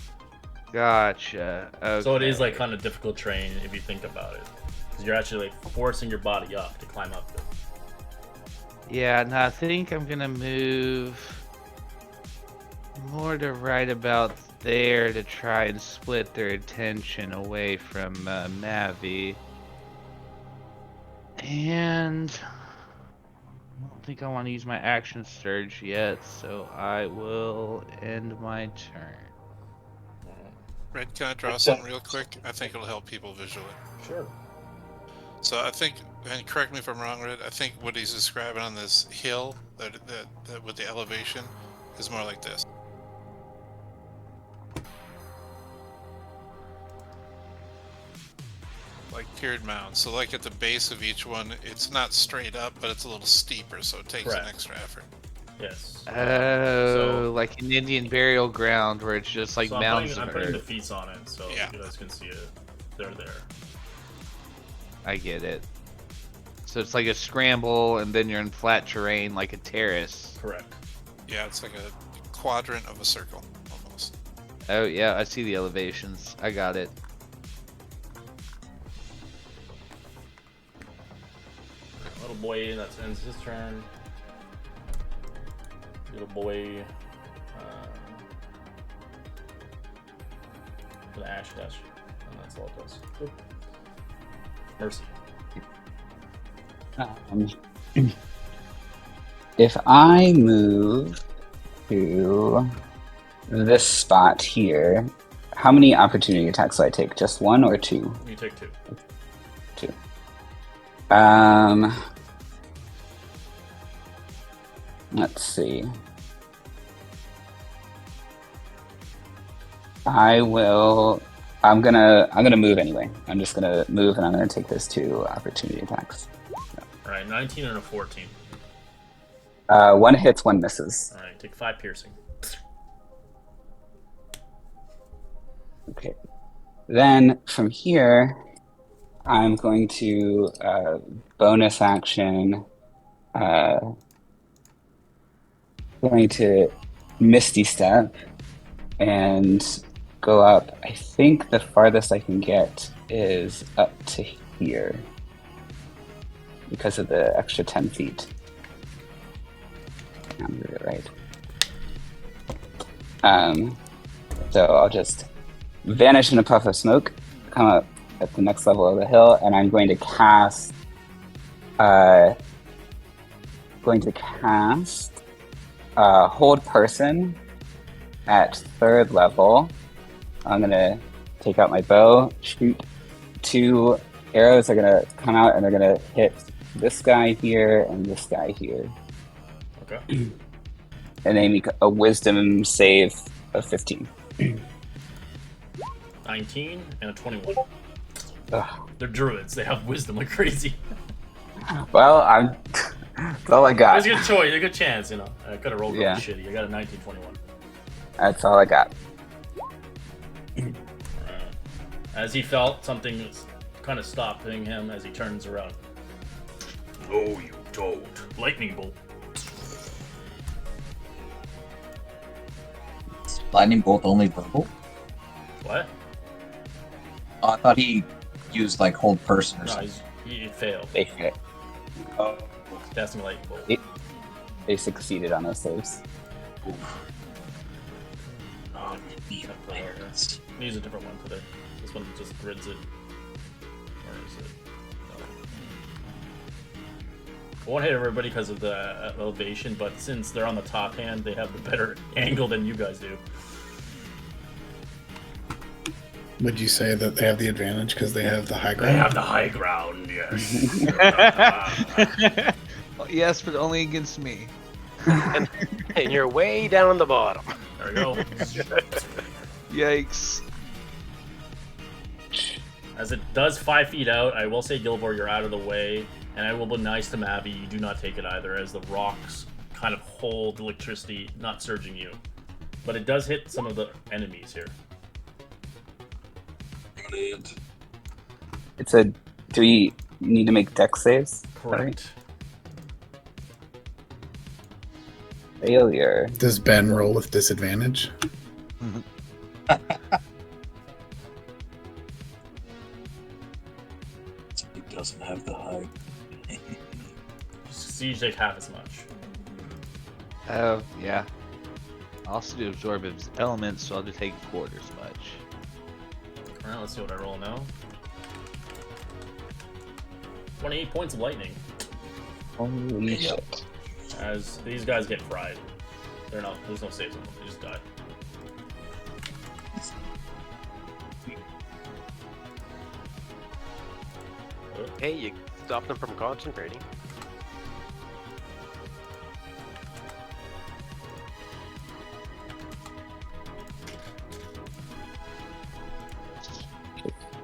Gotcha. Okay.
So it is like kind of difficult terrain if you think about it. Because you're actually like forcing your body up to climb up it.
Yeah, no, I think I'm gonna move more to right about there to try and split their attention away from Mavi. And I don't think I want to use my action surge yet, so I will end my turn.
Red, can I draw something real quick? I think it'll help people visually.
Sure.
So I think, and correct me if I'm wrong, Red, I think what he's describing on this hill, that with the elevation, is more like this. Like tiered mounds. So like at the base of each one, it's not straight up, but it's a little steeper, so it takes
Correct.
an extra effort.
Yes.
Oh, like an Indian burial ground where it's just like
So
mounds
I'm
of
putting the
earth.
feats on it, so
Yeah.
you guys can see it. They're there.
I get it. So it's like a scramble, and then you're in flat terrain, like a terrace.
Correct.
Yeah, it's like a quadrant of a circle, almost.
Oh yeah, I see the elevations. I got it.
Little boy, that ends his turn. Little boy. An Ash Dash. And that's all it does. Good. Mercy.
If I move to this spot here, how many opportunity attacks do I take? Just one or two?
You take 2.
Two. Let's see. I'm gonna move anyway. I'm just gonna move and I'm gonna take those 2 opportunity attacks.
Alright, 19 and a 14.
One hits, one misses.
Alright, take 5 piercing.
Okay. Then from here, I'm going to bonus action. Going to Misty Step and go up. I think the farthest I can get is up to here because of the extra 10 feet. I'm doing it right. So I'll just vanish in a puff of smoke, come up at the next level of the hill, and I'm going to cast Hold Person at 3rd level. I'm gonna take out my bow, shoot 2 arrows. Are gonna come out and they're gonna hit this guy here and this guy here.
Okay.
And they make a wisdom save of 15.
19 and a 21.
Ugh.
They're druids. They have wisdom like crazy.
Well, that's all I got.
It's a good choice. A good chance, you know. I could have rolled really
Yeah.
shitty. I got a 1921.
That's all I got.
As he felt something was kind of stopping him as he turns around. No, you don't. Lightning bolt.
Lightning bolt only purple?
What?
Oh, I thought he used like hold person or
No,
something.
he failed.
They hit.
Oh,
Casting lightning bolt.
They succeeded on those saves.
oh, need a players.
Use a different one today. This one just grids it. Where is it? No. I won't hit everybody because of the elevation, but since they're on the top hand, they have the better angle than you guys do.
Would you say that they have the advantage because they have the high ground?
They have the high ground, yes.
Yes, but only against me.
And you're way down on the bottom.
There we go.
Yikes.
As it does 5 feet out, I will say, Gilvor, you're out of the way, and I will be nice to Mavi. You do not take it either, as the rocks kind of hold electricity, not surging you. But it does hit some of the enemies here.
It's a. Do we need to make dex saves?
Correct.
Failure.
Does Ben roll with disadvantage?
It doesn't have the high.
Siege take half as much.
Oh, yeah. I also do absorb his elements, so I'll just take a quarter as much.
Alright, let's see what I roll now. 28 points of lightning.
Holy shit.
As these guys get fried. There's no saves on them, they just die.
Hey, you stopped them from concentrating.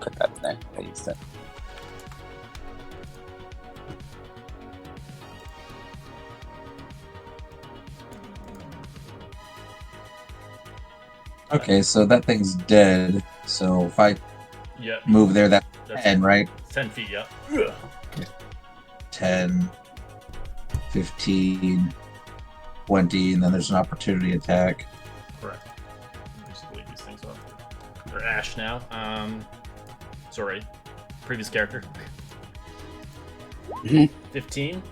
Put that in there. I used it.
Okay, so that thing's dead. So if I
Yeah.
move there, that
That's
10, right?
10 feet, yeah.
10, 15, 20, and then there's an opportunity attack.
Correct. Just delete these things off. They're Ash now. Sorry. Previous character. 15.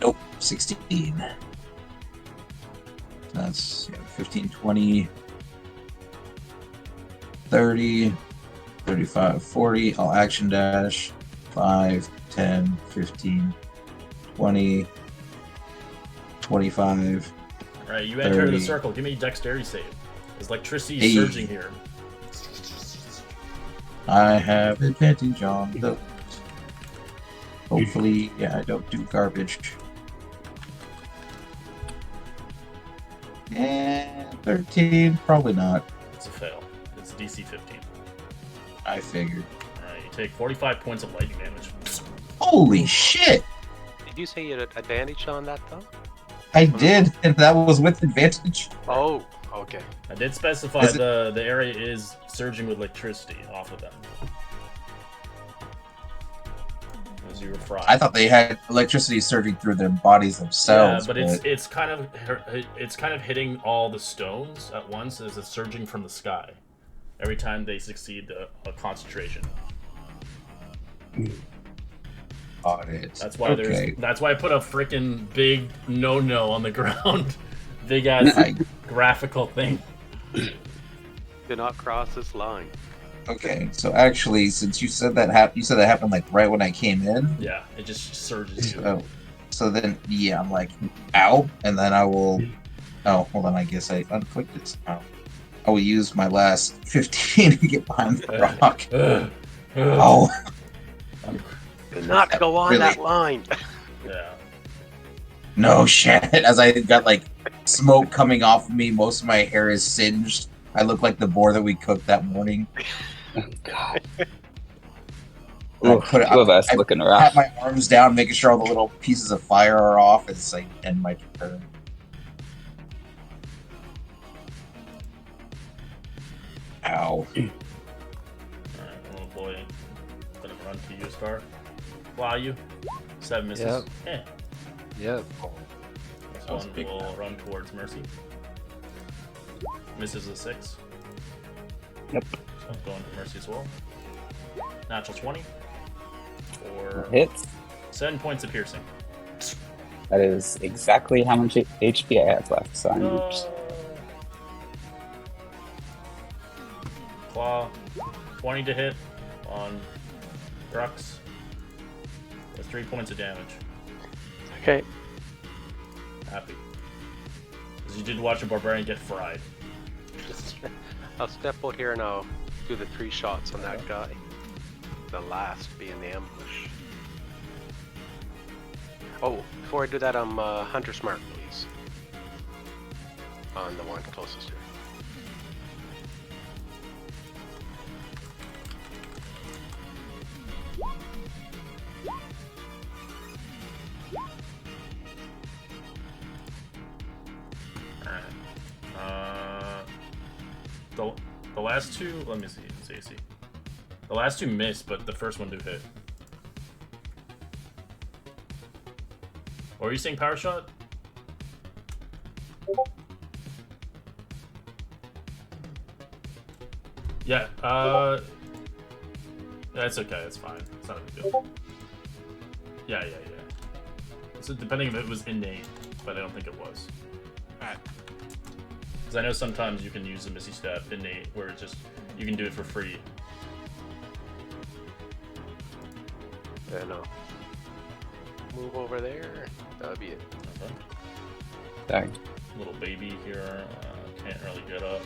Nope, 16. That's 15, 20, 30, 35, 40. I'll action dash. 5, 10, 15, 20, 25.
Alright, you enter
30.
the circle. Give me a dexterity save. There's electricity
Hey.
surging here.
I have advantage on those. Hopefully, yeah, I don't do garbage. And 13, probably not.
It's a fail. It's DC 15.
I figured.
Alright, you take 45 points of lightning damage.
Holy shit!
Did you say you had advantage on that though?
I did, and that was with advantage.
Oh, okay.
I did specify
Is it-
the area is surging with electricity off of them. As you were fried.
I thought they had electricity surging through their bodies themselves.
Yeah, but it's kind of hitting all the stones at once as it's surging from the sky. Every time they succeed a concentration.
Got it.
That's why
Okay.
that's why I put a freaking big no on the ground. Big ass
I-
graphical thing.
Do not cross this line.
Okay, so actually, since you said that you said that happened like right when I came in.
Yeah, it just surges you.
So then, yeah, I'm like, ow, and then I will. Oh, hold on. I guess I unclicked it. Ow. I will use my last 15 to get behind the rock. Oh,
Do not go on
Really?
that line.
Yeah.
no shit! As I got like smoke coming off of me, most of my hair is singed. I look like the boar that we cooked that morning.
Oh, God.
I
Oof,
put it-
two of us
I
looking
Pat
rough.
my arms down, making sure all the little pieces of fire are off as I end my turn. Ow.
Alright, oh boy. Gonna run to you, Star. Fly you. 7 misses.
Yep.
Eh.
Yep.
This
That was
one
big.
will run towards Mercy. Misses a 6.
Yep.
So I'm going to Mercy as well. Natural 20. For
Hits.
7 points of piercing.
That is exactly how much HP I have left. So I'm
Claw. 20 to hit on Grux. That's 3 points of damage.
Okay.
Happy. Because you did watch a barbarian get fried.
I'll step out here and I'll do the 3 shots on that guy. The last being the ambush. Oh, before I do that, I'm Hunter's Mark, please. On the one closest to.
Alright. The last two, let me see. The last two missed, but the first one do hit. Or are you saying power shot? Yeah, that's okay, it's fine. It's not a big deal. Yeah. So depending if it was innate, but I don't think it was.
Alright.
Because I know sometimes you can use the Missy Step innate, where it's just, you can do it for free.
Yeah, no. Move over there. That'll be it.
Okay.
Dang.
Little baby here, can't really get up.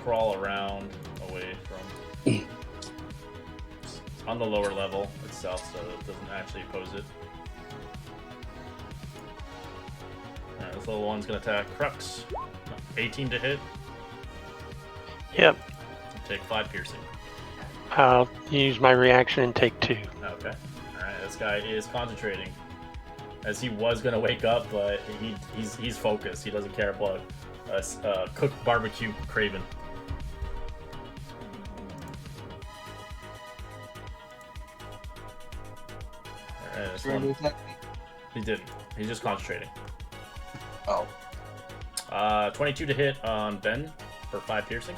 Crawl around away from. It's on the lower level itself, so it doesn't actually oppose it. Alright, this little one's gonna attack Crux. 18 to hit.
Yep.
Take 5 piercing.
I'll use my reaction and take 2.
Okay. Alright, this guy is concentrating. As he was gonna wake up, but he's focused. He doesn't care about cooked barbecue Craven. Nice
Trying to
one.
attack me?
He did. He's just concentrating.
Oh.
22 to hit on Ben for 5 piercing.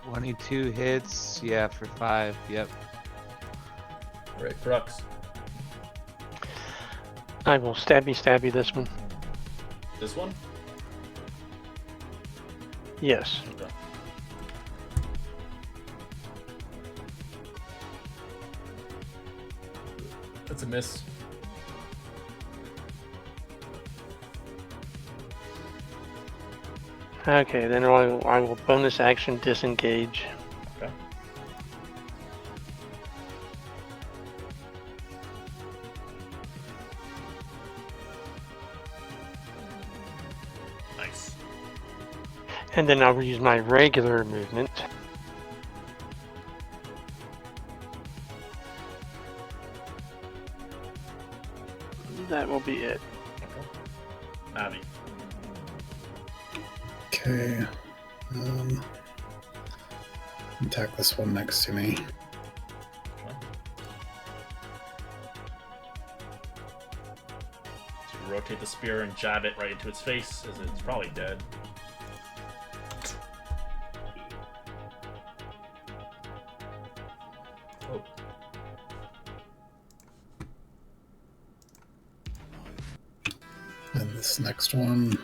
22 hits, yeah, for 5. Yep.
Alright, Crux.
I will stabby this one.
This one?
Yes.
Okay. That's a miss.
Okay, then I will bonus action disengage.
Okay. Nice.
And then I'll use my regular movement. That will be it.
Okay. Abby.
Okay. Attack this one next to me.
So you rotate the spear and jab it right into its face, as it's probably dead. Oh.
And this next one.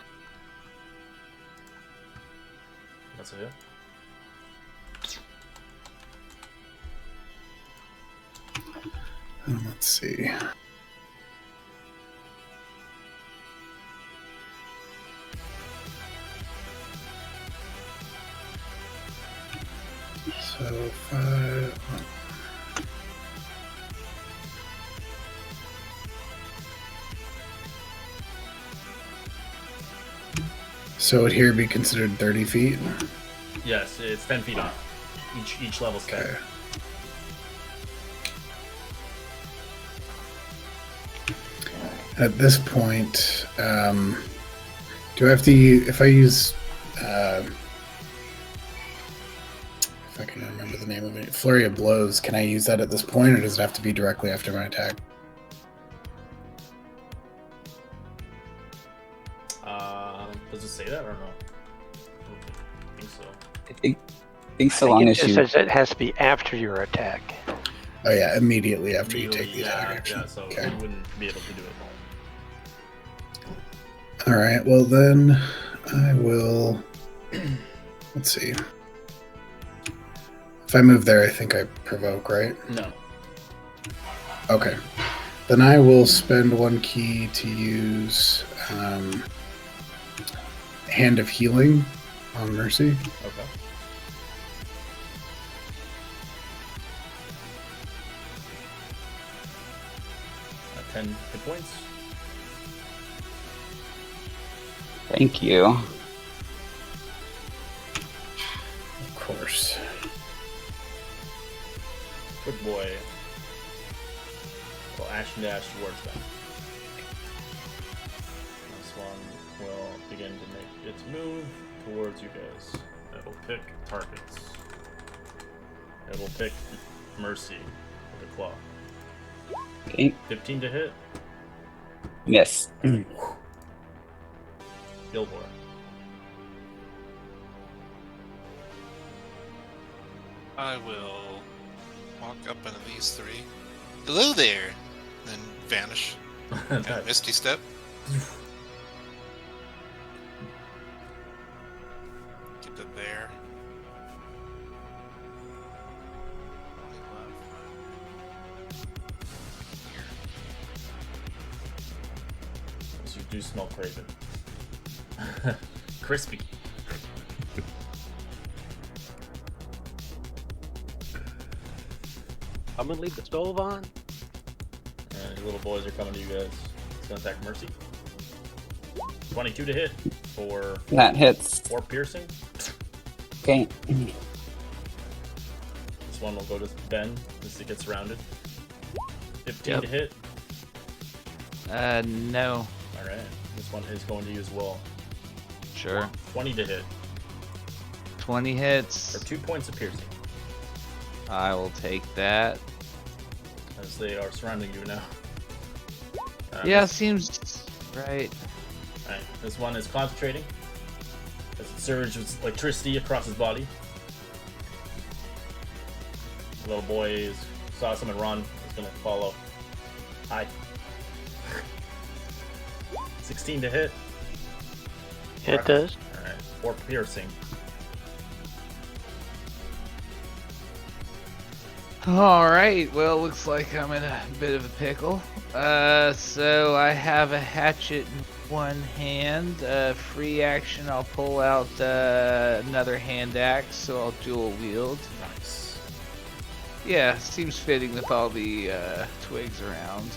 That's a hit.
And let's see. So 5. So would here be considered 30 feet?
Yes, it's 10 feet off. Each level's 10.
Okay. At this point, do I have to if I use if I can remember the name of it, Flurry of Blows, can I use that at this point, or does it have to be directly after my attack?
Does it say that or no? I think so.
I think so long
It
as
just
you.
says it has to be after your attack.
Oh yeah, immediately after you take the
yeah,
attack action.
Yeah, so
Okay.
you wouldn't be able to do it.
All right. Well then, I will. Let's see. If I move there, I think I provoke, right?
No.
Okay. Then I will spend 1 key to use Hand of Healing on Mercy.
Okay. At 10 hit points.
Thank you.
Of course.
Good boy. Will action dash towards them. This one will begin to make its move towards you guys. It will pick targets. It will pick Mercy with a claw.
Okay.
15 to hit.
Miss.
Gilmore.
I will walk up into these 3. Hello there! Then vanish. Kind of misty step. Get to there.
So you do smell Craven. Crispy.
I'm gonna leave the stove on.
And your little boys are coming to you guys. It's gonna attack Mercy. 22 to hit for
That hits.
4 piercing.
Okay.
This one will go to Ben as it gets surrounded. 15 to hit.
No.
Alright. This one is going to use Will.
Sure.
20 to hit
20 hits.
for 2 points of piercing.
I will take that.
As they are surrounding you now.
Yeah, seems right.
Alright, this one is concentrating as it surges with electricity across his body. The little boy saw someone run, is gonna follow. Hi. 16 to hit.
It does.
Alright, 4 piercing.
Alright, well, looks like I'm in a bit of a pickle. So I have a hatchet in one hand. Free action, I'll pull out another hand axe, so I'll dual wield.
Nice.
Yeah, seems fitting with all the twigs around.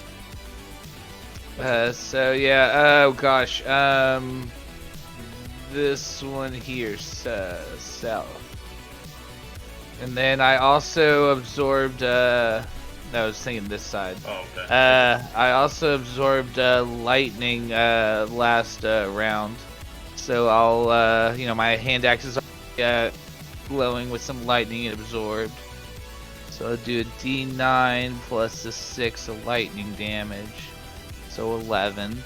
So yeah, oh gosh, this one here, south. And then I also absorbed, no, I was thinking this side.
Oh, okay.
I also absorbed lightning last round. So I'll, my hand axe is glowing with some lightning it absorbed. So I'll do a D9 plus a 6 of lightning damage. So 11.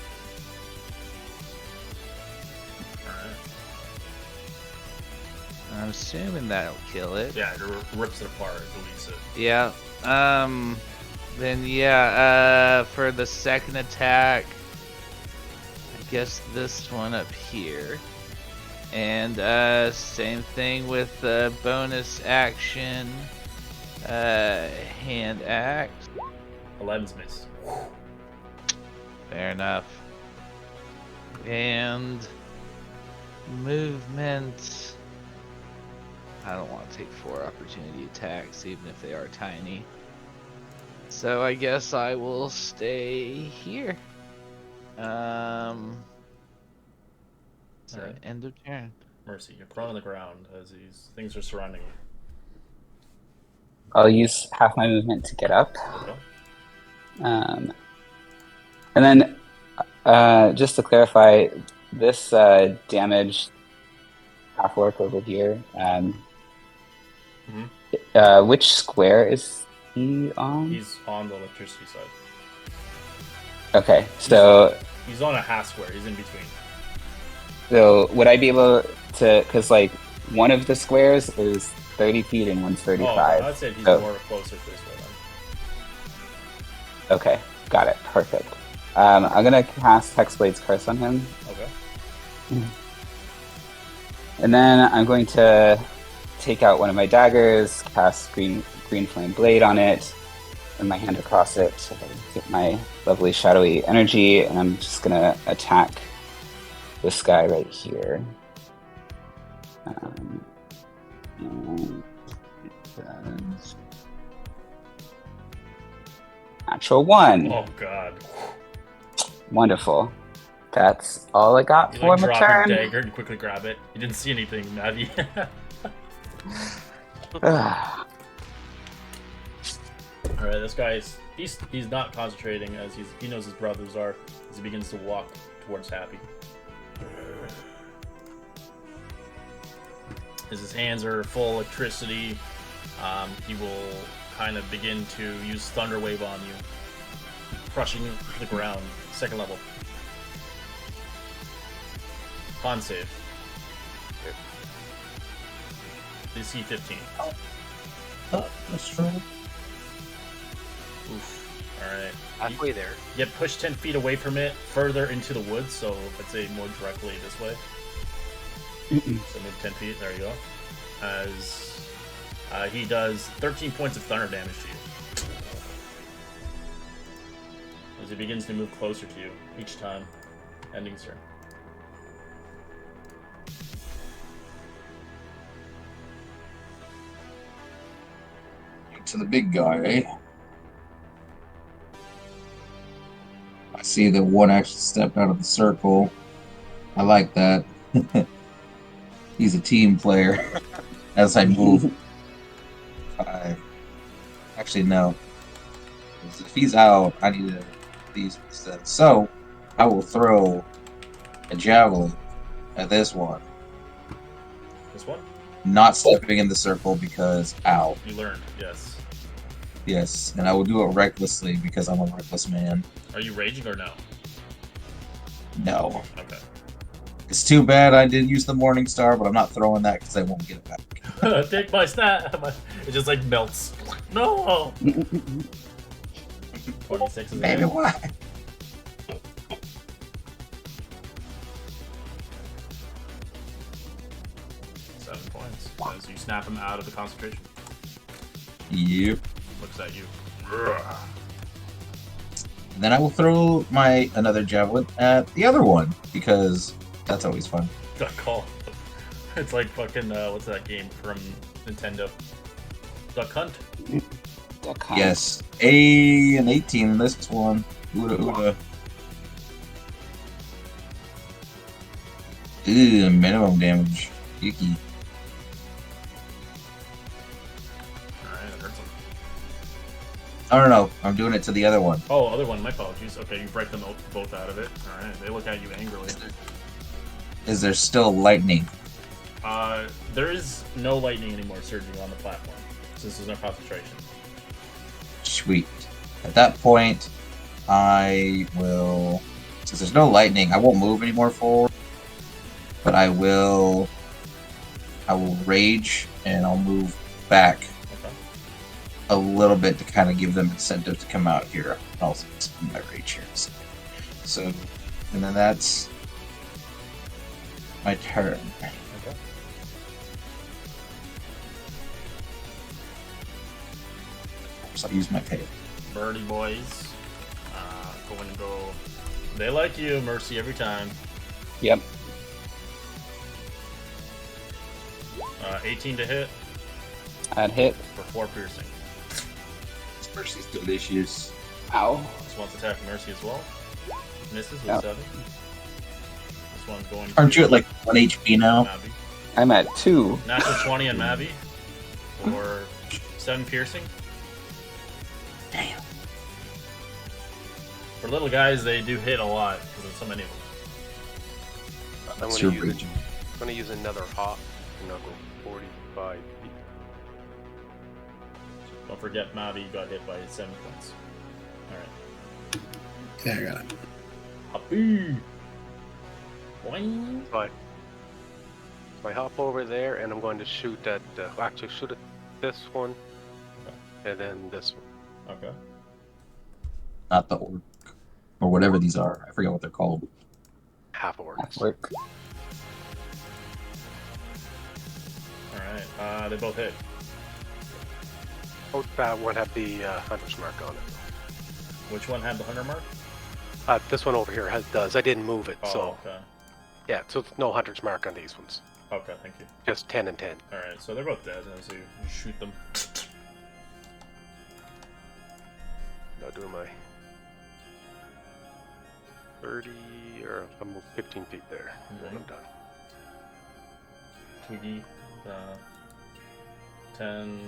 I'm assuming that'll kill it.
Yeah, it rips it apart, deletes it.
Yeah. Then yeah, for the second attack, I guess this one up here. And same thing with bonus action, hand axe.
11's miss.
Fair enough. And movement. I don't want to take 4 opportunity attacks, even if they are tiny. So I guess I will stay here. So
Alright.
end of turn.
Mercy, you're prone on the ground as these things are surrounding you.
I'll use half my movement to get up.
Okay.
And then, just to clarify, this damage half orc over here. Which square is he on?
He's on the electricity side.
Okay, so
He's on a half square, he's in between.
so would I be able to? Because like one of the squares is 30 feet and one's 35.
Oh, I'd say he's
so-
more closer to this way
Okay, got it. Perfect. I'm gonna cast Hexblade's Curse on him,
then. Okay.
and then I'm going to take out one of my daggers, cast Green Flame Blade on it, and my hand across it to get my lovely shadowy energy, and I'm just gonna attack this guy right here. And it does natural 1.
Oh god.
Wonderful. That's all I got
You
for my
drop
turn.
your dagger and quickly grab it. You didn't see anything, Maddie.
Ah,
Alright, this guy he's not concentrating as he knows his brothers are as he begins to walk towards Happy. As his hands are full of electricity, he will kind of begin to use Thunder Wave on you, crushing you to the ground. 2nd level. Con save. DC 15.
Oh, that's true.
Oof. Alright.
Halfway there.
You get pushed 10 feet away from it, further into the woods, so let's say more directly this way. So move 10 feet, there you go. As he does 13 points of thunder damage to you. As he begins to move closer to you each time, ending his turn.
To the big guy, eh? I see that one actually stepped out of the circle. I like that. He's a team player. As I move, actually no. If he's out, I need to these instead. So I will throw a javelin at this one.
This one?
Not stepping in the circle because ow.
You learned, yes.
Yes, and I will do it recklessly because I'm a reckless man.
Are you raging or no?
No.
Okay.
It's too bad I did use the Morning Star, but I'm not throwing that because I won't get it back.
Take my stat. It just like melts. No. 26 is
Baby,
it.
why?
Points as you snap him out of the concentration.
Yep.
Looks at you.
And then I will throw my another javelin at the other one because that's always fun.
Duck call. It's like fucking what's that game from Nintendo? Duck Hunt.
Duck Hunt.
Yes, an 18 in this one. Ooda ooda. Ew, minimum damage. Yucky.
Alright, that hurts him.
No. I'm doing it to the other one.
Oh, other one. My apologies. Okay, you break them both out of it. Alright, they look at you angrily.
Is there still lightning?
There is no lightning anymore surging on the platform since there's no concentration.
Sweet. At that point, I will. Since there's no lightning, I won't move anymore forward. But I will rage and I'll move back
Okay.
a little bit to kind of give them incentive to come out here. I'll spend my rage here. So, and then that's my turn.
Okay.
So I use my pay.
Birdie boys. Going to go. They like you, Mercy, every time.
Yep.
18 to hit
I'd hit.
for 4 piercing.
Mercy's delicious.
Ow.
This one's attacking Mercy as well. Misses with
Yep.
7. This one's going.
Aren't you at like 1 HP now?
Mavi.
I'm at 2.
Natural 20 on Mavi for 7 piercing.
Damn.
For little guys, they do hit a lot because there's so many of them.
That's your rage.
I'm gonna use another hop, and I'll go 45 feet.
Don't forget, Mavi got hit by 7 points. Alright.
Yeah, I got it.
Happy! Boing!
So I hop over there, and I'm going to shoot at. Actually, shoot at this one, and then this one.
Okay.
Not the orc. Or whatever these are. I forget what they're called.
Half orcs.
Work.
Alright, they both hit.
Oh, that one had the hunter's mark on it.
Which one had the 100 mark?
This one over here does. I didn't move it,
Oh,
so
okay.
yeah. So no hunter's mark on these ones.
Okay, thank you.
Just 10 and 10.
Alright, so they're both dead as you shoot them.
Now do my 30 or I'm 15 feet there. And then I'm done.
Twiggy, 10,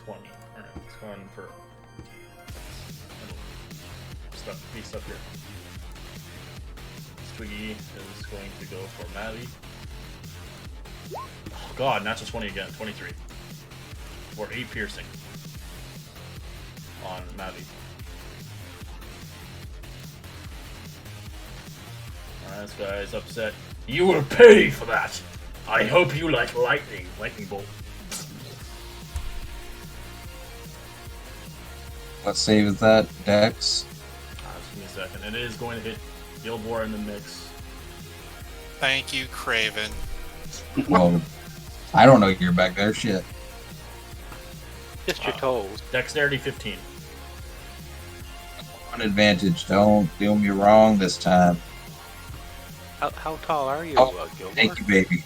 20. Alright, let's go on for stuff here. Twiggy is going to go for Mavi. Oh god, natural 20 again, 23. For 8 piercing on Mavi. Alright, this guy's upset. You will pay for that! I hope you like lightning. Lightning bolt.
What save is that? Dex?
Just give me a second. It is going to hit Gilbor in the mix.
Thank you, Craven.
Well, I don't know you're back there. Shit.
Just your toes.
Dexterity 15.
One advantage. Don't do me wrong this time.
How tall are you,
Oh,
Gilbert?
thank you, baby.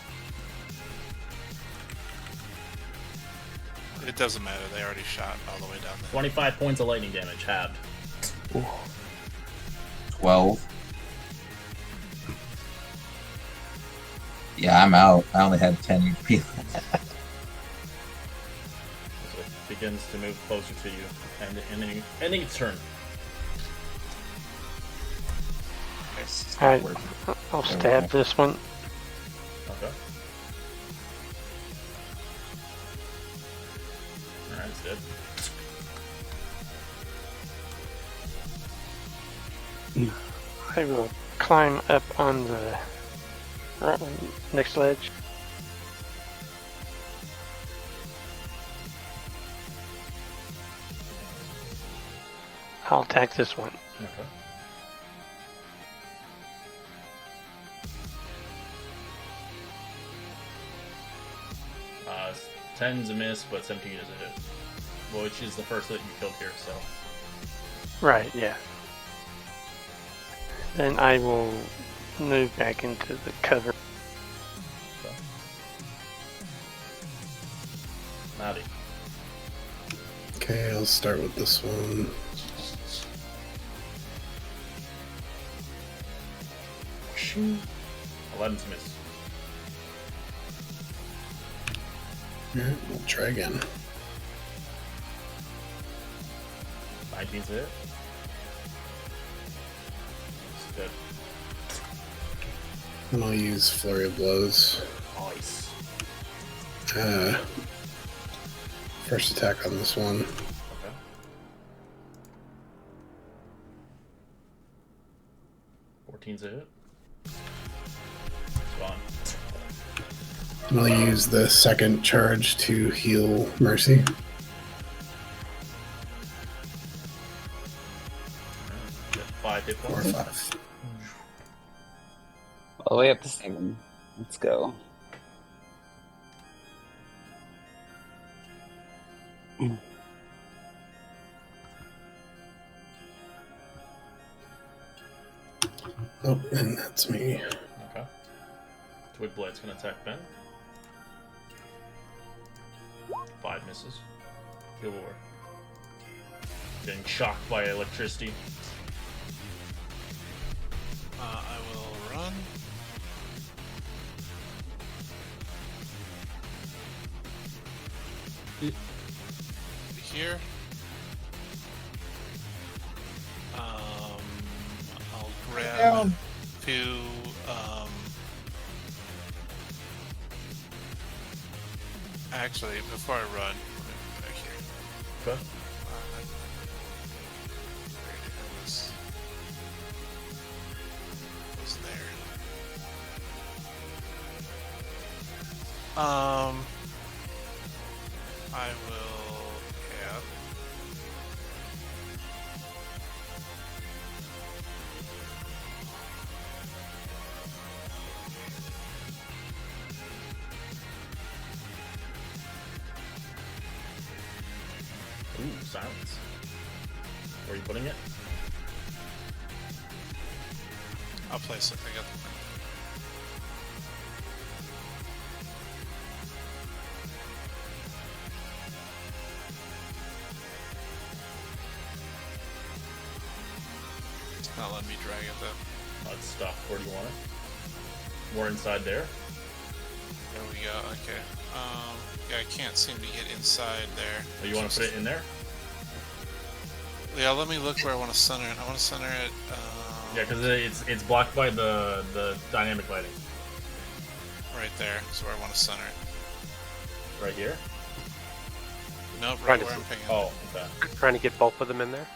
It doesn't matter. They already shot all the way down there.
25 points of lightning damage, halved.
12. Yeah, I'm out. I only had 10 HP.
So it begins to move closer to you, and ending its turn.
Alright, I'll stab this one.
Okay. Alright, it's dead.
I will climb up on the next ledge. I'll attack this one.
Okay. Uh, 10's a miss, but 17 is a hit. Which is the first that you killed here, so.
Right, yeah. Then I will move back into the cover.
Okay. Maddie.
Okay, I'll start with this one.
Shoot. 11's a miss.
Alright, we'll try again.
19's a hit. That's good.
And I'll use Flurry of Blows.
Nice.
First attack on this one.
Okay. Fourteen's a hit. It's gone.
And I'll use the second charge to heal Mercy.
Get 5 hit
Or
points.
5.
All the way up to 7. Let's go.
Oh, and that's me.
Okay. Twigblade's gonna attack Ben. 5 misses. Gilor. Getting shocked by electricity.
I will run. Here. I'll grab 2. Actually, before I run, let me move back here.
Okay.
Was there. I will add.
Ooh, silence. Where are you putting it?
I'll place it. I got the thing. It's not letting me drag it though.
Let's stop. Where do you want it? More inside there.
There we go. Okay. Yeah, I can't seem to get inside there.
Oh, you want to put it in there?
Yeah, let me look where I want to center it. I want to center it.
Yeah, because it's blocked by the dynamic lighting.
Right there is where I want to center it.
Right here.
Nope,
Trying
right
to
where I'm pinging.
Oh, okay.
Trying to get both of them in there.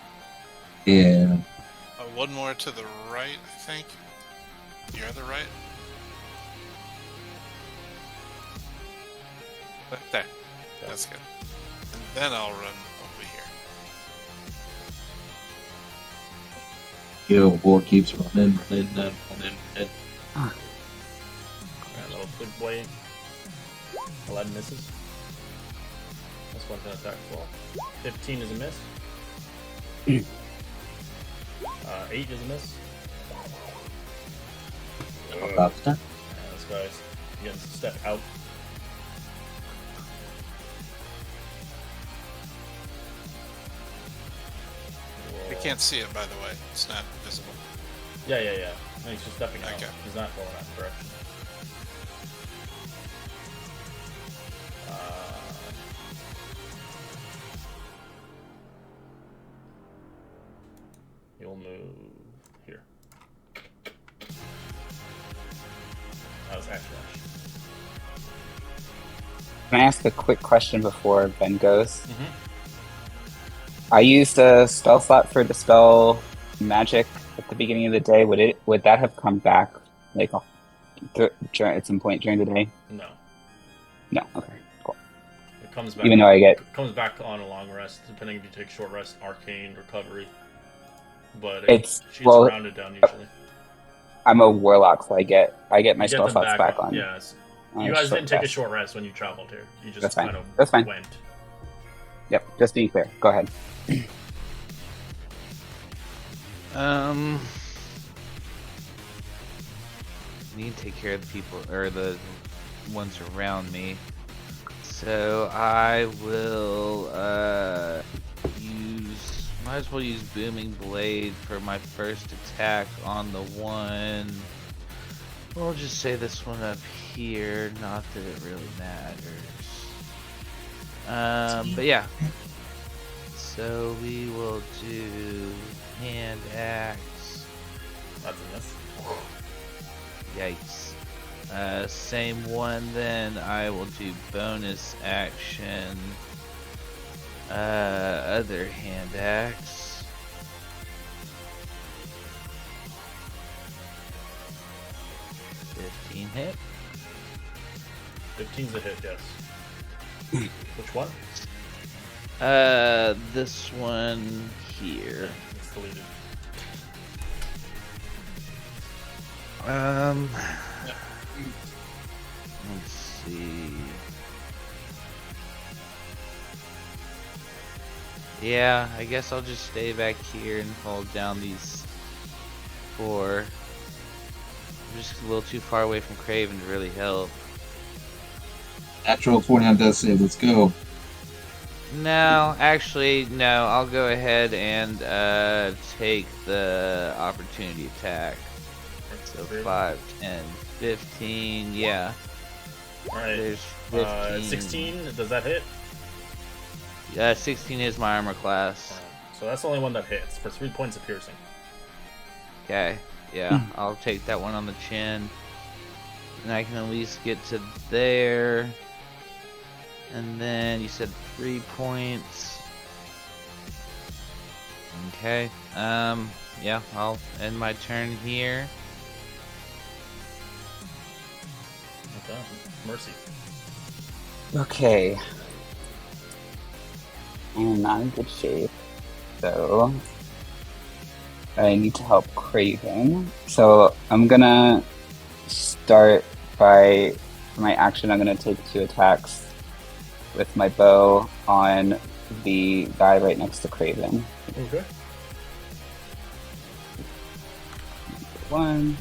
Yeah.
One more to the right, I think. Your other right. There. That's good. And then I'll run over here.
Yo, boy keeps running.
Alright, little quick blade. 11 misses. This one's gonna attack as well. 15 is a miss. 8 is a miss.
About that.
This guy's getting some step out.
I can't see it, by the way. It's not visible.
Yeah. No, he's just stepping out.
Okay.
He's not going that direction. He'll move here. That was action.
Can I ask a quick question before Ben goes?
Mm-hmm.
I used a spell slot for Dispel Magic the beginning of the day, would that have come back like at some point during the day?
No.
No. Okay. Cool.
It comes back.
Even though
comes back on a long rest, depending if you take short rest, arcane, recovery. But she's rounded down usually.
I'm a warlock, so I get my spell slots back on.
Yes. You guys didn't take a short rest when you traveled here. You just kind of went.
Yep. Just being clear. Go ahead.
Need to take care of the people or the ones around me. So I will might as well use Booming Blade for my first attack on the one. We'll just say this one up here, not that it really matters. But yeah. So we will do hand axe.
That's a miss.
Yikes. Same one then. I will do bonus action. Other hand axe. Hit.
15's a hit, yes. Which one?
This one here.
It's deleted.
Let's see. Yeah, I guess I'll just stay back here and hold down these 4. I'm just a little too far away from Craven to really help.
Natural 20 on death save. Let's go.
No, actually, no. I'll go ahead and take the opportunity attack. So 5, 10, 15. Yeah.
All right.
There's 15.
16. Does that hit?
16 is my armor class.
So that's the only one that hits for 3 points of piercing.
Okay. Yeah, I'll take that one on the chin. And I can at least get to there. And then you said 3 points. Okay. Yeah, I'll end my turn here.
Okay. Mercy.
Okay. I'm not in good shape, so I need to help Craven. So I'm gonna start by, for my action, I'm gonna take 2 attacks with my bow on the guy right next to Craven.
Okay.
1.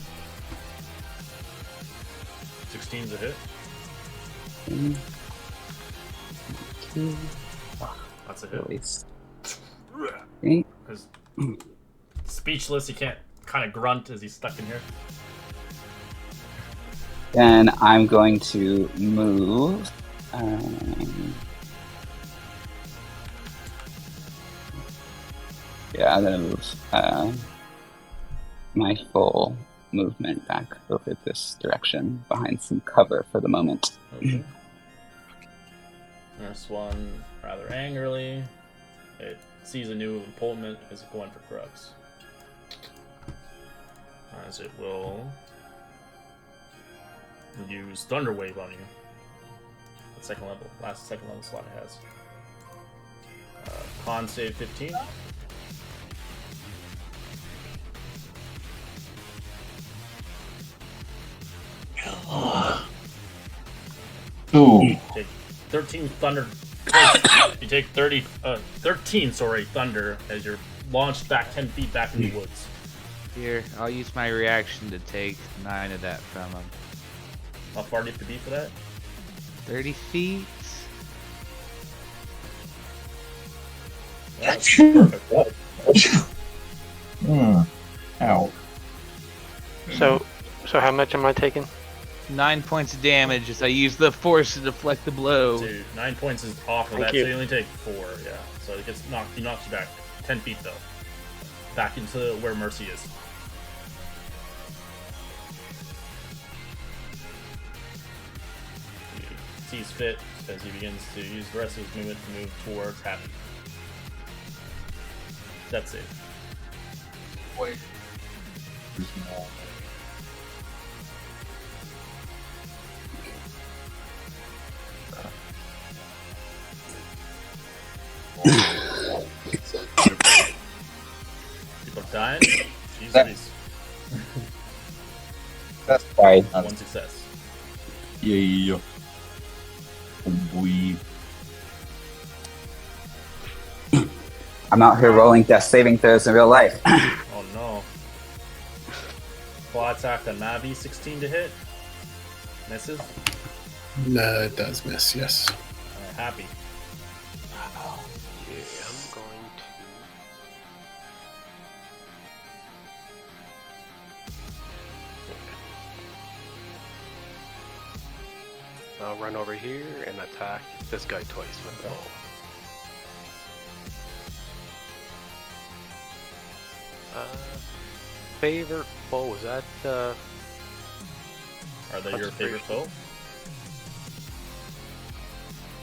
16's a hit.
2.
That's a hit.
Release.
8. Speechless, he can't kind of grunt as he's stuck in here.
Then I'm going to move. Yeah, I'm gonna move my full movement back over this direction behind some cover for the moment.
Okay. This one, rather angrily, it sees a new opponent is going for Crux. As it will use Thunder Wave on you. At second level, second level slot it has. Con save 15.
Ooh.
Take 13 thunder. You take 13 thunder as you're launched back 10 feet back in the woods.
Here, I'll use my reaction to take 9 of that from him.
How far do you have to be for that?
30 feet.
That's perfect.
Ow.
So how much am I taking?
9 points of damage as I use the force to deflect the blow.
Dude, 9 points is off of
Thank
that,
you.
so you only take 4, yeah. So it gets knocks you back 10 feet though. Back into where Mercy is. He sees fit as he begins to use the rest of his movement to move towards Happy. That's it.
Wait.
There's no.
People dying? Jeez.
That's fine.
One success.
Yeah. Oh boy.
I'm out here rolling death saving throws in real life.
Oh no. Claw attack on Navi, 16 to hit. Misses.
No, it does miss, yes.
Happy.
Okay, I'm going to. I'll run over here and attack this guy twice with the bow. Favorite foe, is that
Are they your favorite foe?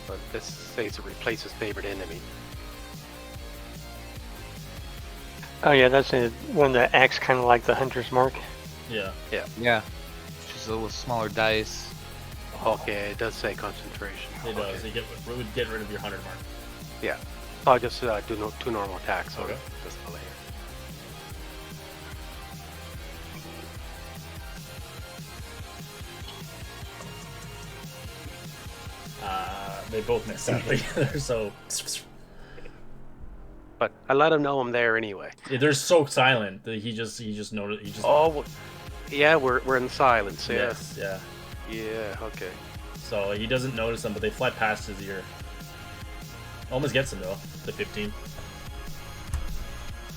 but this says it replaces favorite enemy.
Oh yeah, that's one that acts kind of like the hunter's mark.
Yeah.
Yeah. Just a little smaller dice.
Okay, it does say concentration.
It does. It would get rid of your 100 mark.
Yeah. I'll just do two normal attacks on
Okay.
this fellow here.
They both miss, sadly. They're so.
But I let him know I'm there anyway.
They're so silent that he just noticed. He just.
Oh, yeah, we're in silence. Yeah.
Yes. Yeah.
Yeah. Okay.
So he doesn't notice them, but they fly past his ear. Almost gets him though. The 15.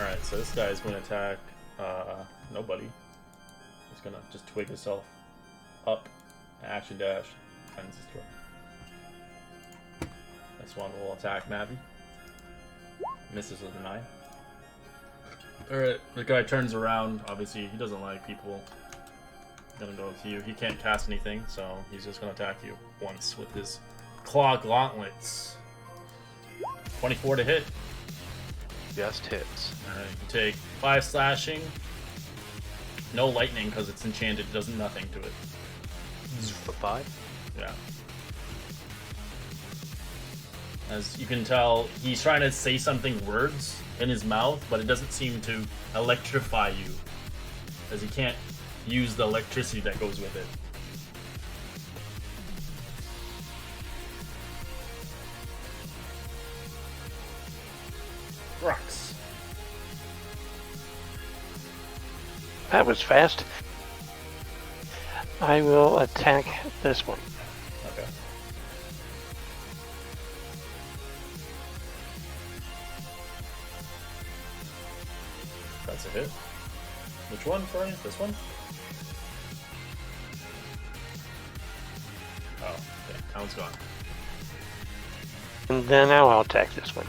All right. So this guy's going to attack. Nobody. He's gonna just twig himself up. Action dash. Finds his throw. This one will attack Navi. Misses with a 9. Alright, the guy turns around. Obviously, he doesn't like people. Gonna go with you. He can't cast anything, so he's just gonna attack you once with his claw gauntlets. 24 to hit.
Just hits.
Alright, you take 5 slashing. No lightning because it's enchanted. It does nothing to it.
For 5?
Yeah. As you can tell, he's trying to say something words in his mouth, but it doesn't seem to electrify you, as he can't use the electricity that goes with it. Rocks.
That was fast. I will attack this one.
Okay. That's a hit. Which one for you? This one? Oh, okay. That one's gone.
And then I'll attack this one.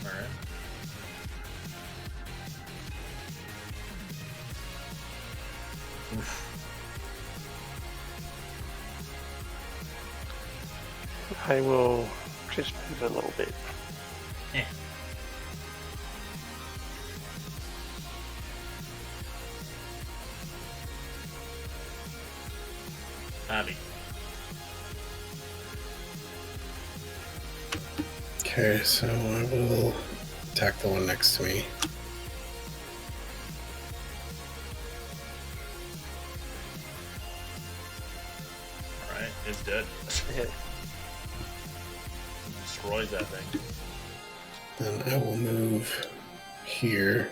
Alright.
I will just move a little bit.
Eh. Abby.
Okay, so I will attack the one next to me.
Alright, it's dead. Destroys that thing.
Then I will move here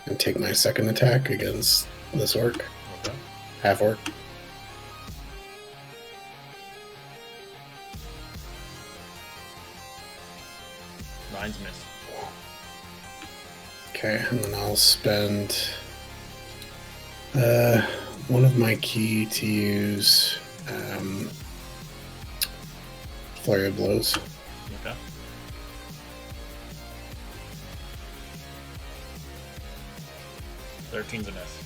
and take my second attack against this orc.
Okay.
Half orc.
Nine's missed.
Okay, and then I'll spend one of my key to use Flurry of Blows.
Okay. Thirteen's a miss.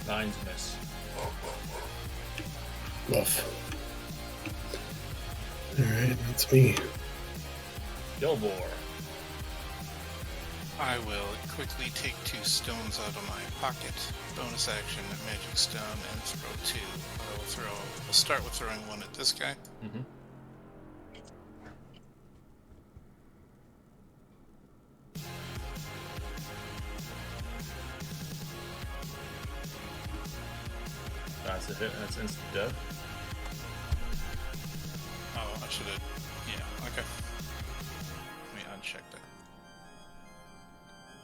Nine's a miss.
Woof. Alright, that's me.
Gilbor.
I will quickly take 2 stones out of my pocket. Bonus action, magic stone, and throw 2. We'll start with throwing 1 at this guy.
Mm-hmm. That's a hit. That's instant death.
Oh, I should have. Yeah, okay. Let me uncheck that.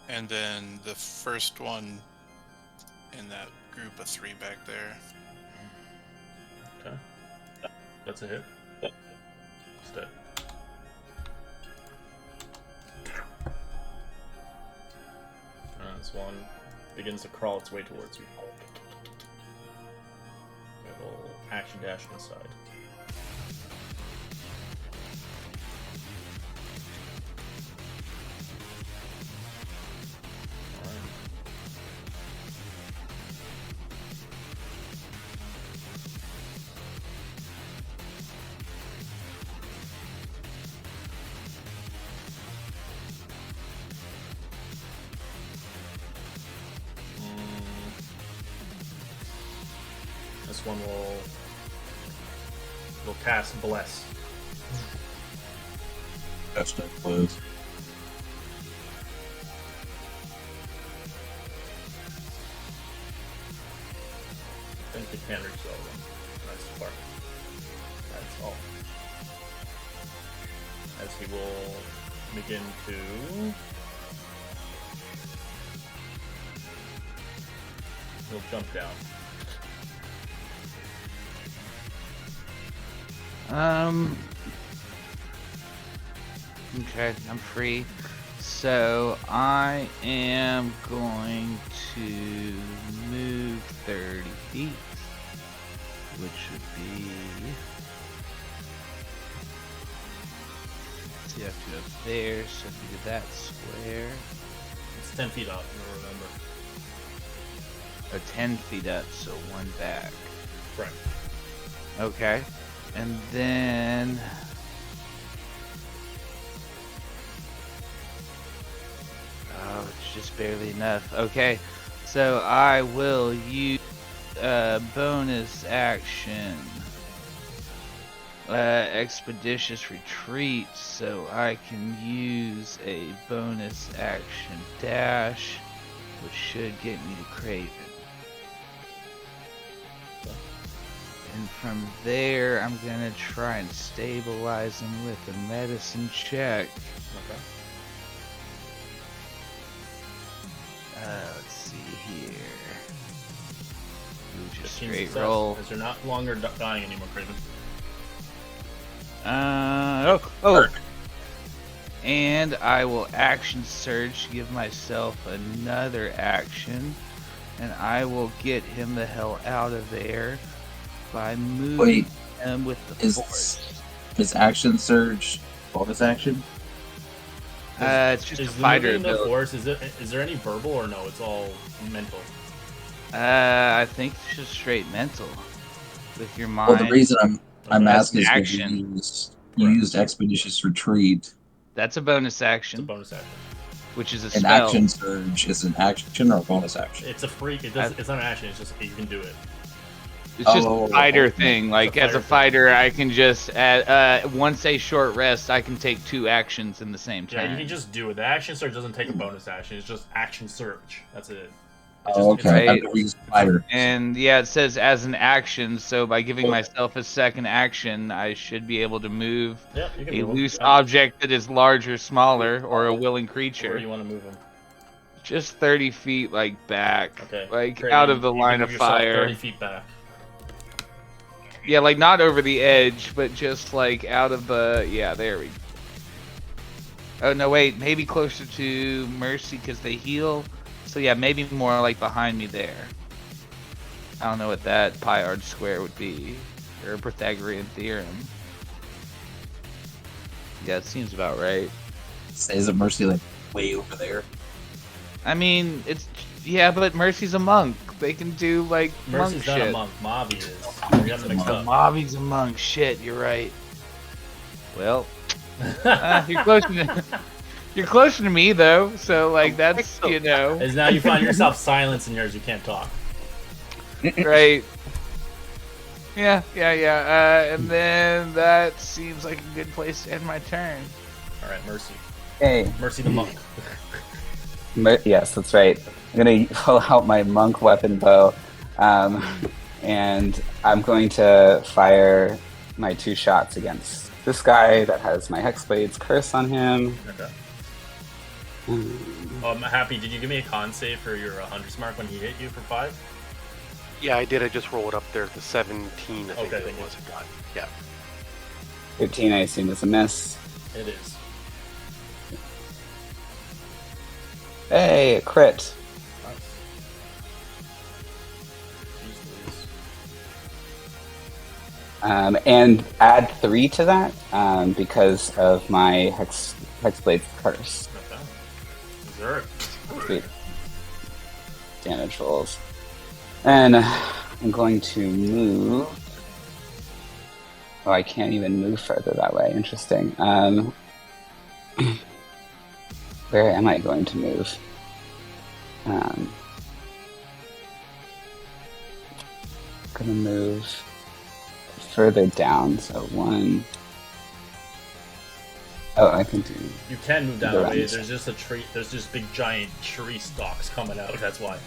And then the first one in that group of 3 back there.
Okay. That's a hit. It's dead. This one begins to crawl its way towards you. It'll action dash inside. This one will cast Bless.
That's not close.
I think they can reach all of them. That's far. That's all. As he will begin to... He'll jump down.
Okay, I'm free. So I am going to move 30 feet, which would be... See, I have to go up there, so if we do that square...
It's 10 feet up, you'll remember.
Or 10 feet up, so 1 back.
Right.
Okay. And then... Oh, it's just barely enough. Okay, so I will use bonus action. Expeditious retreat, so I can use a bonus action dash, which should get me to Craven. And from there, I'm gonna try and stabilize him with a medicine check.
Okay.
Let's see here. Ooh, just
15
straight
success,
roll.
Because you're not longer dying anymore, Craven.
And I will action surge to give myself another action. And I will get him the hell out of there by moving him with the force.
Is action surge bonus action?
It's just a
Is
fighter
moving the
ability.
force, is there any verbal or no? It's all mental.
I think it's just straight mental. With your mind.
Well, the reason I'm
That's
asking is because
action.
you used expeditious retreat.
That's a bonus action.
It's a bonus action.
Which is a
An
spell.
action surge is an action or a bonus action?
It's a freak. It's not an action. It's just you can do it.
It's just a fighter thing. Like, as a fighter, I can just, once a short rest, I can take 2 actions in the same time.
Yeah, you can just do it. The action surge doesn't take a bonus action. It's just action surge. That's it.
Oh, okay. I've never used fighter.
And yeah, it says as an action, so by giving myself a second action, I should be able to move
Yep, you can
a
move him.
loose object that is large or smaller, or a willing creature.
Where do you want to move him?
Just 30 feet, like, back.
Okay.
Like,
Craven,
out of the
you can
line
move
of
yourself
fire.
30 feet back.
Yeah, like, not over the edge, but just, like, out of the... Yeah, there we go. Oh, no, wait. Maybe closer to Mercy, because they heal. So, yeah, maybe more, like, behind me there. I don't know what that pi-r square would be. Or Pythagorean theorem. Yeah, it seems about right.
Isn't Mercy, like, way over there?
I mean, it's... Yeah, but Mercy's a monk. They can do, like, monk
Mercy's
shit.
not a monk. Mavi is. You got them mixed up.
Mavi's a monk. Shit, you're right. Well, you're close enough. You're closer to me though, so like that's
As now you find yourself silenced in yours, you can't talk.
Right. Yeah. And then that seems like a good place to end my turn.
All right, Mercy.
Hey.
Mercy the monk.
Yes, that's right. I'm gonna pull out my monk weapon bow, and I'm going to fire my 2 shots against this guy that has my Hexblade's curse on him.
Okay. I'm happy. Did you give me a con save for your Hunter's Mark when he hit you for 5?
Yeah, I did. I just rolled up there to 17, I think
Okay,
it was. Yeah.
15, I assume, is a miss.
It is.
Hey, a crit.
Nice. Jeez Louise.
And add 3 to that because of my Hexblade's curse.
Okay. Berserk.
Sweet. Damage rolls. And I'm going to move. Oh, I can't even move further that way. Interesting. Where am I going to move? Gonna move further down. So 1. Oh, I can do.
You can move down
the
the way.
rounds.
There's just a tree. There's just big giant tree stalks coming out. That's why.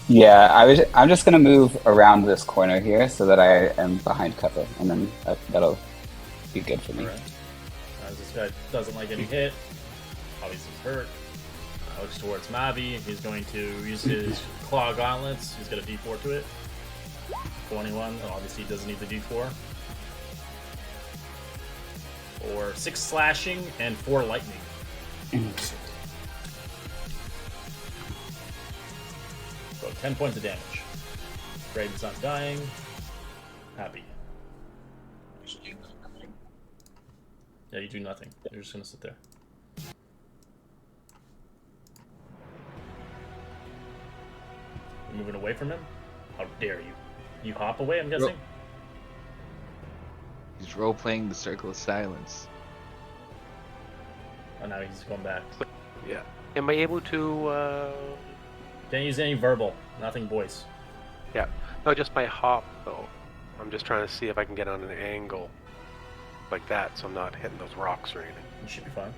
Yeah, I'm just gonna move around this corner here so that I am behind cover, and then that'll be good for me.
Alright. As this guy doesn't like getting hit, obviously he's hurt. Looks towards Mavi. He's going to use his claw gauntlets. He's got a D4 to it. 21. Obviously, he doesn't need the D4. Or 6 slashing and 4 lightning. So 10 points of damage. Graven's not dying. Happy. Yeah, you do nothing. You're just gonna sit there. You're moving away from him? How dare you? You hop away, I'm guessing?
He's role-playing the Circle of Silence.
Oh, now he's going back.
Yeah. Am I able to,
Can't use any verbal. Nothing voice.
Yeah. No, just my hop, though. I'm just trying to see if I can get on an angle like that so I'm not hitting those rocks or anything.
You should be fine.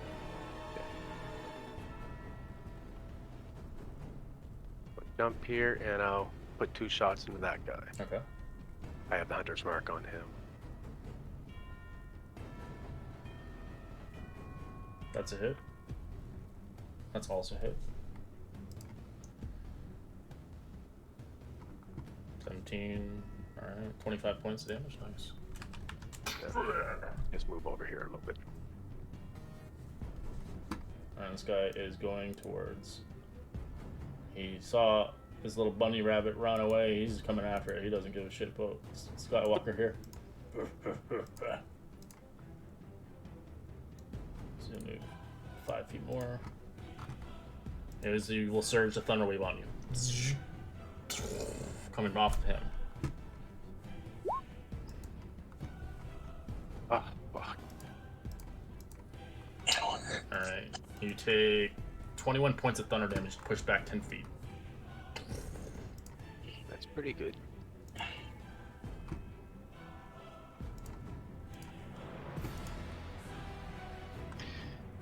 Jump here, and I'll put 2 shots into that guy.
Okay.
I have the Hunter's Mark on him.
That's a hit. That's also a hit. 17. Alright, 25 points of damage. Nice.
Just move over here a little bit.
And this guy is going towards. He saw his little bunny rabbit run away. He's coming after it. He doesn't give a shit about Skywalker here. He's gonna move 5 feet more. He will surge the thunder wave on you. Coming off of him.
Ah, fuck.
Alright. You take 21 points of thunder damage, push back 10 feet.
That's pretty good.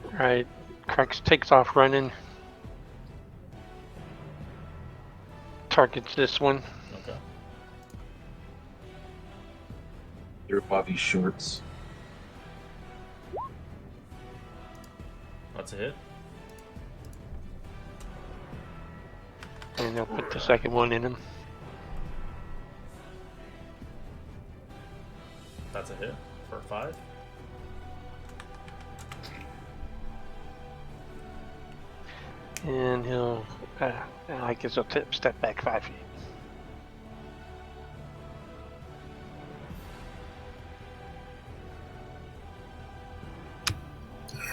Alright, Crux takes off running. Targets this one.
Okay.
You're above his shorts.
That's a hit.
And I'll put the second one in him.
That's a hit for 5.
And he'll, I guess he'll step back 5 feet.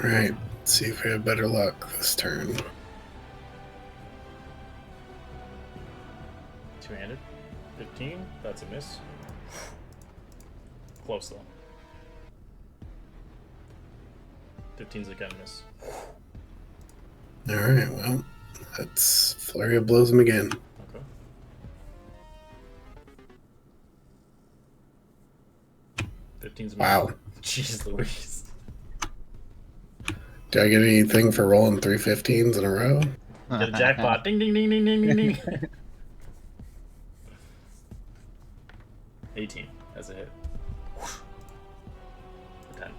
Alright, see if we have better luck this turn.
Two-handed. 15. That's a miss. Close though. 15's again a miss.
All right, well, that's flurry of blows him again.
Okay. Fifteen's
Wow.
Jeez Louise.
Do I get anything for rolling 3 15s in a row?
Get a jackpot. Ding ding ding ding ding ding ding. 18 as a hit. 10.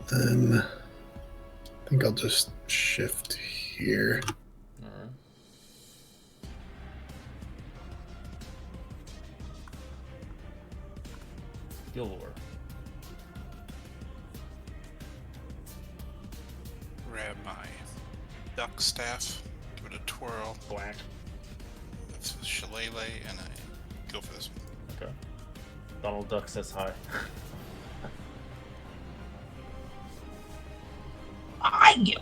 Then I think I'll just shift here.
Alright. Gilvor.
Grab my duck staff, give it a twirl.
Whack.
That's a shillelagh, and I go for this one.
Okay. Donald Duck says hi.
I you.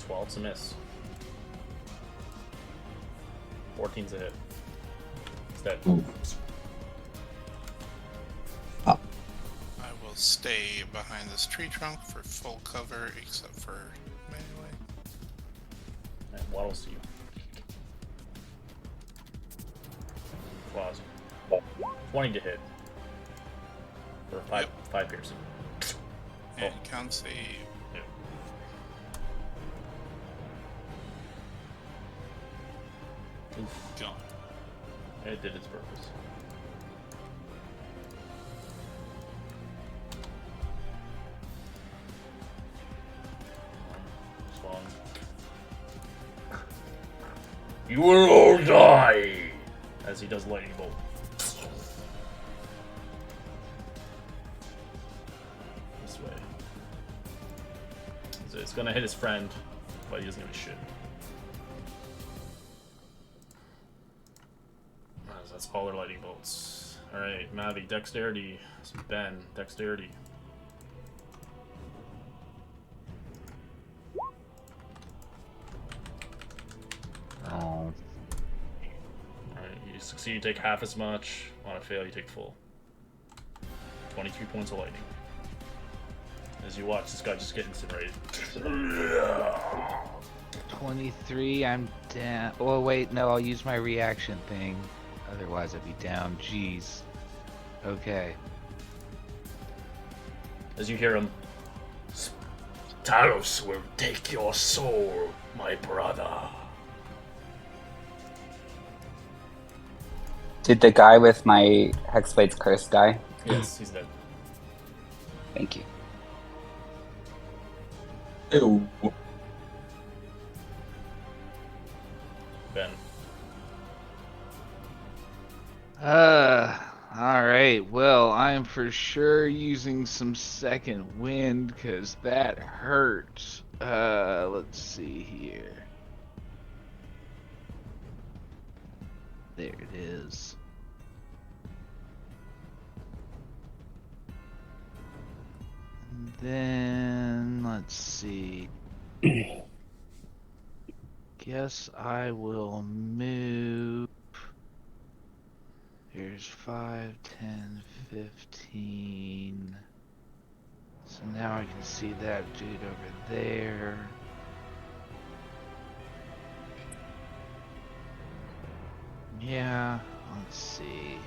12's a miss. 14's a hit. It's dead.
Ooh.
I will stay behind this tree trunk for full cover, except for melee.
And waddles to you. Claws. 20 to hit. For 5 piercing.
And count save.
Yeah.
Gone.
It did its purpose. Swan. You will all die! As he does lightning bolt. This way. So it's gonna hit his friend, but he doesn't give a shit. That's all their lightning bolts. Alright, Mavi, dexterity. Ben, dexterity.
Oh.
Alright, you succeed, you take half as much. On a fail, you take full. 23 points of lightning. As you watch this guy just get incinerated.
23, I'm down. Oh, wait, no, I'll use my reaction thing. Otherwise, I'd be down. Jeez. Okay.
As you hear him, Talos will take your soul, my brother.
Did the guy with my Hexblade's curse die?
Yes, he's dead.
Thank you.
Ew.
Ben.
Alright, well, I'm for sure using some second wind, because that hurts. Let's see here. There it is. And then, let's see. Guess I will move. Here's 5, 10, 15. So now I can see that dude over there. Yeah, let's see.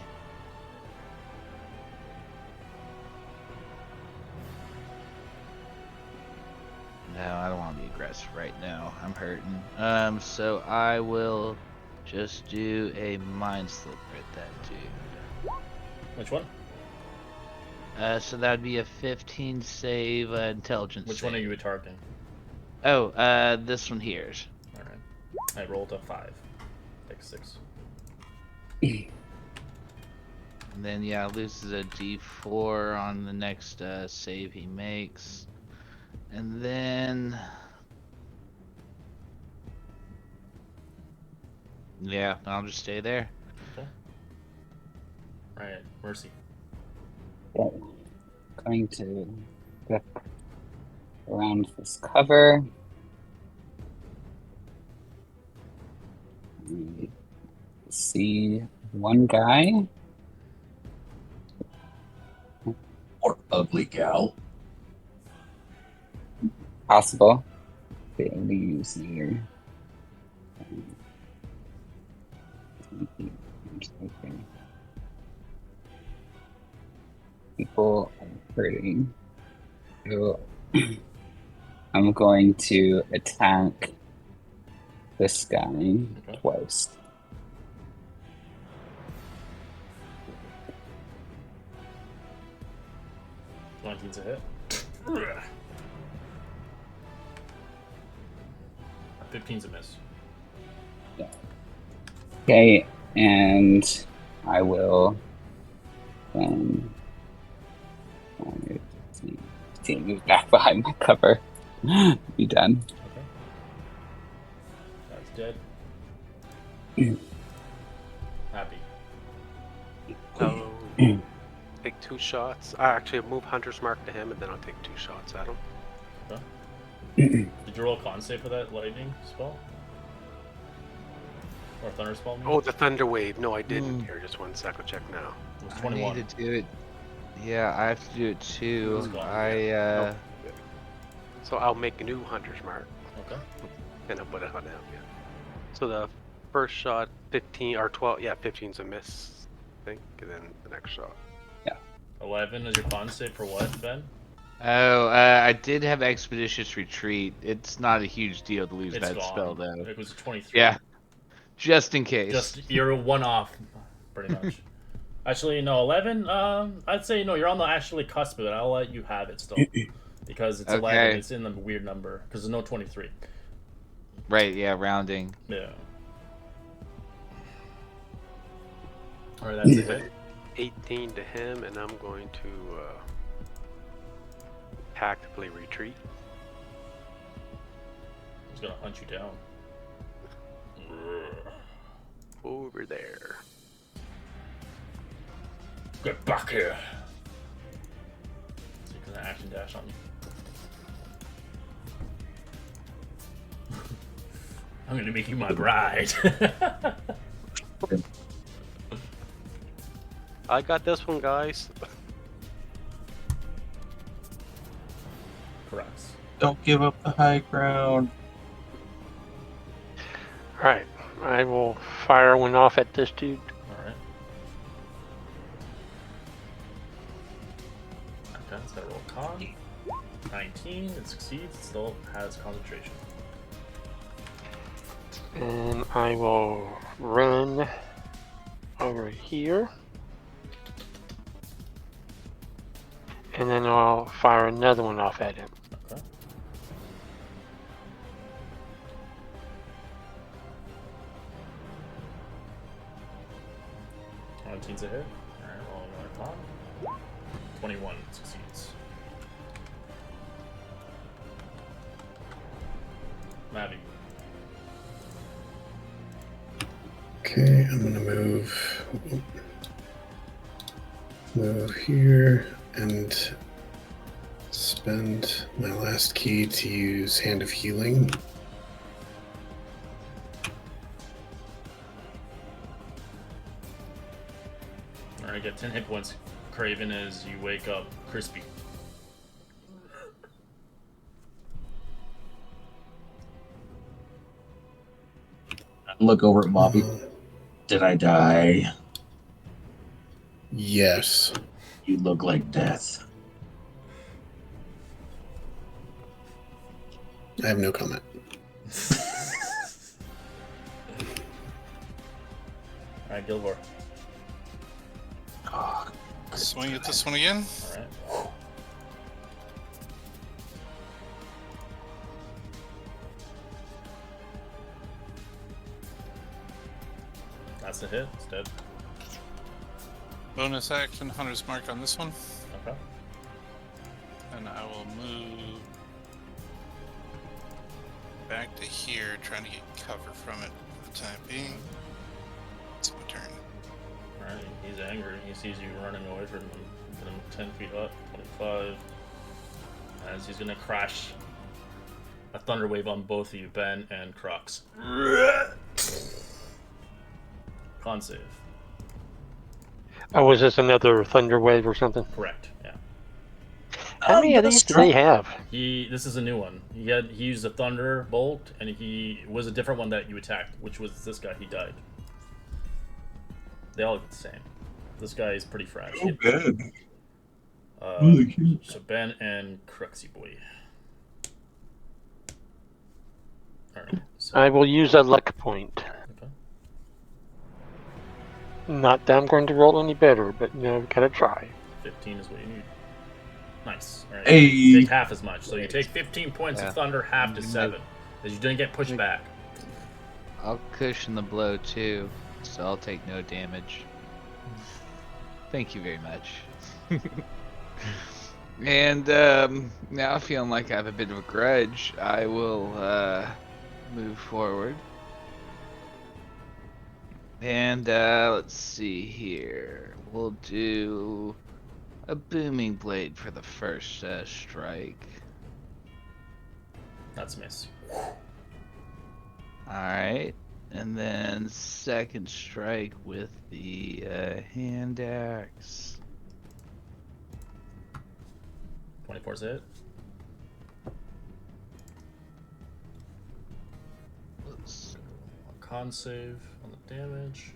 No, I don't want to be aggressive right now. I'm hurting. So I will just do a mind slip at that dude.
Which one?
So that'd be a 15 save, intelligence.
Which
save.
one are you targeting?
Oh, this one here.
Alright. I rolled a 5. Take 6.
And then yeah, loses a D4 on the next save he makes. And then yeah, I'll just stay there.
Okay. Alright, Mercy.
Going to get around this cover. see one guy.
Or ugly gal.
Possible. They only use near. People are hurting. So I'm going to attack this guy twice.
Nine's a hit. 15's a miss.
Okay, and I will move back behind my cover. Be done.
Okay. That's dead. Happy.
I'll take 2 shots. I actually move Hunter's Mark to him, and then I'll take 2 shots at him.
Okay. Did you roll a con save for that lightning spell? Or thunder spell? Maybe?
Oh, the Thunder Wave. No, I didn't. Here, just 1 sec. I'll check now.
It was
I
21.
need to do it. Yeah, I have to do it
It
too.
was gone,
I
So I'll make a new Hunter's Mark,
Okay.
and I'll put it on him. Yeah. So the first shot, 15 or 12. Yeah, 15's a miss, I think, and then the next shot.
11 is your con save for what, Ben?
I did have Expeditious Retreat. It's not a huge deal to lose
It's
that
gone.
spell though.
It was 23.
Yeah, just in case.
Just you're 1 off, pretty much. Actually, no, 11. I'd say no. You're on the actually cusp of it. I'll let you have it still, because it's 11.
Okay.
It's in the weird number because there's no 23.
Right, yeah, rounding.
Yeah. All right, that's a hit.
18 to him, and I'm going to tactically retreat.
He's gonna hunt you down.
Over there.
Get back here. So he's gonna action dash on you. I'm gonna make you my bride.
I got this one, guys.
Correct.
Don't give up the high ground.
Alright, I will fire one off at this dude.
Alright. Okay, it's gotta roll con. 19, it succeeds, it still has concentration.
And I will run over here. And then I'll fire another one off at him.
Okay. Teens a hit. Alright, roll another con. 21 succeeds. Mavi.
Okay, I'm gonna move here and spend my last key to use Hand of Healing.
Alright, get 10 hit points, Craven, as you wake up Crispy.
Look over at Mobby. Did I die?
Yes.
You look like death.
I have no comment.
Alright, Gilvor.
Swing at this one again.
Alright. That's a hit. It's dead.
Bonus action, Hunter's Mark on this one.
Okay.
And I will move back to here, trying to get cover from it for the time being. It's my turn.
Alright, he's angry. He sees you running away from him. Get him 10 feet up, 25. As he's gonna crash a thunder wave on both of you, Ben and Crux. Con save.
Oh, was this another thunder wave or something?
Correct. Yeah.
How many of these do they have?
This is a new one. He used a thunder bolt, and it was a different one that you attacked, which was this guy. He died. They all look the same. This guy is pretty fresh.
Oh, good.
So Ben and Cruxy Boy. Alright. So,
I will use a luck point.
okay.
Not that I'm going to roll any better, but gotta try.
15 is what you need. Nice. Alright.
Hey.
Take half as much. So you take 15 points of thunder, half to 7. Because you didn't get pushed back.
I'll cushion the blow too, so I'll take no damage. Thank you very much. And now feeling like I have a bit of a grudge, I will move forward. And let's see here. We'll do a booming blade for the first strike.
That's a miss.
Alright. And then second strike with the hand axe.
24's hit.
Let's
A con save on the damage.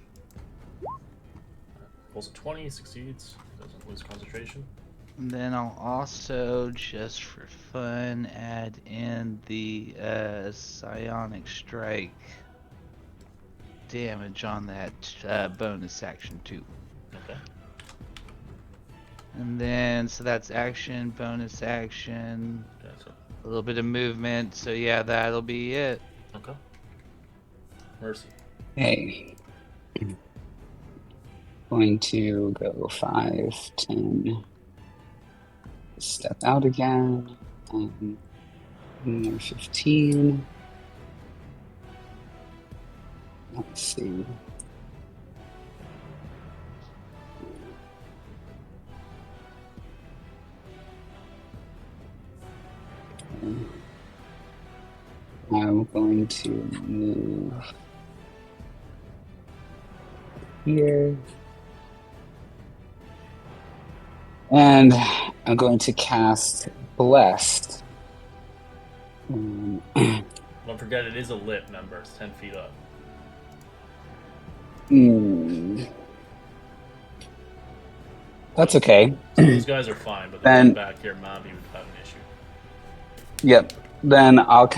Rolls a 20, succeeds. Doesn't lose concentration.
And then I'll also, just for fun, add in the psionic strike damage on that bonus action too.
Okay.
And then, so that's action, bonus action,
That's it.
a little bit of movement. So yeah, that'll be it.
Okay. Mercy.
Hey. Going to go 5, 10. Step out again. Another 15. Let's see. I'm going to move here. And I'm going to cast Blessed.
Don't forget it is a lit member. It's 10 feet up.
That's okay.
So those guys are fine, but the
Then-
one back here, Mavi, would have an issue.
Yep. Then I'll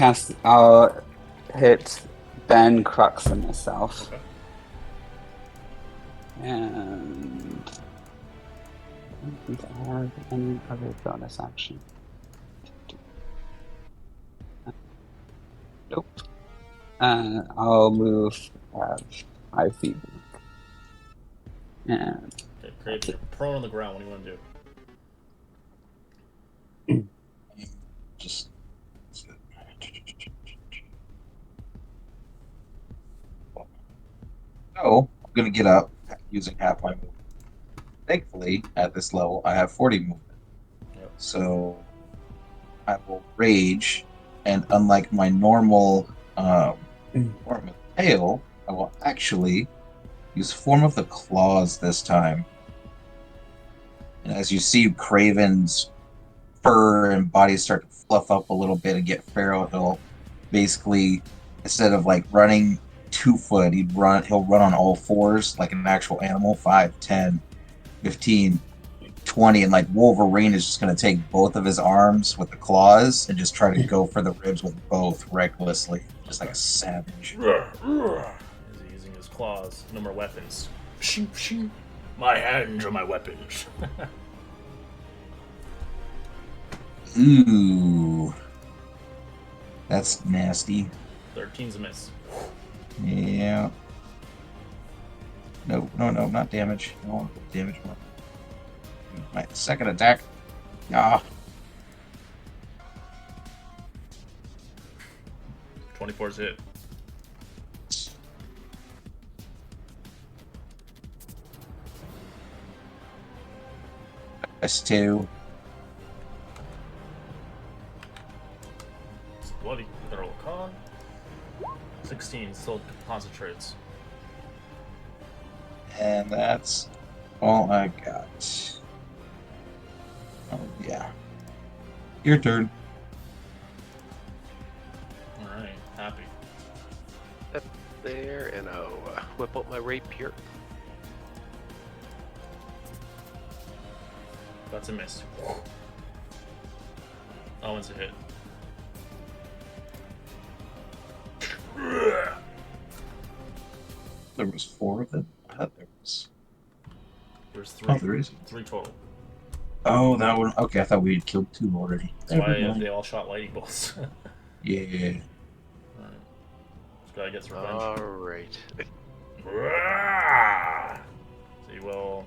hit Ben, Crux, and myself.
Okay.
And I don't think I have any other bonus action. Nope. I'll move 5 feet. And
Okay, Craven, you're prone on the ground. What do you want to do?
Just. So, I'm gonna get up using half my movement. Thankfully, at this level, I have 40 movement.
Yep.
So, I will rage, and unlike my normal form of tail, I will actually use form of the claws this time. And as you see Craven's fur and body start to fluff up a little bit and get feral, he'll basically, instead of like running 2 foot, he'll run on all fours like an actual animal. 5, 10, 15, 20, and like Wolverine is just going to take both of his arms with the claws and just try to go for the ribs with both recklessly, just like a savage.
Is he using his claws? No more weapons. Shoo, shoo. My hands are my weapons.
Ooh, that's nasty.
13's a miss.
Yeah. No, not damage. No, damage more. My second attack. Ah.
24's hit.
S2.
It's bloody. You gotta roll a con. 16 still concentrates.
And that's all I got. Oh, yeah. Your turn.
Alright, happy.
Step there, and I'll whip out my rapier.
That's a miss. That one's a hit.
There was 4 of them. I thought there was.
There's 3.
Oh, there is.
3 total.
Oh, that one. Okay, I thought we had killed 2 already.
That's why
Never mind.
they all shot lightning bolts.
Yeah.
Alright. This guy gets revenge.
Alright.
So you will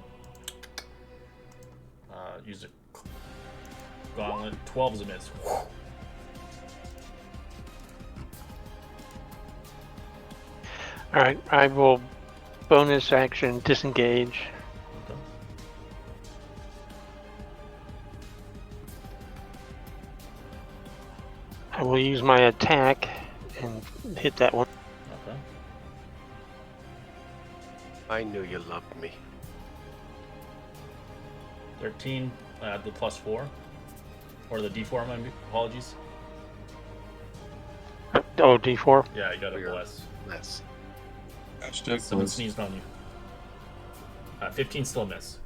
use a gauntlet. 12 is a miss.
Alright, I will bonus action disengage.
Okay.
I will use my attack and hit that one.
Okay.
I knew you loved me.
13, the +4. Or the D4, my apologies.
Oh, D4.
Yeah, you got a
Weird.
bless.
Yes.
Hashtag
Someone
bless.
sneezed on you. 15 still miss.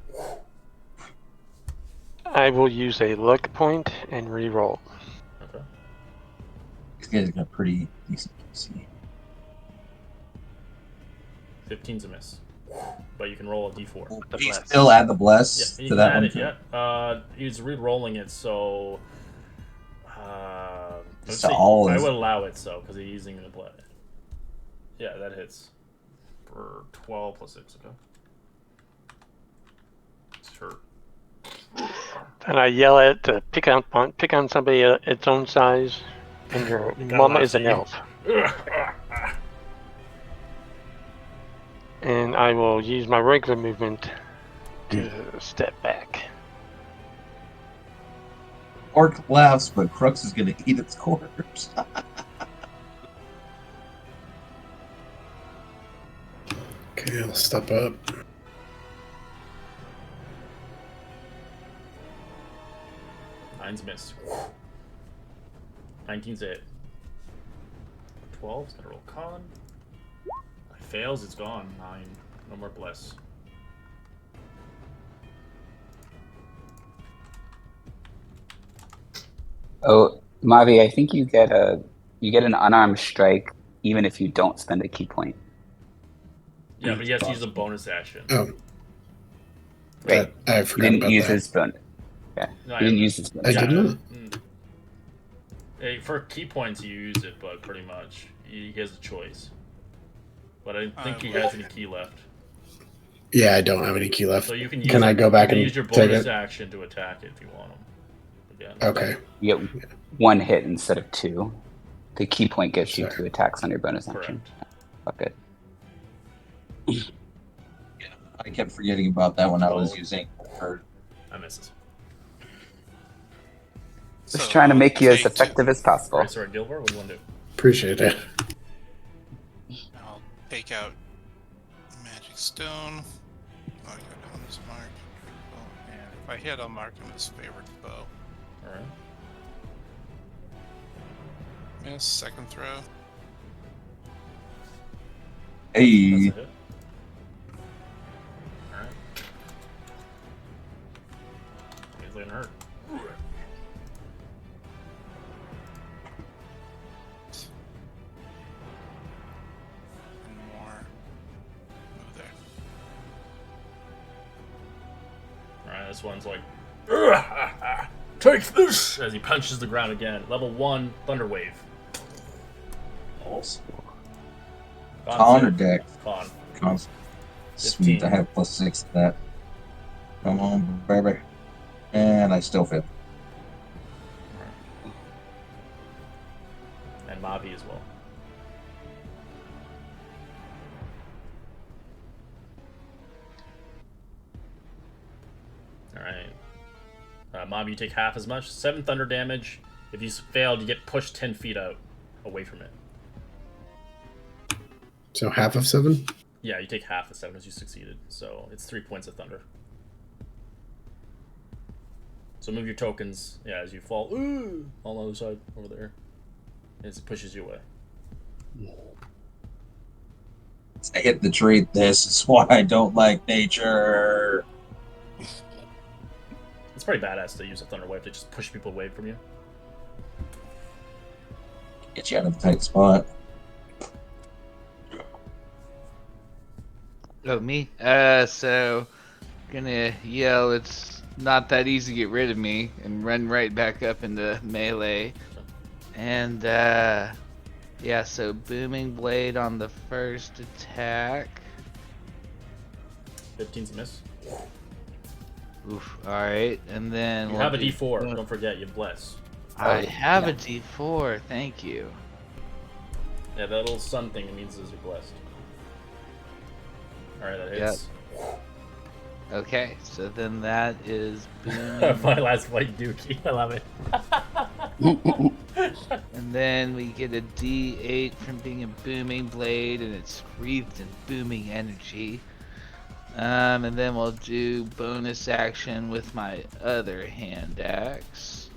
I will use a luck point and re-roll.
Okay.
These guys got pretty decent PC.
15's a miss. But you can roll a D4.
The
We
bless.
still add the bless
Yeah, you
to
can
that
add
one.
it, yeah. He's re-rolling it, so... let's
So
see.
all
I
is-
would allow it, so, because he's using the blood. Yeah, that hits. For 12 plus 6, okay. Sure.
And I yell at it to pick on somebody its own size. And your
Gotta
mama
laugh
is an
at you.
elf. And I will use my regular movement to step back.
Orc laughs, but Crux is going to eat its corpse.
Okay, I'll step up.
Nine's missed. 19's a hit. 12's gonna roll con. If fails, it's gone. 9. No more bless.
Oh, Mavi, I think you get an unarmed strike even if you don't spend a key point.
Yeah, but he has to use a bonus action.
Oh,
Right.
I
He
forgot
didn't
about
use
that.
his bonus. Yeah.
No,
He didn't use his bonus.
I did not.
Hey, for key points, you use it, but pretty much he has a choice. But I don't think he has any key left.
Yeah, I don't have any key left.
So you can use
Can I go back
you can
and
use your
take
bonus
it?
action to attack it if you want him. Again.
Okay.
You get 1 hit instead of 2. The key point gives you
Sure.
2 attacks on your bonus action. Fuck it.
I kept forgetting about that when I was using her.
I misses.
Just
So,
trying to make you as
take
effective as possible.
Alright, sorry, Gilbert, what do you want to do?
Appreciate it.
I'll take out Magic Stone. I'll go down this mark. Oh, and if I hit, I'll mark him as favorite bow.
Alright.
Miss, second throw.
Hey,
That's a hit. Alright. He's getting hurt.
And more. Move there.
Alright, this one's like, take this! As he punches the ground again. Level 1, Thunder Wave.
awesome.
Con
or
save.
deck?
Con.
Cons- Sweet,
15.
I have +6 to that. Come on, baby. And I still fail.
And Mavi as well. Alright. Mavi, you take half as much. 7 thunder damage. If you failed, you get pushed 10 feet out away from it.
So half of 7?
Yeah, you take half the 7 as you succeeded, so it's 3 points of thunder. So move your tokens, yeah, as you fall. Ooh, on the other side, over there. As it pushes you away.
I hit the tree. This is why I don't like nature.
It's pretty badass to use a thunder wave to just push people away from you.
Get you out of the tight spot.
Oh, me? So gonna yell, it's not that easy to get rid of me, and run right back up into melee. And, yeah, so Booming Blade on the first attack.
15's a miss.
Oof, alright, and then...
You have a D4, don't forget, you bless.
I have a D4, thank you.
Yeah, that little sun thing means is you're blessed. Alright, that hits.
Yep. Okay, so then that is Booming.
My last white dookie, I love it.
And then we get a D8 from being a Booming Blade, and it's wreathed in booming energy. And then we'll do bonus action with my other hand axe.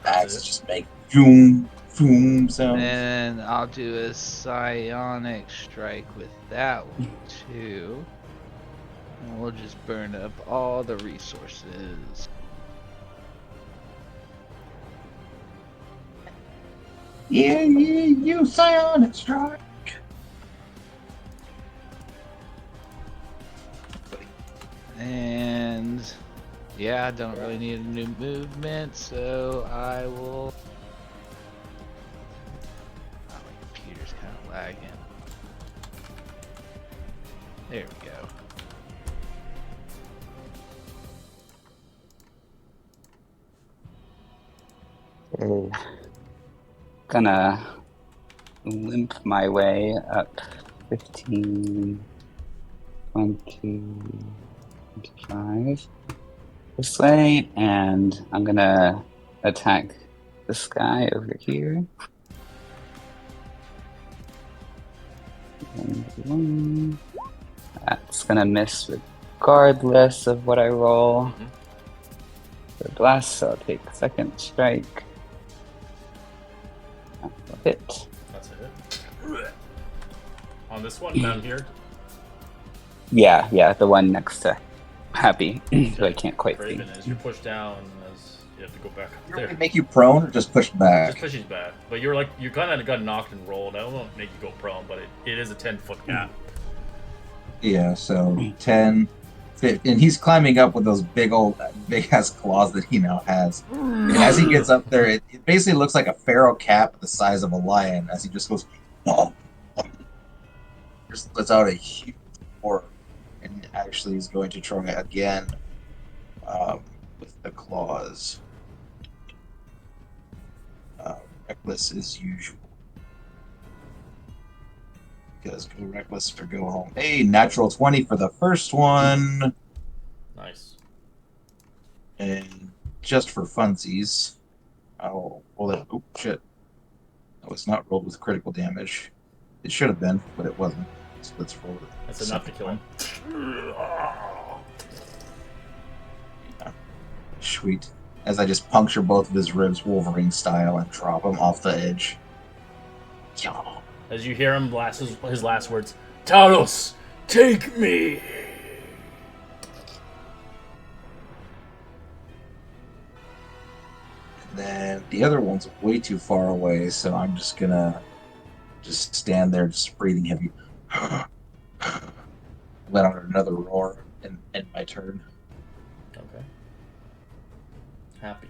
Axes just make boom, boom sounds.
And I'll do a psionic strike with that one too. And we'll just burn up all the resources.
Yeah, you psionic strike.
And yeah, I don't really need a new movement, so I will. Oh, my computer's kind of lagging. There we go.
Gonna limp my way up 15, 20, 25 this way, and I'm gonna attack this guy over here. And that's gonna miss regardless of what I roll. The blast, so I'll take second strike. That'll hit.
That's it. On this one, down here.
Yeah, the one next to Happy, who I can't quite see.
Craven, as you push down, as you have to go back up there.
Make you prone or just push back?
Just pushes back. But you're like, you kind of got knocked and rolled. I won't make you go prone, but it is a 10-foot gap.
Yeah, so 10, 15, and he's climbing up with those big ass claws that he now has. And as he gets up there, it basically looks like a feral cat the size of a lion as he just goes, oh. Just lets out a huge roar, and actually is going to try again with the claws. Reckless as usual. Because go reckless or go home. Hey, natural 20 for the first one.
Nice.
And just for funsies, I'll roll it. Oh, shit. No, it's not rolled with critical damage. It should have been, but it wasn't. So let's roll it.
That's enough to kill him.
Yeah. Sweet. As I just puncture both of his ribs Wolverine style and drop him off the edge. Yeah.
As you hear him blast his last words, Talos, take me!
And then the other one's way too far away, so I'm just gonna stand there, just breathing heavy. Let out another roar and end my turn.
Okay. Happy.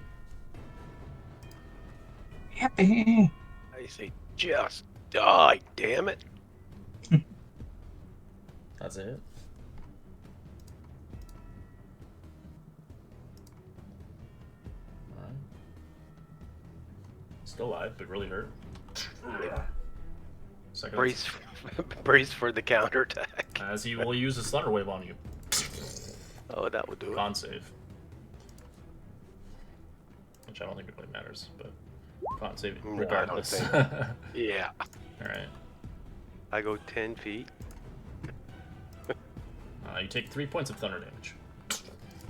Happy.
I say, just die, damn it.
That's it. Alright. Still alive, but really hurt. Second.
Brace for the counterattack.
As he will use his Thunder Wave on you.
Oh, that would do it.
Con save. Which I don't think it really matters, but Con save
No, I don't
regardless.
think. Yeah.
Alright.
I go 10 feet.
You take 3 points of thunder damage.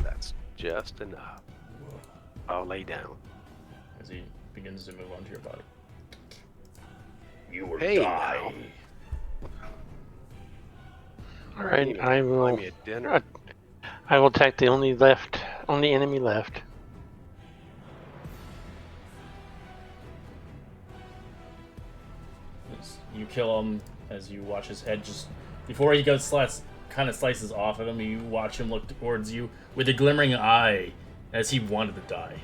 That's just enough. I'll lay down.
As he begins to move onto your body. You will
Hey,
die.
All right,
You
I
Buy
will.
me a dinner.
I will attack the only enemy left.
You kill him as you watch his head just before he goes kind of slices off of him. You watch him look towards you with a glimmering eye as he wanted to die.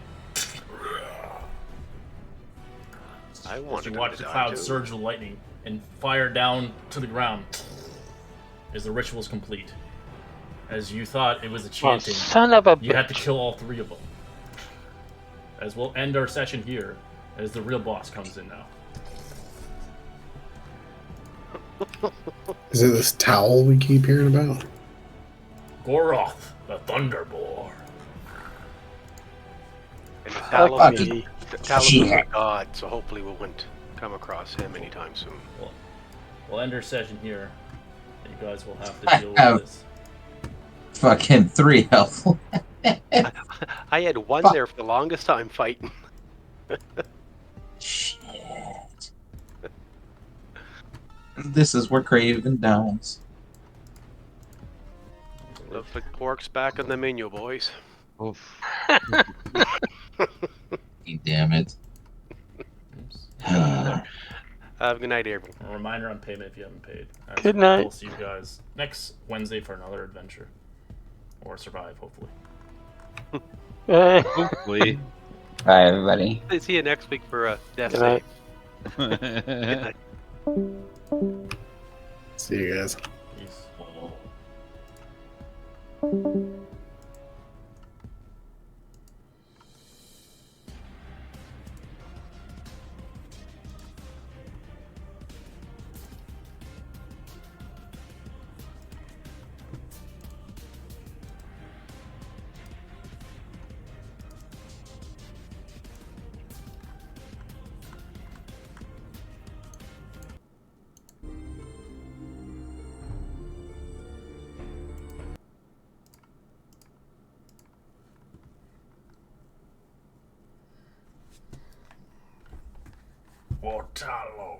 I
As
wanted
you
him
watch
to
the
die,
cloud
too.
surge with lightning and fire down to the ground as the ritual is complete. As you thought it was a
Oh,
chanting,
son of a
you had to
bitch.
kill all 3 of them. As we'll end our session here, as the real boss comes in now.
Is it this towel we keep hearing about?
Goroth, the Thunderboar.
And the
Fuck
talisman,
me.
the talisman's
Yeah.
a god, so hopefully we wouldn't come across him anytime soon.
We'll end our session here. You guys will have
I
to deal
have-
with this.
Fucking 3 health.
I had one
Fuck.
there for the longest time fighting.
Shit. This is where Craven dies.
Looks like pork's back on the menu, boys.
Oof.
Damn it.
Oops.
Have a good night, everyone.
A reminder on payment if you haven't paid. As
Good night.
We'll see you guys next Wednesday for another adventure. Or survive, hopefully.
Hopefully.
Bye, everybody.
See you next week for Death
Good night.
Save. Good night.
See you guys.
Peace. Mortalo.